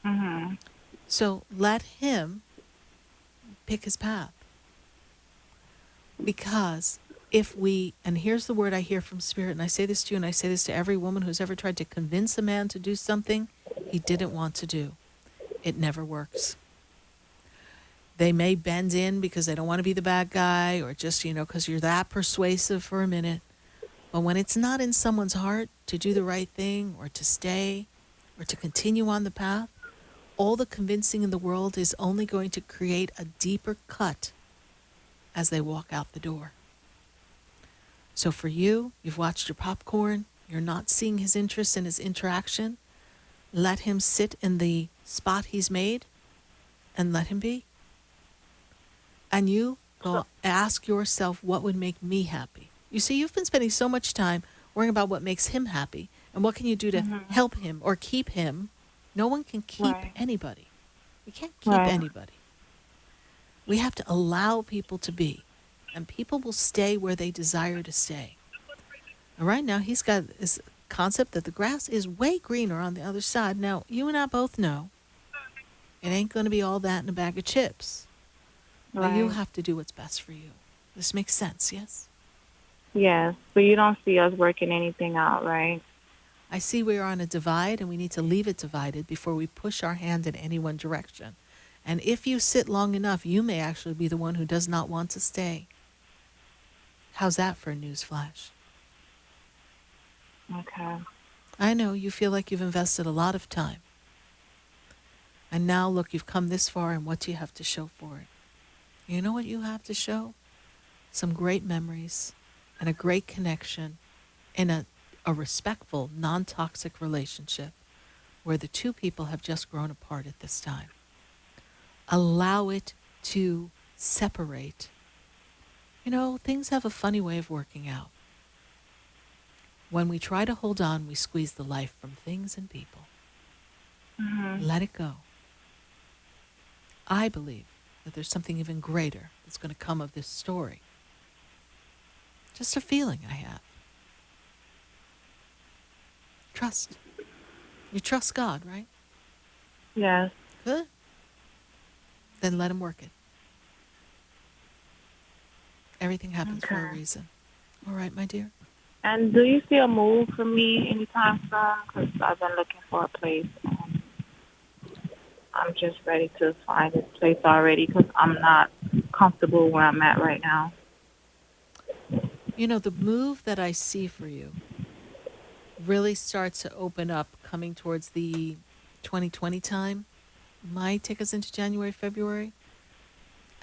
Mm-hmm. So let him pick his path. Because and here's the word I hear from Spirit, and I say this to you, and I say this to every woman who's ever tried to convince a man to do something he didn't want to do. It never works. They may bend in because they don't want to be the bad guy, or just, because you're that persuasive for a minute. But when it's not in someone's heart to do the right thing, or to stay, or to continue on the path, all the convincing in the world is only going to create a deeper cut as they walk out the door. So for you, you've watched your popcorn, you're not seeing his interest in his interaction. Let him sit in the spot he's made and let him be. And you go ask yourself, what would make me happy? You see, you've been spending so much time worrying about what makes him happy and what can you do to help him or keep him. No one can keep anybody. We can't keep anybody. We have to allow people to be, and people will stay where they desire to stay. And right now, he's got this concept that the grass is way greener on the other side. Now, you and I both know it ain't going to be all that in a bag of chips. But you have to do what's best for you. This makes sense, yes? Yes, but you don't see us working anything out, right? I see we are on a divide, and we need to leave it divided before we push our hand in any one direction. And if you sit long enough, you may actually be the one who does not want to stay. How's that for a news flash? Okay. I know you feel like you've invested a lot of time. And now, look, you've come this far, and what do you have to show for it? You know what you have to show? Some great memories and a great connection in a respectful, non-toxic relationship where the two people have just grown apart at this time. Allow it to separate. Things have a funny way of working out. When we try to hold on, we squeeze the life from things and people. Mm-hmm. Let it go. I believe that there's something even greater that's going to come of this story. Just a feeling I have. Trust. You trust God, right? Yes. Good. Then let him work it. Everything happens for a reason. All right, my dear? And do you see a move for me anytime soon? Because I've been looking for a place. I'm just ready to find this place already because I'm not comfortable where I'm at right now. The move that I see for you really starts to open up coming towards the 2020 time might take us into January, February.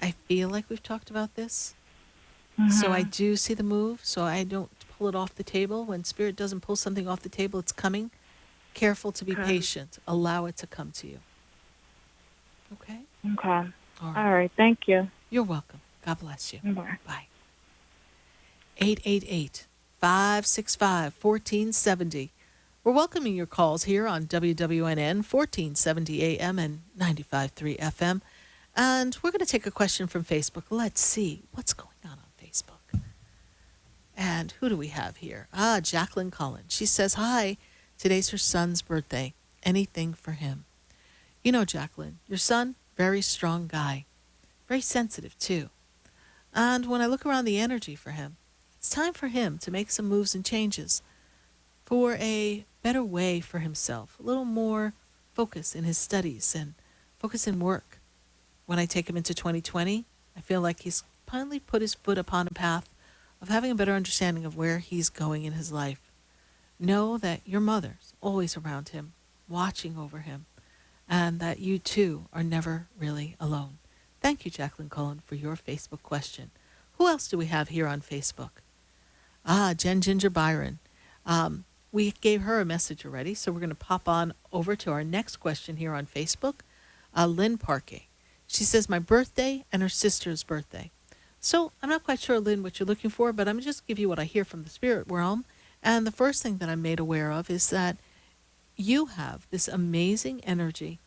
I feel like we've talked about this. So I do see the move, so I don't pull it off the table. When Spirit doesn't pull something off the table, it's coming. Careful to be patient. Allow it to come to you. Okay? Okay. All right. Thank you. You're welcome. God bless you. Bye. Bye. 888-565-1470. We're welcoming your calls here on WWNN 1470 AM and 95.3 FM. And we're going to take a question from Facebook. Let's see what's going on Facebook. And who do we have here? Jacqueline Collins. She says, hi, today's her son's birthday. Anything for him. You know, Jacqueline, your son, very strong guy. Very sensitive, too. And when I look around the energy for him, it's time for him to make some moves and changes for a better way for himself, a little more focus in his studies and focus in work. When I take him into 2020, I feel like he's finally put his foot upon a path of having a better understanding of where he's going in his life. Know that your mother's always around him, watching over him, and that you too are never really alone. Thank you, Jacqueline Cullen, for your Facebook question. Who else do we have here on Facebook? Jen Ginger Byron. We gave her a message already, so we're going to pop on over to our next question here on Facebook. Lynn Parkey. She says, my birthday and her sister's birthday. So I'm not quite sure, Lynn, what you're looking for, but I'm just give you what I hear from the spirit realm. And the first thing that I'm made aware of is that you have this amazing energy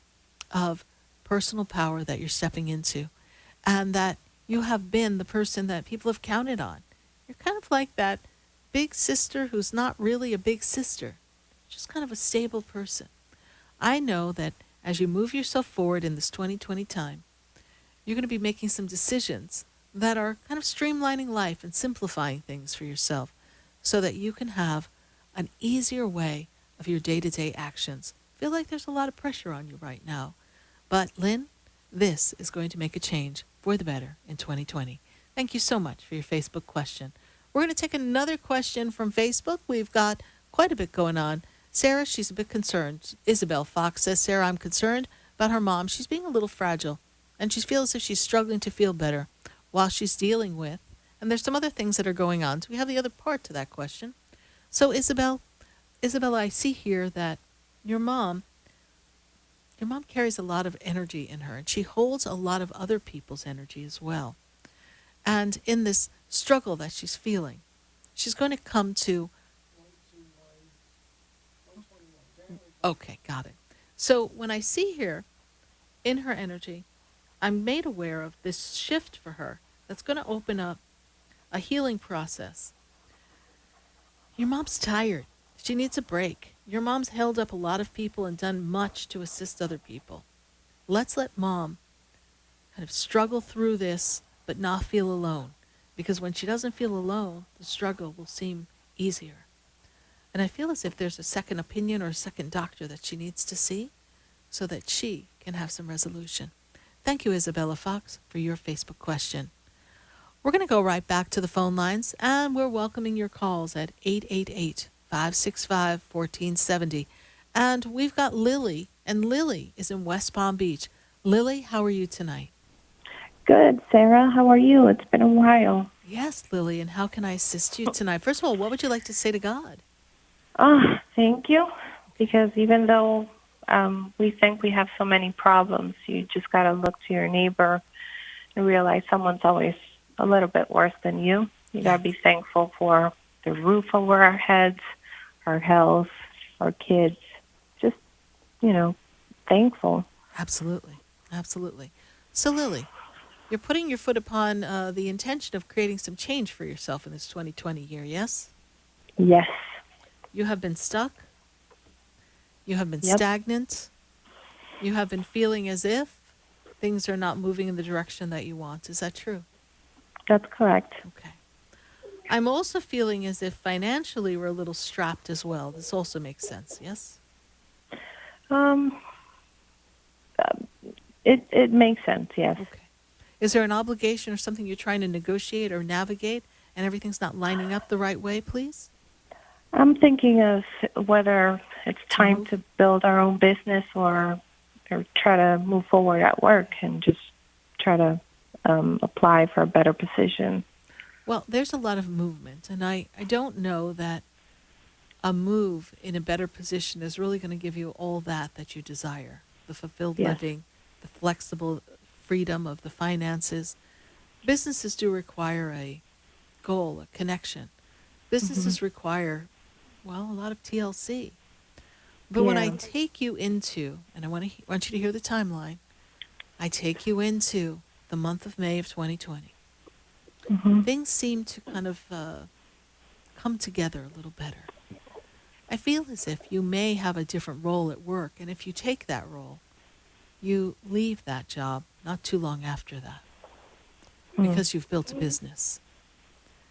of personal power that you're stepping into, and that you have been the person that people have counted on. You're kind of like that big sister who's not really a big sister, just kind of a stable person. I know that as you move yourself forward in this 2020 time, you're going to be making some decisions that are kind of streamlining life and simplifying things for yourself so that you can have an easier way of your day-to-day actions. I feel like there's a lot of pressure on you right now. But, Lynn, this is going to make a change for the better in 2020. Thank you so much for your Facebook question. We're going to take another question from Facebook. We've got quite a bit going on. Sarah, she's a bit concerned. Isabel Fox says, Sarah, I'm concerned about her mom. She's being a little fragile, and she feels as if she's struggling to feel better while she's dealing with. And there's some other things that are going on. So we have the other part to that question. So, Isabel, I see here that your mom carries a lot of energy in her, and she holds a lot of other people's energy as well. And in this struggle that she's feeling, she's going to come to... Okay, got it. So when I see here in her energy, I'm made aware of this shift for her that's going to open up a healing process. Your mom's tired. She needs a break. Your mom's held up a lot of people and done much to assist other people. Let's let mom kind of struggle through this, but not feel alone. Because when she doesn't feel alone, the struggle will seem easier. And I feel as if there's a second opinion or a second doctor that she needs to see so that she can have some resolution. Thank you, Isabella Fox, for your Facebook question. We're going to go right back to the phone lines, and we're welcoming your calls at 888-565-1470. And we've got Lily, and Lily is in West Palm Beach. Lily, how are you tonight? Good, Sarah. How are you? It's been a while. Yes, Lily, and how can I assist you tonight? First of all, what would you like to say to God? Thank you. Because even though we think we have so many problems, you just got to look to your neighbor and realize someone's always a little bit worse than you. You got to be thankful for the roof over our heads, our health, our kids. Just, thankful. Absolutely. Absolutely. So, Lily, you're putting your foot upon the intention of creating some change for yourself in this 2020 year, yes? Yes. You have been stuck. You have been stagnant. You have been feeling as if things are not moving in the direction that you want. Is that true? That's correct. Okay. I'm also feeling as if financially we're a little strapped as well. This also makes sense, yes? It makes sense, yes. Okay. Is there an obligation or something you're trying to negotiate or navigate and everything's not lining up the right way, please? I'm thinking of whether it's time to build our own business or try to move forward at work and just try to apply for a better position. Well, there's a lot of movement, and I don't know that a move in a better position is really going to give you all that you desire. The fulfilled living, the flexible freedom of the finances. Businesses do require a goal, a connection. Businesses require, well, a lot of TLC. But when I take you into, and I want you to hear the timeline, I take you into the month of May of 2020. Things seem to kind of come together a little better. I feel as if you may have a different role at work, and if you take that role, you leave that job not too long after that because you've built a business.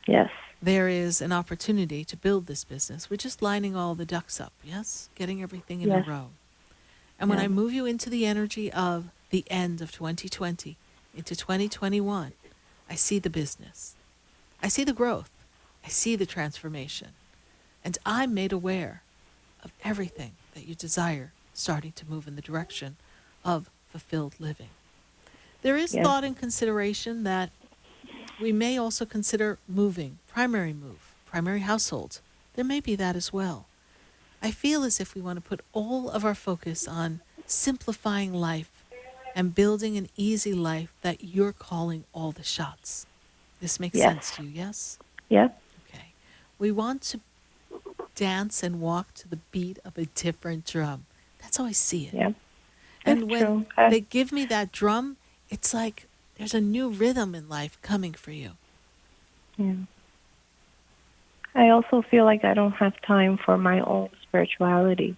Yes. There is an opportunity to build this business. We're just lining all the ducks up, yes? Getting everything in a row. And when I move you into the energy of the end of 2020 into 2021, I see the business. I see the growth. I see the transformation. And I'm made aware of everything that you desire starting to move in the direction of fulfilled living. There is thought and consideration that we may also consider moving, primary households. There may be that as well. I feel as if we want to put all of our focus on simplifying life and building an easy life that you're calling all the shots. This makes sense to you, yes? Yeah. Okay. We want to dance and walk to the beat of a different drum. That's how I see it. Yeah. And when they give me that drum, it's like there's a new rhythm in life coming for you. Yeah. I also feel like I don't have time for my own spirituality.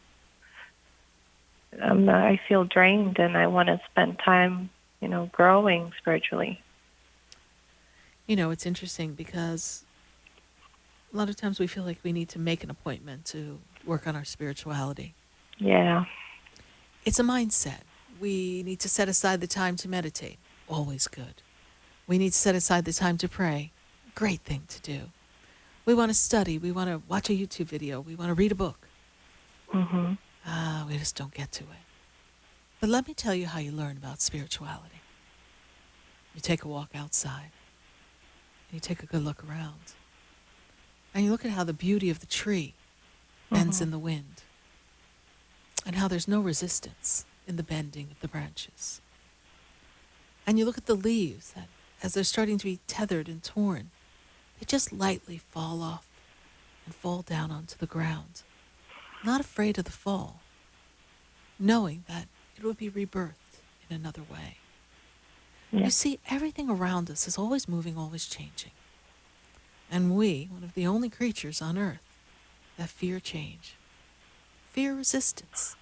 I feel drained, and I want to spend time, growing spiritually. It's interesting because a lot of times we feel like we need to make an appointment to work on our spirituality. Yeah. It's a mindset. We need to set aside the time to meditate. Always good. We need to set aside the time to pray. Great thing to do. We want to study. We want to watch a YouTube video. We want to read a book. We just don't get to it. But let me tell you how you learn about spirituality. You take a walk outside. And you take a good look around. And you look at how the beauty of the tree bends in the wind. And how there's no resistance in the bending of the branches. And you look at the leaves that, as they're starting to be tethered and torn, they just lightly fall off and fall down onto the ground. Not afraid of the fall, knowing that it will be rebirthed in another way. You see, everything around us is always moving, always changing. And we, one of the only creatures on earth that fear change, fear resistance.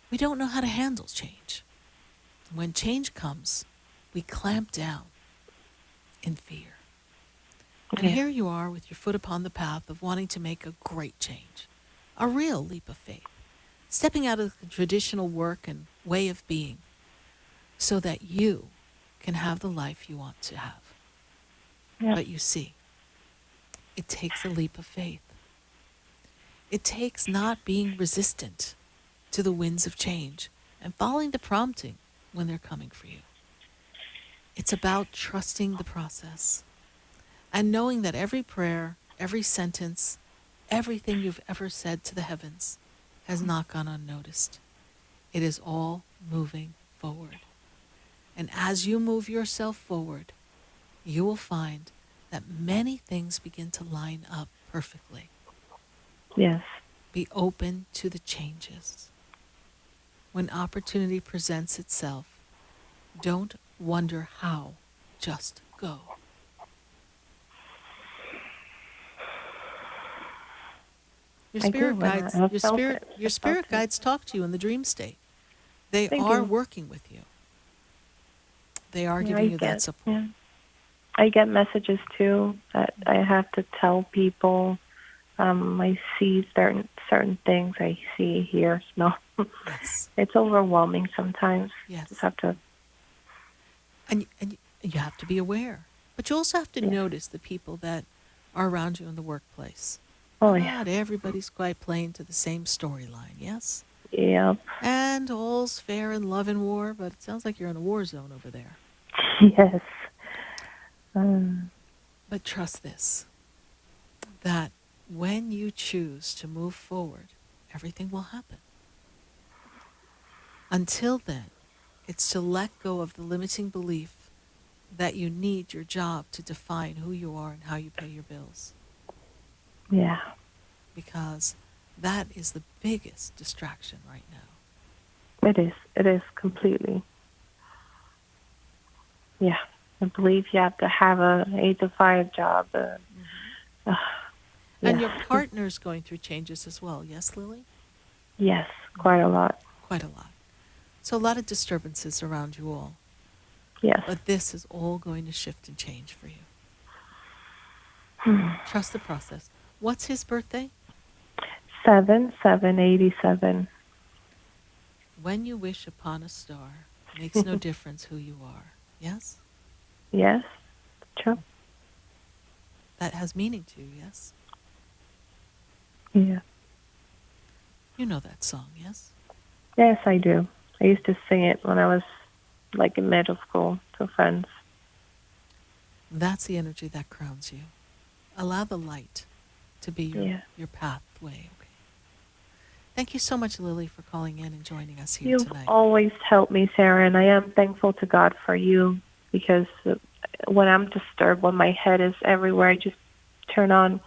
We don't know how to handle change. When change comes, we clamp down in fear. And here you are with your foot upon the path of wanting to make a great change, a real leap of faith, stepping out of the traditional work and way of being so that you can have the life you want to have. But you see, it takes a leap of faith. It takes not being resistant to the winds of change and following the prompting when they're coming for you. It's about trusting the process and knowing that every prayer, every sentence, everything you've ever said to the heavens has not gone unnoticed. It is all moving forward. And as you move yourself forward, you will find that many things begin to line up perfectly. Yes. Be open to the changes. When opportunity presents itself, don't wonder how, just go. Your spirit guides talk to you in the dream state. They are working with you. They are giving you that support. Yeah. I get messages too that I have to tell people. I see certain things. I see, hear, smell. It's overwhelming sometimes. Yes. Just have to. And you have to be aware, but you also have to notice the people that are around you in the workplace. Oh, yeah. Not everybody's quite playing to the same storyline, yes? Yep. And all's fair in love and war, but it sounds like you're in a war zone over there. Yes. But trust this, that when you choose to move forward, everything will happen. Until then, it's to let go of the limiting belief that you need your job to define who you are and how you pay your bills. Yeah. Because that is the biggest distraction right now. It is. It is completely. Yeah. I believe you have to have an 8-to-5 job. And your partner's going through changes as well, yes, Lily? Yes, quite a lot. Quite a lot. So a lot of disturbances around you all. Yes. But this is all going to shift and change for you. Trust the process. What's his birthday? 7/7/87. When you wish upon a star, makes no difference who you are. Yes? Yes. True. That has meaning to you, yes? Yeah. You know that song, yes? Yes, I do. I used to sing it when I was like in middle school to friends. That's the energy that crowns you. Allow the light to be your pathway. Okay. Thank you so much, Lily, for calling in and joining us here You've tonight. always helped me, Sarah, and I am thankful to God for you, because when I'm disturbed, when my head is everywhere, I just turn on,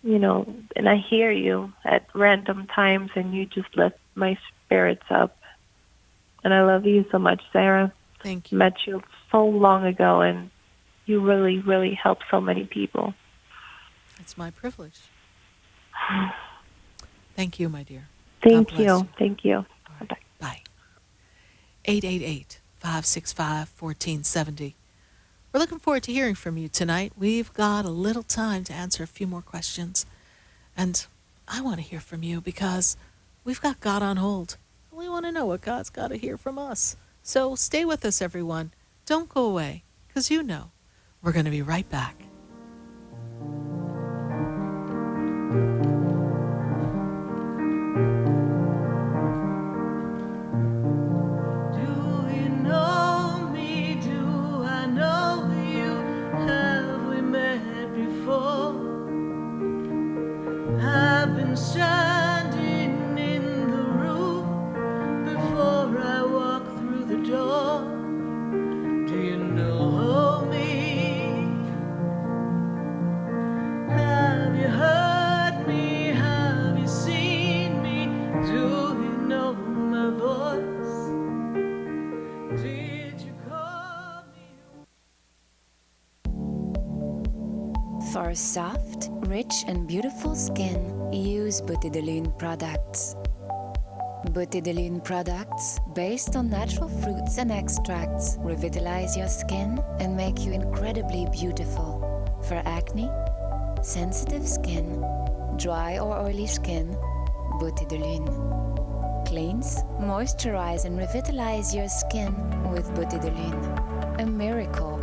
and I hear you at random times, and you just lift my spirits up. And I love you so much, Sarah. Thank you. Met you so long ago, and you really, really helped so many people. It's my privilege. Thank you, my dear. Thank God bless you. Thank you. Right. Bye. 888-565-1470. We're looking forward to hearing from you tonight. We've got a little time to answer a few more questions. And I want to hear from you because we've got God on hold. We want to know what God's got to hear from us. So stay with us, everyone. Don't go away, because we're going to be right back. Standing in the room before I walk through the door. Do you know me? Have you heard me? Have you seen me? Do you know my voice? Did you call me? For soft, rich and beautiful skin, use Butidolune products. Butidolune products, based on natural fruits and extracts, revitalize your skin and make you incredibly beautiful. For acne, sensitive skin, dry or oily skin, Butidolune. Cleanse, moisturize and revitalize your skin with Butidolune. A miracle.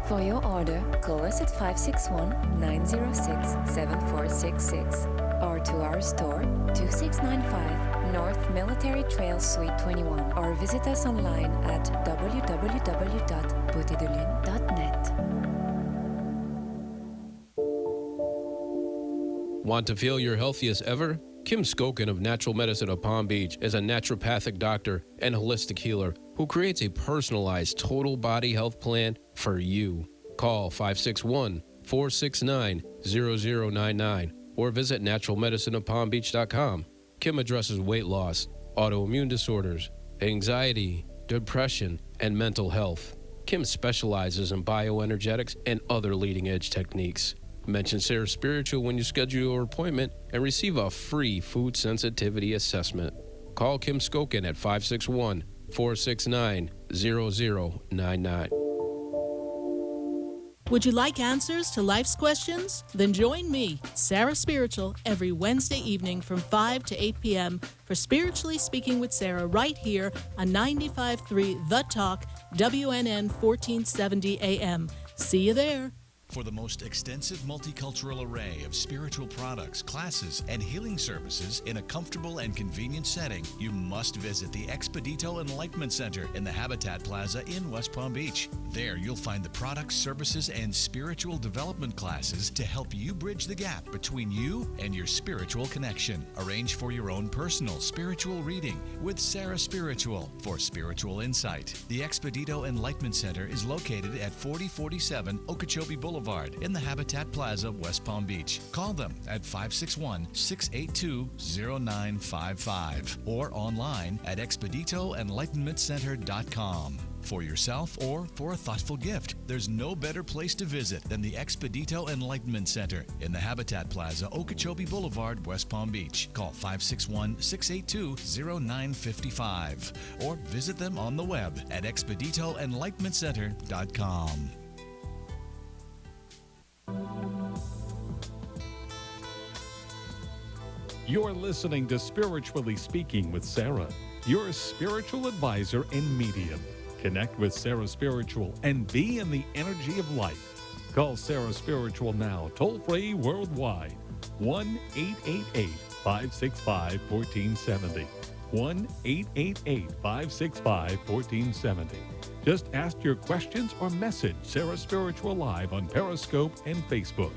For your order, call us at 561-906-7466 or to our store, 2695 North Military Trail Suite 21, or visit us online at www.butidolune.net. Want to feel your healthiest ever? Kim Skokin of Natural Medicine of Palm Beach is a naturopathic doctor and holistic healer who creates a personalized total body health plan for you. Call 561-469-0099 or visit naturalmedicineofpalmbeach.com. Kim addresses weight loss, autoimmune disorders, anxiety, depression, and mental health. Kim specializes in bioenergetics and other leading-edge techniques. Mention SarahSpiritual when you schedule your appointment and receive a free food sensitivity assessment. Call Kim Skokin at 561-469-0099. Would you like answers to life's questions? Then join me, Sarah Spiritual, every Wednesday evening from 5 to 8 p.m. for Spiritually Speaking with Sarah right here on 95.3 The Talk, WNN 1470 AM. See you there. For the most extensive multicultural array of spiritual products, classes, and healing services in a comfortable and convenient setting, you must visit the Expedito Enlightenment Center in the Habitat Plaza in West Palm Beach. There you'll find the products, services, and spiritual development classes to help you bridge the gap between you and your spiritual connection. Arrange for your own personal spiritual reading with Sarah Spiritual for spiritual insight. The Expedito Enlightenment Center is located at 4047 Okeechobee Boulevard in the Habitat Plaza, West Palm Beach. Call them at 561-682-0955 or online at expeditoenlightenmentcenter.com. For yourself or for a thoughtful gift, there's no better place to visit than the Expedito Enlightenment Center in the Habitat Plaza, Okeechobee Boulevard, West Palm Beach. Call 561-682-0955 or visit them on the web at expeditoenlightenmentcenter.com. You're listening to Spiritually Speaking with Sarah, your spiritual advisor and medium. Connect with Sarah Spiritual and be in the energy of life. Call Sarah Spiritual now, toll-free worldwide. 1-888-565-1470. 1-888-565-1470. Just ask your questions or message Sarah Spiritual live on Periscope and Facebook.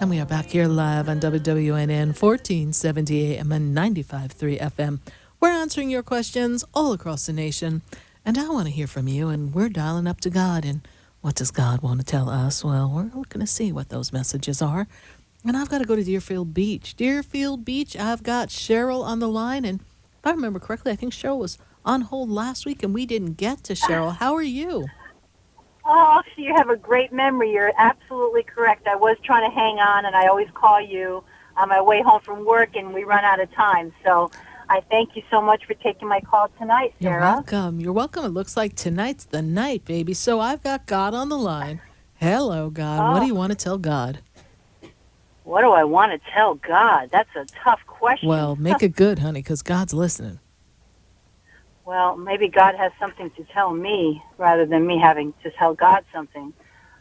And we are back here live on WWNN 1470 AM and 95.3 FM. We're answering your questions all across the nation. And I want to hear from you, and we're dialing up to God. And what does God want to tell us? Well, we're looking to see what those messages are. And I've got to go to Deerfield Beach. Deerfield Beach, I've got Cheryl on the line. And if I remember correctly, I think Cheryl was on hold last week, and we didn't get to Cheryl. How are you? Oh, you have a great memory. You're absolutely correct. I was trying to hang on, and I always call you on my way home from work, and we run out of time. So I thank you so much for taking my call tonight, Sarah. You're welcome. You're welcome. It looks like tonight's the night, baby. So I've got God on the line. Hello, God. Oh. What do you want to tell God? What do I want to tell God? That's a tough question. Well, make it good, honey, because God's listening. Well, maybe God has something to tell me rather than me having to tell God something.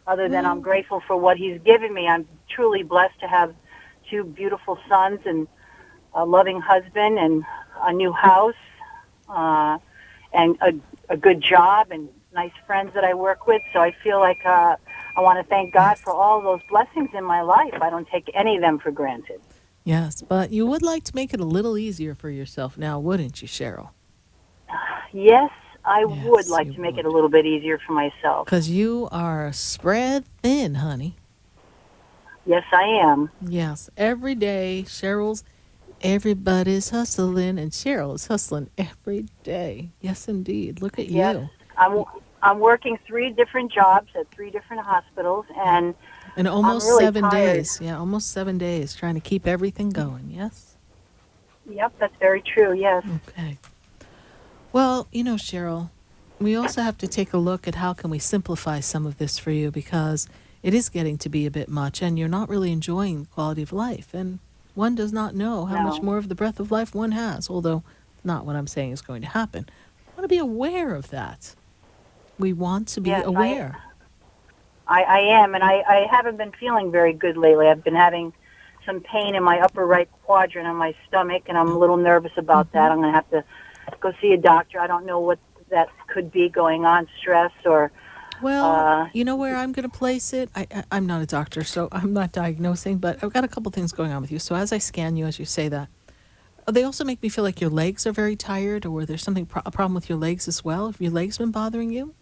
Other than I'm grateful for what He's given me. I'm truly blessed to have two beautiful sons and a loving husband and a new house and a good job and nice friends that I work with. So I feel like I want to thank God for all those blessings in my life. I don't take any of them for granted. Yes, but you would like to make it a little easier for yourself now, wouldn't you, Cheryl? Yes, I would like to make it a little bit easier for myself. Because you are spread thin, honey. Yes, I am. Yes, every day, everybody's hustling, and Cheryl is hustling every day. Yes, indeed. Look at you. I'm working 3 different jobs at 3 different hospitals, and And almost really 7 tired. days. Yeah, almost 7 days trying to keep everything going. Yes? Yep, that's very true, yes. Okay. Well, Cheryl, we also have to take a look at how can we simplify some of this for you, because it is getting to be a bit much and you're not really enjoying quality of life. And one does not know how much more of the breath of life one has, although not what I'm saying is going to happen. I want to be aware of that. We want to be aware. I am, and I haven't been feeling very good lately. I've been having some pain in my upper right quadrant on my stomach, and I'm a little nervous about that. I'm going to have to go see a doctor. I don't know what that could be going on, stress or... Well, you know where I'm going to place it? I'm not a doctor, so I'm not diagnosing, but I've got a couple things going on with you. So as I scan you, as you say that, they also make me feel like your legs are very tired, or there's something, a problem with your legs as well. Have your legs been bothering you?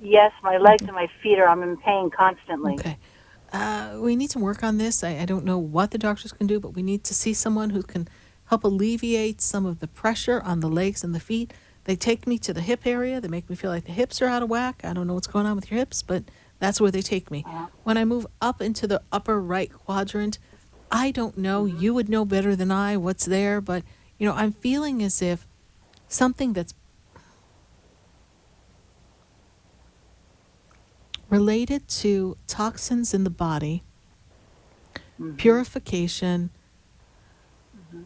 Yes, my legs and my feet I'm in pain constantly. Okay. We need to work on this. I don't know what the doctors can do, but we need to see someone who can help alleviate some of the pressure on the legs and the feet. They take me to the hip area. They make me feel like the hips are out of whack. I don't know what's going on with your hips, but that's where they take me. When I move up into the upper right quadrant, I don't know. You would know better than I what's there, but, I'm feeling as if something that's related to toxins in the body, purification.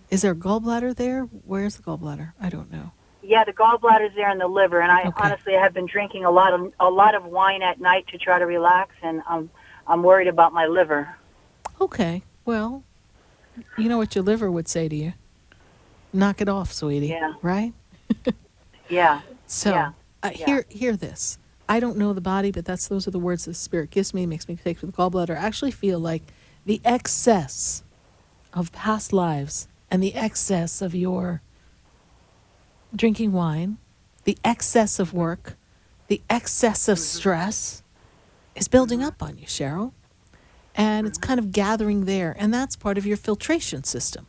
Is there a gallbladder there? Where's the gallbladder? I don't know. Yeah, the gallbladder's there in the liver, and I honestly have been drinking a lot of wine at night to try to relax, and I'm worried about my liver. Okay, well, you know what your liver would say to you? Knock it off, sweetie. Yeah. Right? Yeah. So, hear this. I don't know the body, but those are the words the Spirit gives me, makes me take for the gallbladder. I actually feel like the excess of past lives and the excess of your drinking wine, the excess of work, the excess of stress is building up on you, Cheryl. And it's kind of gathering there. And that's part of your filtration system.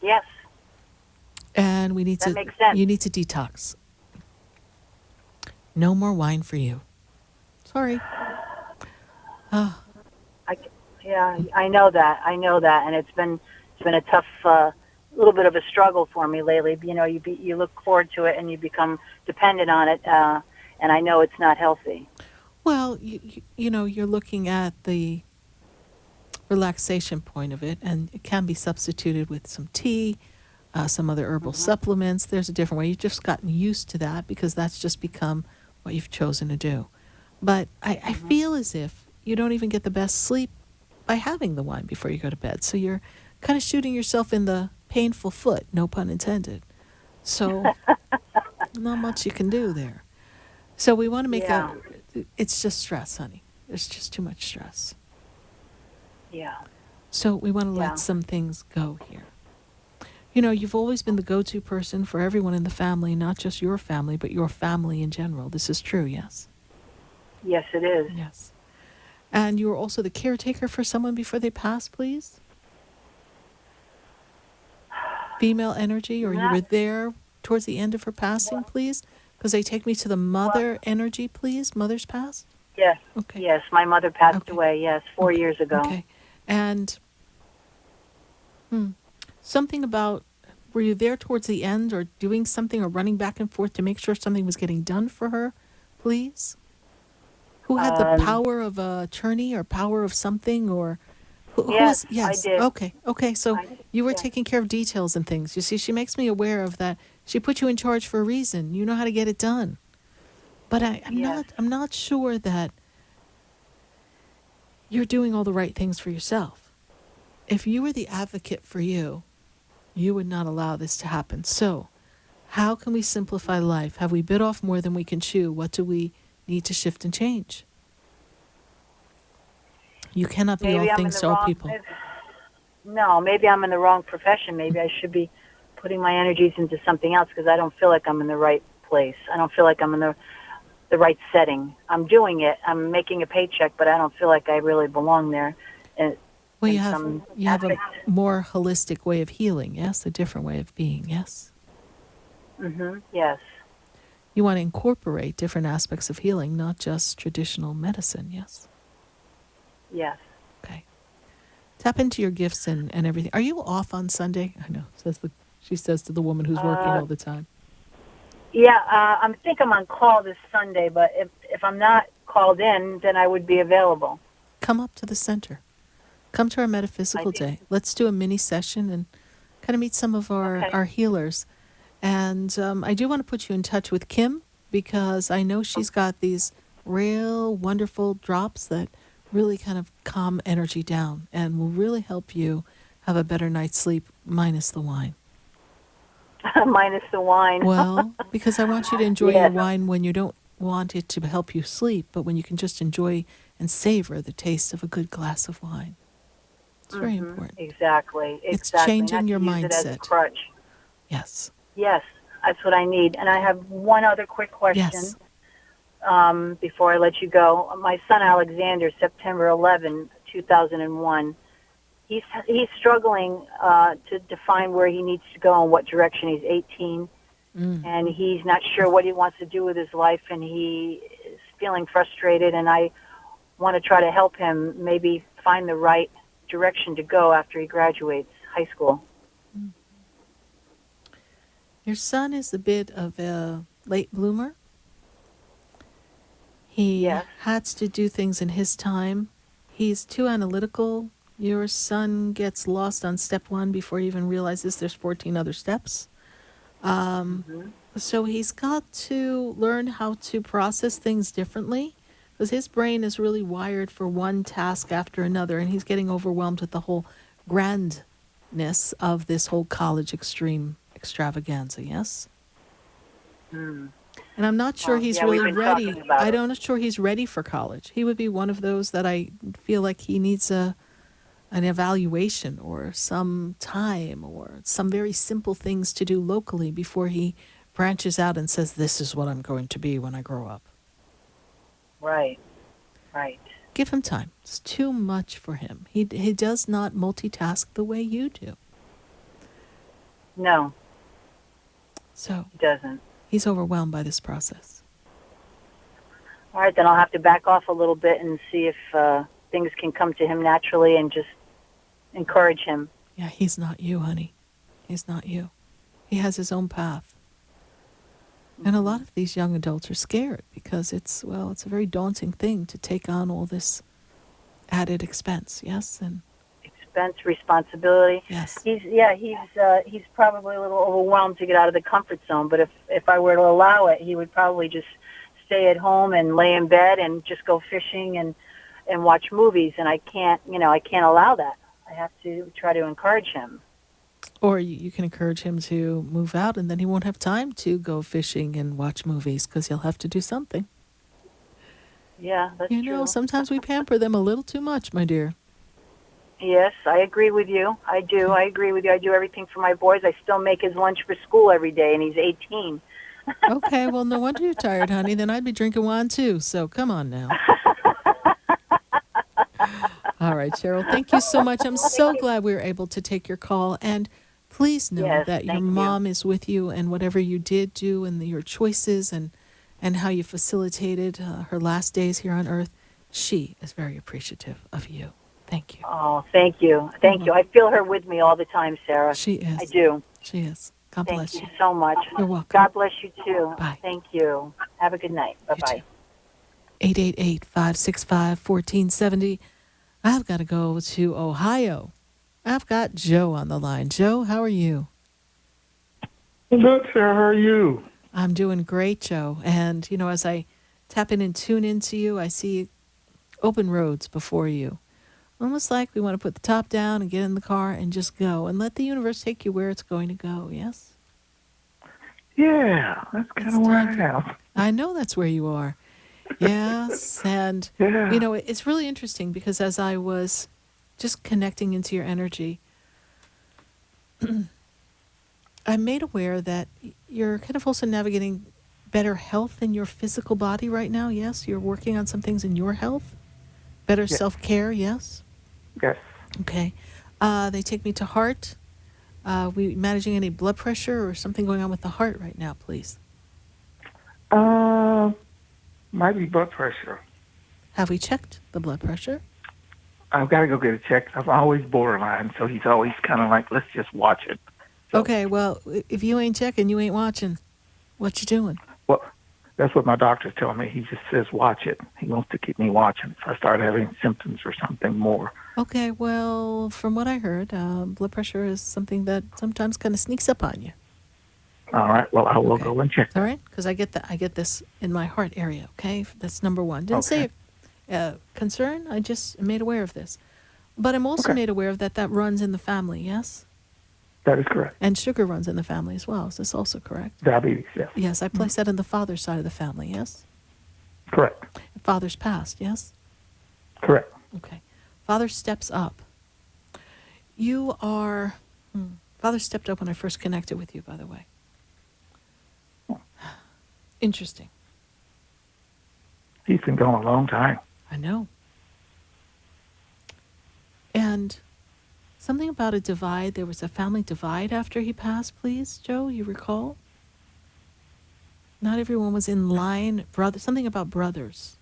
Yes. And makes sense. You need to detox. No more wine for you. Sorry. I know that. And it's been a tough little bit of a struggle for me lately. You look forward to it and you become dependent on it, and I know it's not healthy. Well, you're looking at the relaxation point of it, and it can be substituted with some tea, some other herbal supplements. There's a different way. You've just gotten used to that because that's just become what you've chosen to do. But I feel as if you don't even get the best sleep by having the wine before you go to bed. So you're kind of shooting yourself in the painful foot, no pun intended. So not much you can do there. So we want to make it's just stress, honey. There's just too much stress. Yeah. So we want to let some things go here. You've always been the go-to person for everyone in the family, not just your family, but your family in general. This is true, yes? Yes, it is. Yes. And you were also the caretaker for someone before they passed, please? Female energy, or you were there towards the end of her passing, please? Because they take me to the mother energy, please. Mother's passed? Yes. Okay. Yes, my mother passed away, 4 years ago. Okay. And something about, were you there towards the end or doing something or running back and forth to make sure something was getting done for her, please? Who had the power of attorney or power of something, or... Yes, I did. Okay, so you were taking care of details and things. You see, she makes me aware of that. She put you in charge for a reason. You know how to get it done. But I'm not sure that you're doing all the right things for yourself. If you were the advocate for you, you would not allow this to happen. So, how can we simplify life? Have we bit off more than we can chew? What do we need to shift and change? You cannot be all things to all people. No, maybe I'm in the wrong profession. Maybe I should be putting my energies into something else because I don't feel like I'm in the right place. I don't feel like I'm in the right setting. I'm doing it. I'm making a paycheck, but I don't feel like I really belong there. Well, you have a more holistic way of healing, yes? A different way of being, yes? Yes. You want to incorporate different aspects of healing, not just traditional medicine, yes? Yes. Okay. Tap into your gifts and everything. Are you off on Sunday? I know, she says to the woman who's working all the time. Yeah, I think I'm on call this Sunday, but if I'm not called in, then I would be available. Come up to the center. Come to our metaphysical day. Let's do a mini session and kind of meet some of our healers. And I do want to put you in touch with Kim, because I know she's got these real wonderful drops that really kind of calm energy down and will really help you have a better night's sleep, minus the wine. Minus the wine. Well, because I want you to enjoy your wine when you don't want it to help you sleep, but when you can just enjoy and savor the taste of a good glass of wine. It's very important. Exactly. It's changing Not your to use it as a mindset. crutch. Yes. Yes, that's what I need. And I have one other quick question. Yes. Before I let you go. My son Alexander, September 11, 2001, he's struggling to define where he needs to go and what direction. He's 18, and he's not sure what he wants to do with his life, and he is feeling frustrated, and I want to try to help him maybe find the right direction to go after he graduates high school. Your son is a bit of a late bloomer. He has to do things in his time. He's too analytical. Your son gets lost on step 1 before he even realizes there's 14 other steps. So he's got to learn how to process things differently, because his brain is really wired for one task after another, and he's getting overwhelmed with the whole grandness of this whole college extravaganza, yes? And I'm not sure he's really ready. I'm not sure he's ready for college. He would be one of those that I feel like he needs an evaluation or some time or some very simple things to do locally before he branches out and says, this is what I'm going to be when I grow up. Right. Give him time. It's too much for him. He does not multitask the way you do. No. So he doesn't. He's overwhelmed by this process. All right, then I'll have to back off a little bit and see if things can come to him naturally and just encourage him. Yeah, he's not you, honey. He's not you. He has his own path. And a lot of these young adults are scared because it's a very daunting thing to take on all this added expense, yes? And expense, responsibility. Yes. He's probably a little overwhelmed to get out of the comfort zone, but if I were to allow it, he would probably just stay at home and lay in bed and just go fishing and watch movies, and I can't allow that. I have to try to encourage him. Or you can encourage him to move out, and then he won't have time to go fishing and watch movies because he'll have to do something. Yeah, that's true. You know, sometimes we pamper them a little too much, my dear. Yes, I agree with you. I do. I agree with you. I do everything for my boys. I still make his lunch for school every day, and he's 18. Okay, well, no wonder you're tired, honey. Then I'd be drinking wine, too. So come on now. All right, Cheryl, thank you so much. I'm so glad we were able to take your call. And please know that your mom is with you, and whatever you did do and your choices and how you facilitated her last days here on Earth, she is very appreciative of you. Thank you. Oh, thank you. Thank you. I feel her with me all the time, Sarah. She is. I do. She is. God bless you. Thank you so much. You're welcome. God bless you, too. Bye. Thank you. Have a good night. Bye-bye. 888-565-1470. I've got to go to Ohio. I've got Joe on the line. Joe, how are you? Good, Sarah. How are you? I'm doing great, Joe. And, you know, as I tap in and tune into you, I see open roads before you. Almost like we want to put the top down and get in the car and just go and let the universe take you where it's going to go, yes? Yeah, that's kind of where I am. I know that's where you are. Yes, and, you know, it's really interesting because as I was just connecting into your energy, I'm made aware that you're kind of also navigating better health in your physical body right now, yes? You're working on some things in your health? Better self-care, yes? Yes. Okay. They take me to heart. We managing any blood pressure or something going on with the heart right now, please? Might be blood pressure. Have we checked the blood pressure? I've got to go get it checked. I'm always borderline, so he's always kind of like, let's just watch it. Okay, well, if you ain't checking, you ain't watching. What you doing? Well, that's what my doctor's telling me. He just says watch it. He wants to keep me watching. If I start having symptoms or something more. Okay, well, from what I heard, blood pressure is something that sometimes kind of sneaks up on you. All right, well, I will go and check. All right, because I get this in my heart area, okay? That's number one. Didn't say concern, I just made aware of this. But I'm also made aware of that runs in the family, yes? That is correct. And sugar runs in the family as well. Is this also correct? Diabetes, yes. Yes, I place that on the father's side of the family, yes? Correct. Father's passed, yes? Correct. Okay. Father steps up. You are... Father stepped up when I first connected with you, by the way. Interesting. He's been gone a long time. I know. And something about a divide. There was a family divide after he passed, please, Joe, you recall? Not everyone was in line. Something about brothers.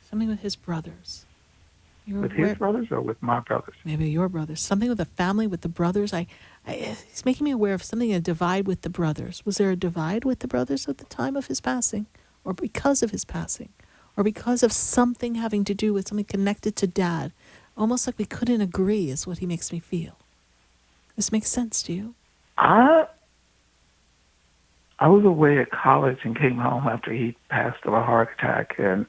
Something with his brothers. With his brothers or with my brothers? Maybe your brothers. Something with the family, with the brothers. He's making me aware of something, a divide with the brothers. Was there a divide with the brothers at the time of his passing? Or because of his passing? Or because of something having to do with something connected to Dad? Almost like we couldn't agree is what he makes me feel. This makes sense to you? I was away at college and came home after he passed of a heart attack. And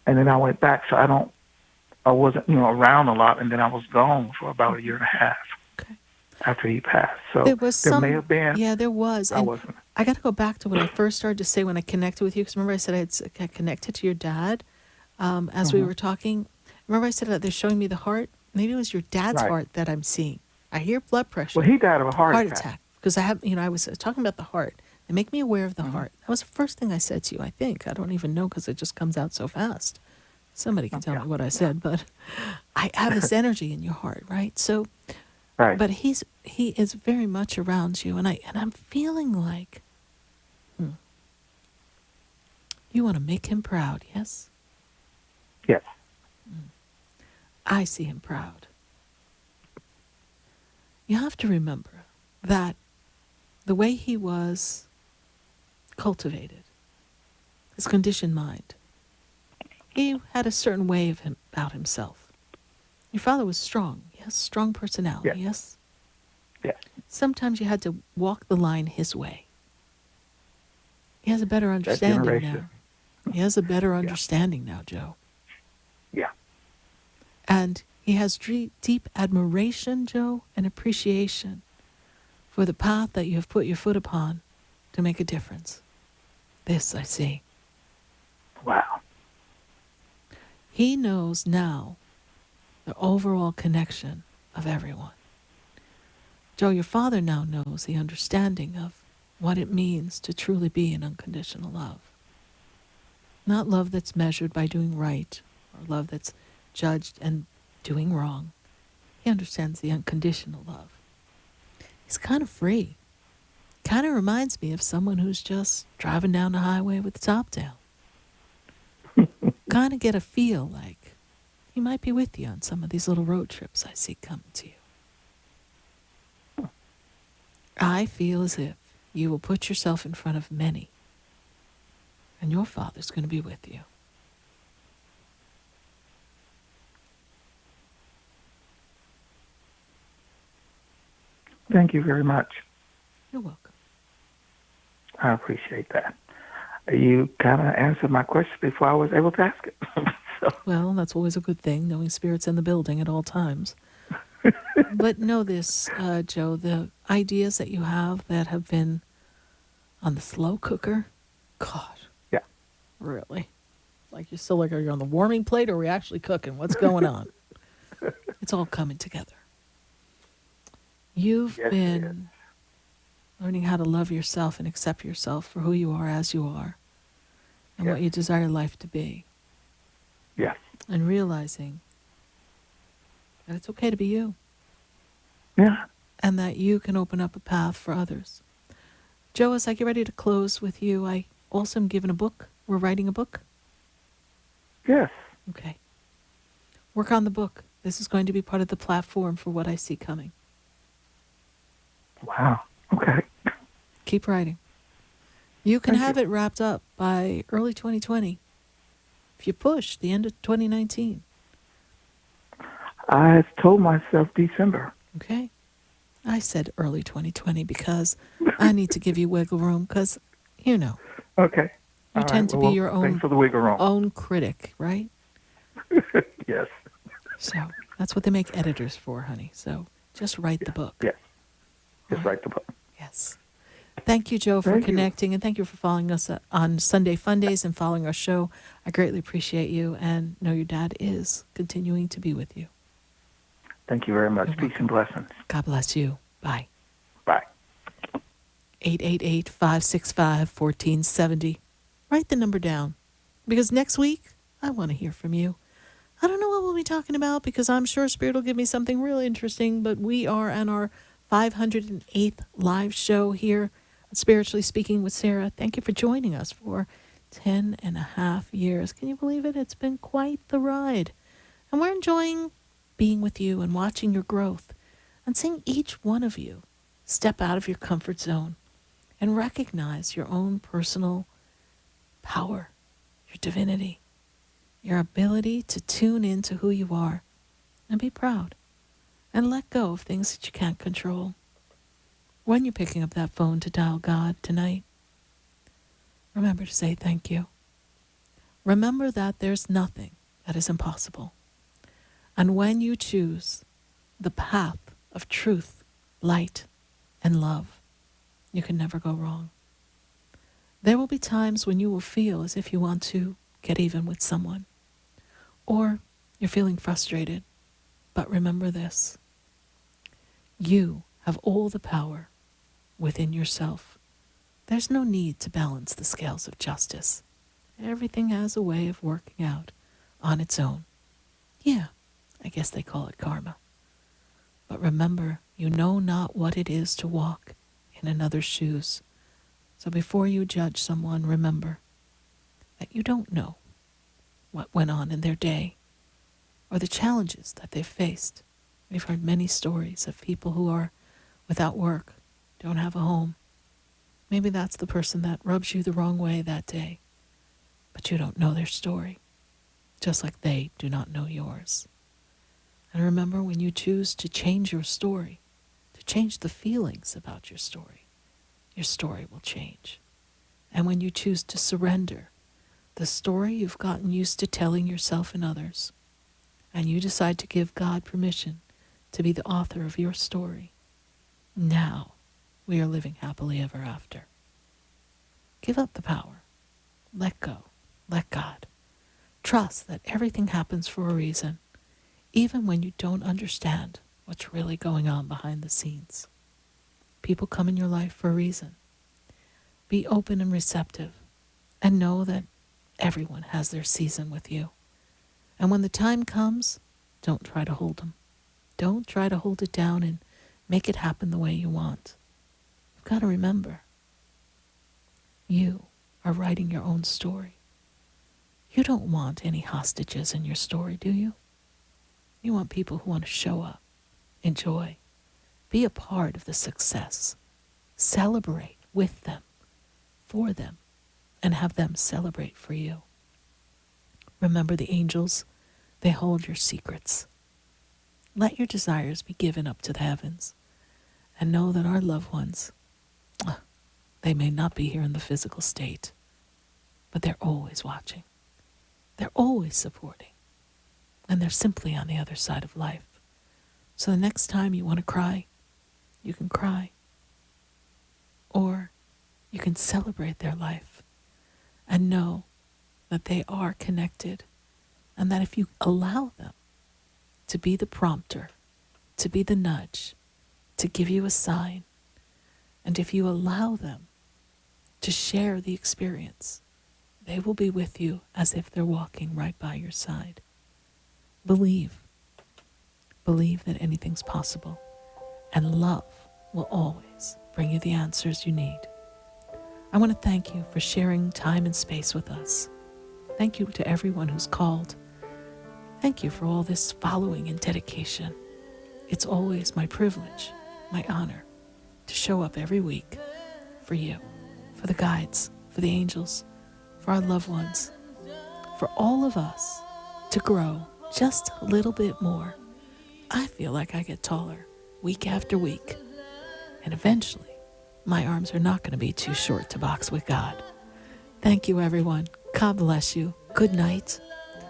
and then I went back, so I wasn't, around a lot, and then I was gone for about a year and a half after he passed. So there may have been. Yeah, there was. I wasn't. I got to go back to what I first started to say when I connected with you, because remember I said I connected to your dad as we were talking. Remember I said that they're showing me the heart? Maybe it was your dad's heart that I'm seeing. I hear blood pressure. Well, he died of a heart attack. Because I was talking about the heart. They make me aware of the heart. That was the first thing I said to you, I think. I don't even know because it just comes out so fast. Somebody can tell me what I said, but I have this energy in your heart, right? So, but he is very much around you, and I'm feeling like you want to make him proud, yes? Yes. I see him proud. You have to remember that the way he was cultivated, his conditioned mind, he had a certain way of about himself. Your father was strong, yes? Strong personality, yes? Yes. Sometimes you had to walk the line his way. He has a better understanding now. He has a better understanding now, Joe. Yeah. And he has deep admiration, Joe, and appreciation for the path that you have put your foot upon to make a difference. This I see. Wow. He knows now the overall connection of everyone. Joe, your father now knows the understanding of what it means to truly be in unconditional love. Not love that's measured by doing right or love that's judged and doing wrong. He understands the unconditional love. He's kind of free. Kind of reminds me of someone who's just driving down the highway with the top down. Kind of get a feel like he might be with you on some of these little road trips I see coming to you. I feel as if you will put yourself in front of many, and your father's going to be with you. Thank you very much. You're welcome. I appreciate that. You kind of answered my question before I was able to ask it. Well, that's always a good thing, knowing spirits in the building at all times. But know this, Joe, the ideas that you have that have been on the slow cooker, God. Yeah. Really? Like you're still are you on the warming plate or are we actually cooking? What's going on? It's all coming together. You've been learning how to love yourself and accept yourself for who you are as you are and what you desire life to be. Yes. And realizing that it's okay to be you. Yeah. And that you can open up a path for others. Joe, as I get ready to close with you, I also am given a book. We're writing a book? Yes. Okay. Work on the book. This is going to be part of the platform for what I see coming. Wow. Okay. Keep writing. You can have it wrapped up by early 2020. If you push, the end of 2019. I told myself December. Okay. I said early 2020 because I need to give you wiggle room because, you know. Okay. You tend to be your thanks for the wiggle room. own critic, right? Yes. So that's what they make editors for, honey. So just write the book. Yes. Just write the book. Yes. Thank you, Joe, for connecting, and thank you for following us on Sunday Fun Days and following our show. I greatly appreciate you, and know your dad is continuing to be with you. Thank you very much. Peace and blessings. God bless you. Bye. Bye. 888-565-1470. Write the number down, because next week I want to hear from you. I don't know what we'll be talking about, because I'm sure Spirit will give me something really interesting, but we are on our 508th live show here at Spiritually Speaking with Sarah. Thank you for joining us for 10 and a half years. Can you believe it? It's been quite the ride. And we're enjoying being with you and watching your growth and seeing each one of you step out of your comfort zone and recognize your own personal power, your divinity, your ability to tune into who you are and be proud and let go of things that you can't control. When you're picking up that phone to dial God tonight, remember to say thank you. Remember that there's nothing that is impossible. And when you choose the path of truth, light, and love, you can never go wrong. There will be times when you will feel as if you want to get even with someone, or you're feeling frustrated. But remember this: you have all the power within yourself. There's no need to balance the scales of justice. Everything has a way of working out on its own. Yeah, I guess they call it karma. But remember, you know not what it is to walk in another's shoes. So before you judge someone, remember that you don't know what went on in their day or the challenges that they've faced. We've heard many stories of people who are without work, don't have a home. Maybe that's the person that rubs you the wrong way that day, but you don't know their story, just like they do not know yours. And remember, when you choose to change your story, to change the feelings about your story will change. And when you choose to surrender the story you've gotten used to telling yourself and others, and you decide to give God permission to be the author of your story, now we are living happily ever after. Give up the power. Let go. Let God. Trust that everything happens for a reason, even when you don't understand what's really going on behind the scenes. People come in your life for a reason. Be open and receptive, and know that everyone has their season with you. And when the time comes, don't try to hold them. Don't try to hold it down and make it happen the way you want. You've got to remember, you are writing your own story. You don't want any hostages in your story, do you? You want people who want to show up, enjoy, be a part of the success, celebrate with them, for them, and have them celebrate for you. Remember, the angels, they hold your secrets. Let your desires be given up to the heavens, and know that our loved ones, they may not be here in the physical state, but they're always watching. They're always supporting. And they're simply on the other side of life. So the next time you want to cry, you can cry. Or you can celebrate their life and know that they are connected, and that if you allow them to be the prompter, to be the nudge, to give you a sign, and if you allow them to share the experience, they will be with you as if they're walking right by your side. Believe. Believe that anything's possible, and love will always bring you the answers you need. I want to thank you for sharing time and space with us. Thank you to everyone who's called Thank you for all this following and dedication. It's always my privilege, my honor, to show up every week for you, for the guides, for the angels, for our loved ones, for all of us to grow just a little bit more. I feel like I get taller week after week, and eventually my arms are not going to be too short to box with God. Thank you, everyone. God bless you. Good night.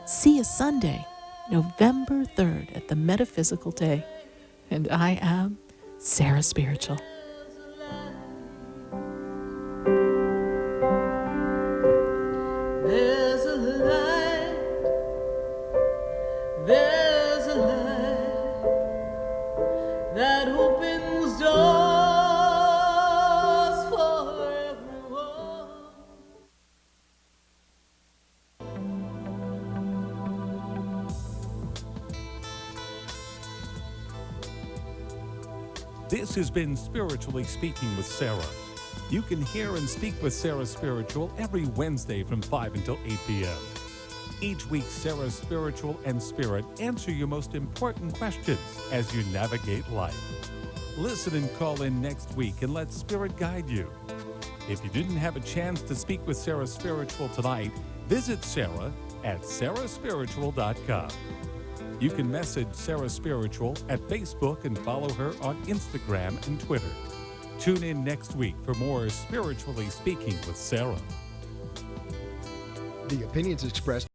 See you Sunday, November 3rd at the Metaphysical Day. And I am Sarah Spiritual. There's a light, there's a light that opens doors for everyone. This has been Spiritually Speaking with Sarah. You can hear and speak with Sarah Spiritual every Wednesday from 5 until 8 p.m. Each week, Sarah Spiritual and Spirit answer your most important questions as you navigate life. Listen and call in next week and let Spirit guide you. If you didn't have a chance to speak with Sarah Spiritual tonight, visit Sarah at sarahspiritual.com. You can message Sarah Spiritual at Facebook and follow her on Instagram and Twitter. Tune in next week for more Spiritually Speaking with Sarah. The opinions expressed